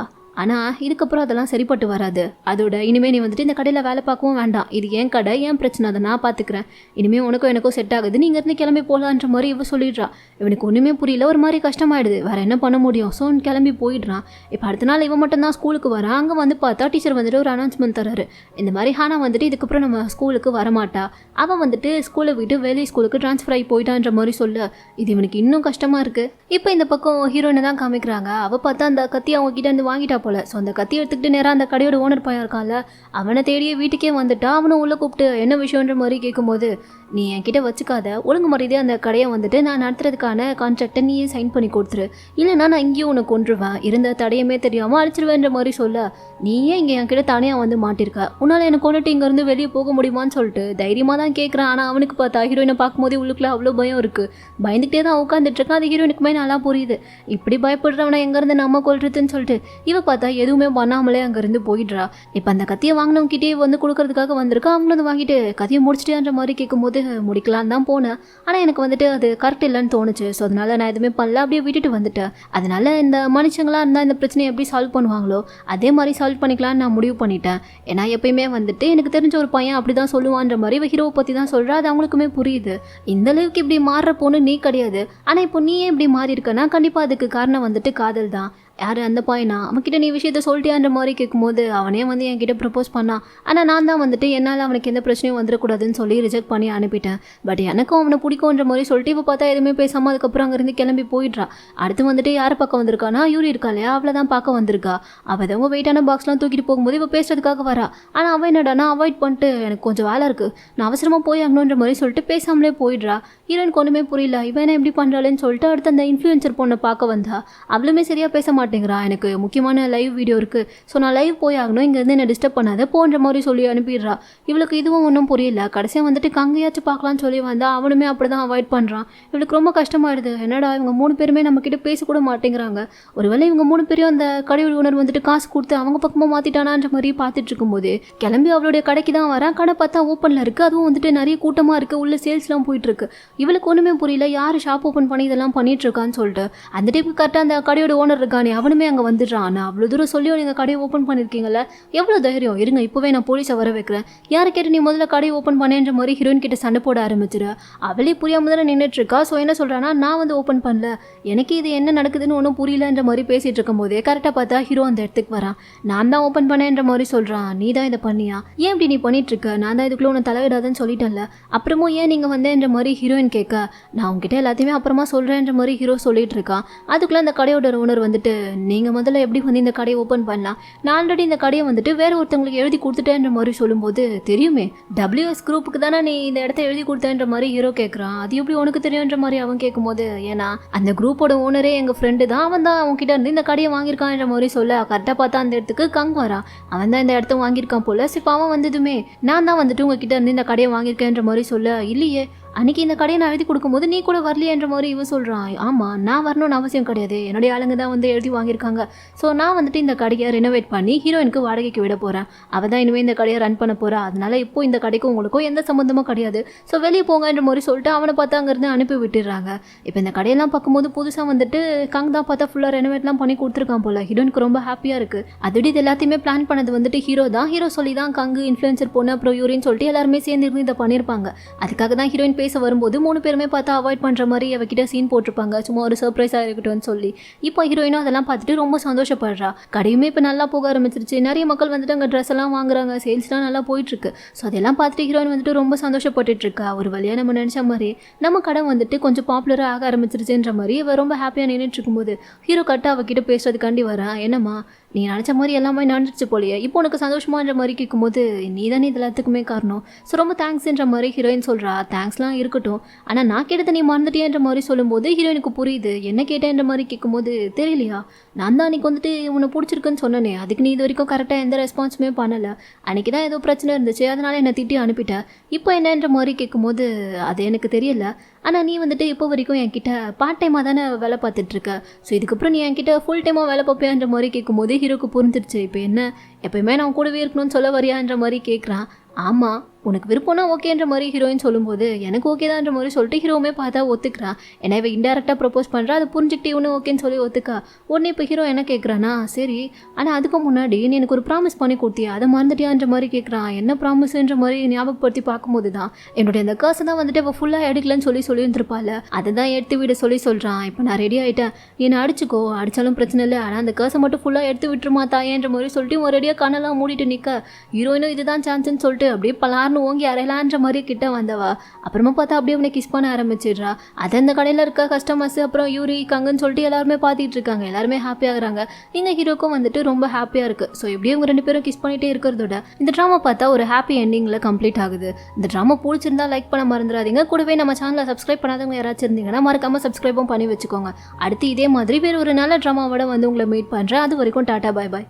ஆனால் இதுக்கப்புறம் அதெல்லாம் சரிப்பட்டு வராது, அதோட இனிமேல் நீ வந்துட்டு இந்த கடையில் வேலை பார்க்கவும் வேண்டாம், இது என் கடை, என் பிரச்சனை, அதை நான் பார்த்துக்கிறேன், இனிமேல் உனக்கும் எனக்கும் செட் ஆகுது, நீங்கள் இருந்து கிளம்பி போகலான்ற மாதிரி இவ சொல்லிடுறா. இவனுக்கு ஒன்றுமே புரியல, ஒரு மாதிரி கஷ்டமாயிடுது, வேறு என்ன பண்ண முடியும், ஸோ கிளம்பி போயிடுறான். இப்போ அடுத்த நாள் இவன் மட்டும் தான் ஸ்கூலுக்கு வரான். அங்கே வந்து பார்த்தா டீச்சர் வந்துட்டு ஒரு அனௌன்ஸ்மெண்ட் தராரு, இந்த மாதிரி ஹானா வந்துட்டு இதுக்கப்புறம் நம்ம ஸ்கூலுக்கு வரமாட்டா, அவன் வந்துட்டு ஸ்கூலை விட்டு வெளி ஸ்கூலுக்கு ட்ரான்ஸ்ஃபர் ஆகி போயிட்டான்ற மாதிரி சொல்ல. இது இவனுக்கு இன்னும் கஷ்டமாக இருக்குது. இப்போ இந்த பக்கம் ஹீரோயினை தான் காமிக்கிறாங்க. அவள் பார்த்தா அந்த கத்தி அவங்க கிட்ட இருந்து வாங்கிட்டா போல. ஸோ அந்த கத்தி எடுத்துக்கிட்டு நேராக அந்த கடையோட ஓனர் பையன் இருக்கான்ல, அவனை தேடியே வீட்டுக்கே வந்துட்டா. அவனும் உள்ளே கூப்பிட்டு என்ன விஷயன்ற மாதிரி கேட்கும்போது, நீ என்கிட்ட வச்சுக்காத, ஒழுங்கு மரியாதையாக அந்த கடையை வந்துட்டு நான் நடத்துறதுக்கான கான்ட்ராக்டை நீயே சைன் பண்ணி கொடுத்துரு, இல்லைனா நான் இங்கேயும் உனக்கு கொன்றுவேன், இருந்த தடையுமே தெரியாமல் அழிச்சிருவேன்ற மாதிரி சொல்ல. நீயே இங்கே என்கிட்ட தனியாக வந்து மாட்டிருக்க, உன்னால் எனக்கு கொண்டுட்டு இங்கேருந்து வெளியே போக முடியுமான்னு சொல்லிட்டு தைரியமாக தான் கேட்குறான். ஆனால் அவனுக்கு பார்த்தா ஹீரோயினை பார்க்கும்போதே உள்ளுக்குள்ள அவ்வளோ பயம் இருக்குது, பயந்துகிட்டே தான் உட்காந்துட்டு இருக்கான். அது ஹீரோயினுக்குமே நல்லா புரியுது, இப்படி பயப்படுறவனை எங்கேருந்து நம்ம கொள்றதுன்னு சொல்லிட்டு இவ பார்த்தா எதுவுமே பண்ணாமலே அங்கேருந்து போயிடுறா. இப்போ அந்த கத்தியை வாங்கினவங்கிட்டே வந்து கொடுக்கறதுக்காக வந்திருக்கா. அவங்களும் வந்து வாங்கிட்டு கத்தியை முடிச்சிட்டேன்ற மாதிரி கேட்கும்போது முடிக்கலான்னு தான் போனேன், ஆனால் எனக்கு வந்துட்டு அது கரெக்ட் இல்லைன்னு தோணுச்சு, ஸோ அதனால நான் எதுவுமே பண்ணல, அப்படியே விட்டுட்டு வந்துட்டேன். அதனால இந்த மனுஷங்களாக இருந்தால் இந்த பிரச்சனையை எப்படி சால்வ் பண்ணுவாங்களோ அதே மாதிரி சால்வ் பண்ணிக்கலான்னு நான் முடிவு பண்ணிட்டேன். ஏன்னா எப்பயுமே வந்துட்டு எனக்கு தெரிஞ்ச ஒரு பையன் அப்படி தான் சொல்லுவான்ற மாதிரி இவ ஹீரோவை பற்றி தான் சொல்கிறா. அது அவங்களுக்குமே புரியுது, இந்த அளவுக்கு இப்படி மாறுற பொண்ணு நீ கிடையாது, ஆனால் இப்போ நீயே இப்படி மாறி இருக்கனா கண்டிப்பாக அதுக்கு காரணம் வந்துட்டு காதல் தான். யார் அந்த பையனா, அவன்கிட்ட நீ விஷயத்த சொல்லிட்டியான்ற மாதிரி கேட்கும்போது அவனே வந்து என்கிட்ட ப்ரப்போஸ் பண்ணான், ஆனால் நான் தான் வந்துட்டு என்னால் அவனுக்கு எந்த பிரச்சனையும் வந்துடக்கூடாதுன்னு சொல்லி ரிஜெக்ட் பண்ணி அனுப்பிட்டேன். பட் எனக்கும் அவனை பிடிக்கும்ன்ற மாதிரி சொல்லிட்டு இப்போ பார்த்தா எதுவுமே பேசாமல் அதுக்கப்புறம் அங்கேருந்து கிளம்பி போயிடுறா. அடுத்து வந்துட்டு யாரை பார்க்க வந்திருக்கானா, யூரி இருக்கா இல்லையா, அவளை தான் பார்க்க வந்திருக்கா. அவள் அவங்க வெயிட்டான பாக்ஸ்லாம் தூக்கிட்டு போகும்போது இப்போ பேசுறதுக்காக வரா. ஆனால் அவன் என்னடானா அவாய்ட் பண்ணிட்டு எனக்கு கொஞ்சம் வேலை இருக்குது, நான் அவசரமாக போய் ஆகணுன்ற மாதிரி சொல்லிட்டு பேசாமலே போயிடுறா. ஹீரோனுக்கு ஒன்றுமே புரியல, இவன் என்ன எப்படி பண்ணுறாளேன்னு சொல்லிட்டு அடுத்து அந்த இன்ஃப்ளூயன்சர் பொண்ணை பார்க்க வந்தா. அவளுமே சரியாக பேச மாட்டேன், மாட்டேங்கிறா, எனக்கு முக்கியமான லைவ் வீடியோ இருக்குது, ஸோ நான் லைவ் போய் ஆகணும், இங்கேருந்து என்ன டிஸ்டர்ப் பண்ணாத போன்ற மாதிரி சொல்லி அனுப்பிடுறா. இவளுக்கு இதுவும் ஒன்றும் புரியல. கடைசியாக வந்துட்டு கங்கையாச்சும் பார்க்கலான்னு சொல்லி வந்தால் அவனுமே அப்படி தான் அவாய்ட் பண்ணுறான். இவளுக்கு ரொம்ப கஷ்டமாயிடுது. என்னடா இவங்க 3 பேருமே நம்மக்கிட்ட பேசக்கூட மாட்டேங்கிறாங்க, ஒருவேளை இவங்க 3 பேரும் அந்த கடையோட ஓனர் வந்துட்டு காசு கொடுத்து அவங்க பக்கமாக மாற்றிட்டானான்ற மாதிரி பார்த்துட்டு இருக்கும்போது கிளம்பி அவளுடைய கடைக்கு தான் வரா. கடை பார்த்தா ஓப்பனில் இருக்குது, அதுவும் வந்துட்டு நிறைய கூட்டமாக இருக்குது, உள்ள சேல்ஸ்லாம் போயிட்டுருக்கு. இவளுக்கு ஒன்றுமே புரியல, யார் ஷாப் ஓப்பன் பண்ணி இதெல்லாம் பண்ணிட்டு இருக்கான்னு சொல்லிட்டு. அந்த டைப்புக்கு கரெக்டாக அந்த கடையோட ஓனர் இருக்கானே அவனுமே அங்கே வந்துடுறான். நான் அவ்வளோ தூரம் சொல்லியோ நீங்கள் கடையை ஓப்பன் பண்ணியிருக்கீங்களா, எவ்வளோ தைரியம், இருங்க இப்போவே நான் போலீஸை வர வைக்கிறேன், யாரை கேட்டு நீ முதல்ல கடையை ஓப்பன் பண்ணேன்ற மாதிரி ஹீரோயின் கிட்ட சண்டை போட ஆரம்பிச்சிரு. அவளே புரியாம தானே நின்றுட்டு இருக்கா. ஸோ என்ன சொல்கிறான்னா, நான் வந்து ஓப்பன் பண்ணல, எனக்கு இது என்ன நடக்குதுன்னு ஒன்றும் புரியலன்ற மாதிரி பேசிகிட்டு இருக்கும்போதே கரெக்டாக பார்த்தா ஹீரோ அந்த இடத்துக்கு வரான். நான் தான் ஓப்பன் பண்ணேன்ற மாதிரி சொல்கிறான். நீ தான் இதை பண்ணியா, ஏன் இப்படி நீ பண்ணிட்டு இருக்க, நான் தான் இதுக்குள்ளே உன்னை தலையிடாதுன்னு சொல்லிட்டேன்ல, அப்புறமும் ஏன் நீங்கள் வந்தேன்ற மாதிரி ஹீரோயின் கேட்க, நான் உங்ககிட்ட எல்லாத்தையுமே அப்புறமா சொல்கிறேன்ற மாதிரி ஹீரோ சொல்லிட்டு இருக்கான். அதுக்குள்ளே அந்த கடையோட ஓனர் வந்துட்டு, நீங்கள் முதல்ல எப்படி வந்து இந்த கடையை ஓப்பன் பண்ணலாம், நான் ஆல்ரெடி இந்த கடையை வந்துட்டு வேற ஒருத்தவங்களுக்கு எழுதி கொடுத்துட்டேன்ற மாதிரி சொல்லும்போது, தெரியுமே WS குரூப்புக்கு தானே நீ இந்த இடத்த எழுதி கொடுத்தேன்ற மாதிரி ஹீரோ கேட்குறான். அது எப்படி உனக்கு தெரியுன்ற மாதிரி அவன் கேட்கும்போது, ஏன்னா அந்த குரூப்போட ஓனரே எங்கள் ஃப்ரெண்டு தான், அவன் தான் அவன்கிட்ட இருந்து இந்த கடையை வாங்கியிருக்கான்ற மாதிரி சொல்ல கரெக்டாக பார்த்தா அந்த இடத்துக்கு கங் வரான். அவன் தான் இந்த இடத்த வாங்கியிருக்கான் போல. இப்போ அவன் வந்ததுமே நான் தான் வந்துட்டு உங்ககிட்ட இருந்து இந்த கடையை வாங்கியிருக்கேன்ற மாதிரி சொல்ல, இல்லையே அன்றைக்கி இந்த கடையை நான் எழுதி கொடுக்கும்போது நீ கூட வரலையேன்ற மாதிரி இவன் சொல்கிறான். ஆமாம், நான் வரணும்னு அவசியம் கிடையாது, என்னுடைய ஆளுங்க தான் வந்து எழுதி வாங்கியிருக்காங்க. ஸோ நான் வந்துட்டு இந்த கடையை ரெனோவேட் பண்ணி ஹீரோயினுக்கு வாடகைக்கு விட போகிறேன், அவள் தான் இனிமேல் இந்த கடையை ரன் பண்ண போகிறா, அதனால் இப்போ இந்த கடைக்கும் உங்களுக்கும் எந்த சம்மந்தமும் கிடையாது, ஸோ வெளியே போங்கன்ற மாதிரி சொல்லிட்டு அவனை பார்த்து அங்கேருந்து அனுப்பி விட்டுடுறாங்க. இப்போ இந்த கடையெல்லாம் பார்க்கும்போது புதுசாக வந்துட்டு கங் தான் பார்த்தா ஃபுல்லாக ரெனோவேட்லாம் பண்ணி கொடுத்துருக்கான் போல். ஹீரோயினுக்கு ரொம்ப ஹாப்பியாக இருக்குது. அதோடு இது எல்லாத்தையுமே பிளான் பண்ணது வந்துட்டு ஹீரோ தான். ஹீரோ சொல்லி தான் கங்கு இன்ஃப்ளூயன்சர் பொண்ணு அப்புறம் யூரின்னு சொல்லிட்டு எல்லாருமே சேர்ந்து இருந்து இதை பண்ணியிருப்பாங்க. அதுக்காக தான் ஹீரோயின் பேச வரும்போது 3 பேருமே பார்த்தா அவாய்ட் பண்ணுற மாதிரி அவகிட்ட சீன் போட்டிருப்பாங்க, சும்மா ஒரு சர்ப்ரைஸாக இருக்கட்டும்னு சொல்லி. இப்போ ஹீரோயினும் அதெல்லாம் பார்த்துட்டு ரொம்ப சந்தோஷப்படுறா. கடையுமே இப்போ நல்லா போக ஆரம்பிச்சிருச்சு, நிறைய மக்கள் வந்துட்டு அங்கே ட்ரெஸ் எல்லாம் வாங்குறாங்க, சேல்ஸ்லாம் நல்லா போயிட்டுருக்கு. ஸோ அதெல்லாம் பார்த்துட்டு ஹீரோயின் வந்துட்டு ரொம்ப சந்தோஷப்பட்டுட்டு இருக்கா. ஒரு வழியாக நம்ம நினச்ச மாதிரி நம்ம கடை வந்துட்டு கொஞ்சம் பாப்புலராக ஆக ஆரம்பிச்சிருச்சுன்ற மாதிரி இவ ரொம்ப ஹாப்பியாக நின்றுட்டு இருக்கும்போது ஹீரோ கரெக்டாக அவகிட்ட பேசுறதுக்காண்டி வரா. என்னம்மா நீ நினச்ச மாதிரி எல்லாமே நடந்துச்சு போலையே, இப்போ உனக்கு சந்தோஷமான்ற மாதிரி கேட்கும்போது நீ தானே இது எல்லாத்துக்குமே காரணம், ஸோ ரொம்ப தேங்க்ஸ்ன்ற மாதிரி ஹீரோயின் சொல்கிறா. தேங்க்ஸ்லாம் இருக்கட்டும், ஆனால் நான் கேட்டதை நீ மறந்துட்டேன்ற மாதிரி சொல்லும்போது ஹீரோயினுக்கு புரியுது. என்ன கேட்டேன்ற மாதிரி கேட்கும்போது, தெரியலையா நான் தான் அன்றைக்கி வந்துட்டு உன்னை பிடிச்சிருக்குன்னு சொன்னேனே, அதுக்கு நீ இது வரைக்கும் கரெக்டாக எந்த ரெஸ்பான்ஸுமே பண்ணலை, அன்றைக்கி தான் ஏதோ பிரச்சனை இருந்துச்சு அதனால் என்னை திட்டி அனுப்பிட்டேன், இப்போ என்னன்ற மாதிரி கேட்கும்போது அது எனக்கு தெரியல, ஆனால் நீ வந்துட்டு இப்போ வரைக்கும் என்கிட்ட பார்ட் டைமாக தானே வேலை பார்த்துட்ருக்க, ஸோ இதுக்கப்புறம் நீ என்கிட்ட ஃபுல் டைமாக வேலை பார்ப்பேன்ற மாதிரி கேட்கும்போது ஹீரோக்கு புரிஞ்சிருச்சு. இப்போ என்ன எப்பயுமே நான் கூடவே இருக்கணும்னு சொல்ல வரியான்ற மாதிரி கேட்குறான். ஆமாம் உனக்கு விருப்பம்னா ஓகேன்ற மாதிரி ஹீரோயின் சொல்லும்போது எனக்கு ஓகே தான்ற மாதிரி சொல்லிட்டு ஹீரோவுமே பார்த்தா ஒத்துக்கிறான். ஏன்னா இவன் இன்டெரக்டாக ப்ரப்போஸ் பண்ணுறா, அதை புரிஞ்சுக்கிட்டு இவனு ஓகேன்னு சொல்லி ஒத்துக்கா. உடனே இப்போ ஹீரோ என்ன கேட்குறான்னா, சரி ஆனால் அதுக்கு முன்னாடி நீ எனக்கு ஒரு ப்ராமிஸ் பண்ணி கொடுத்தியா, அதை மறந்துட்டியான்ற மாதிரி கேட்குறான். என்ன ப்ராமிஸ்ன்ற மாதிரி ஞாபகப்படுத்தி பார்க்கும்போது தான் என்னுடைய அந்த காசை தான் வந்துட்டு அவள் ஃபுல்லாக எடுக்கலன்னு சொல்லியிருந்திருப்பாள், அதை தான் எடுத்து விட சொல்கிறான். இப்போ நான் ரெடி ஆகிட்டேன், நீ என்ன அடிச்சுக்கோ, அடித்தாலும் பிரச்சனை இல்லை, ஆனால் அந்த காசை மட்டும் ஃபுல்லாக எடுத்து விட்டுருமா தாயேன்ற மாதிரி சொல்லிட்டு ஒரு ரெடியாக கண்ணெல்லாம் மூடிட்டு நிற்க ஹீரோயினும் இதுதான் சான்ஸ்ன்னு சொல்லிட்டு அப்படியே பலார்னு ஓங்கி அரையலான்ற மாதிரி கிட்ட வந்தவா. அப்புறமா பார்த்தா அப்படியே அவனை கிஸ் பண்ண ஆரம்பிச்சிடுறா. அதை அந்த கடையில் இருக்க கஸ்டமர்ஸ் அப்புறம் யூரி கங்குன்னு சொல்லிட்டு எல்லாருமே பார்த்துட்டு இருக்காங்க. எல்லாருமே ஹாப்பியாகிறாங்க. இந்த ஹீரோக்கும் வந்துட்டு ரொம்ப ஹாப்பியாக இருக்குது. ஸோ எப்படியும் இவங்க 2 பேரும் கிஸ் பண்ணிகிட்டே இருக்கிறதோட இந்த ட்ராமா பார்த்தா ஒரு ஹாப்பி எண்டிங்கில் கம்ப்ளீட் ஆகுது. இந்த ட்ராமா பிடிச்சிருந்தா லைக் பண்ண மறந்துடாதீங்க. கூடவே நம்ம சேனலை சப்ஸ்கிரைப் பண்ணாதவங்க யாராச்சும் இருந்தீங்கன்னா மறக்காமல் சப்ஸ்கிரைபும் பண்ணி வச்சுக்கோங்க. அடுத்து இதே மாதிரி வேறு ஒரு நல்ல ட்ராமாவோட வந்து உங்களை மீட் பண்ணுறேன். அது வரைக்கும் டாட்டா, பாய் பாய்.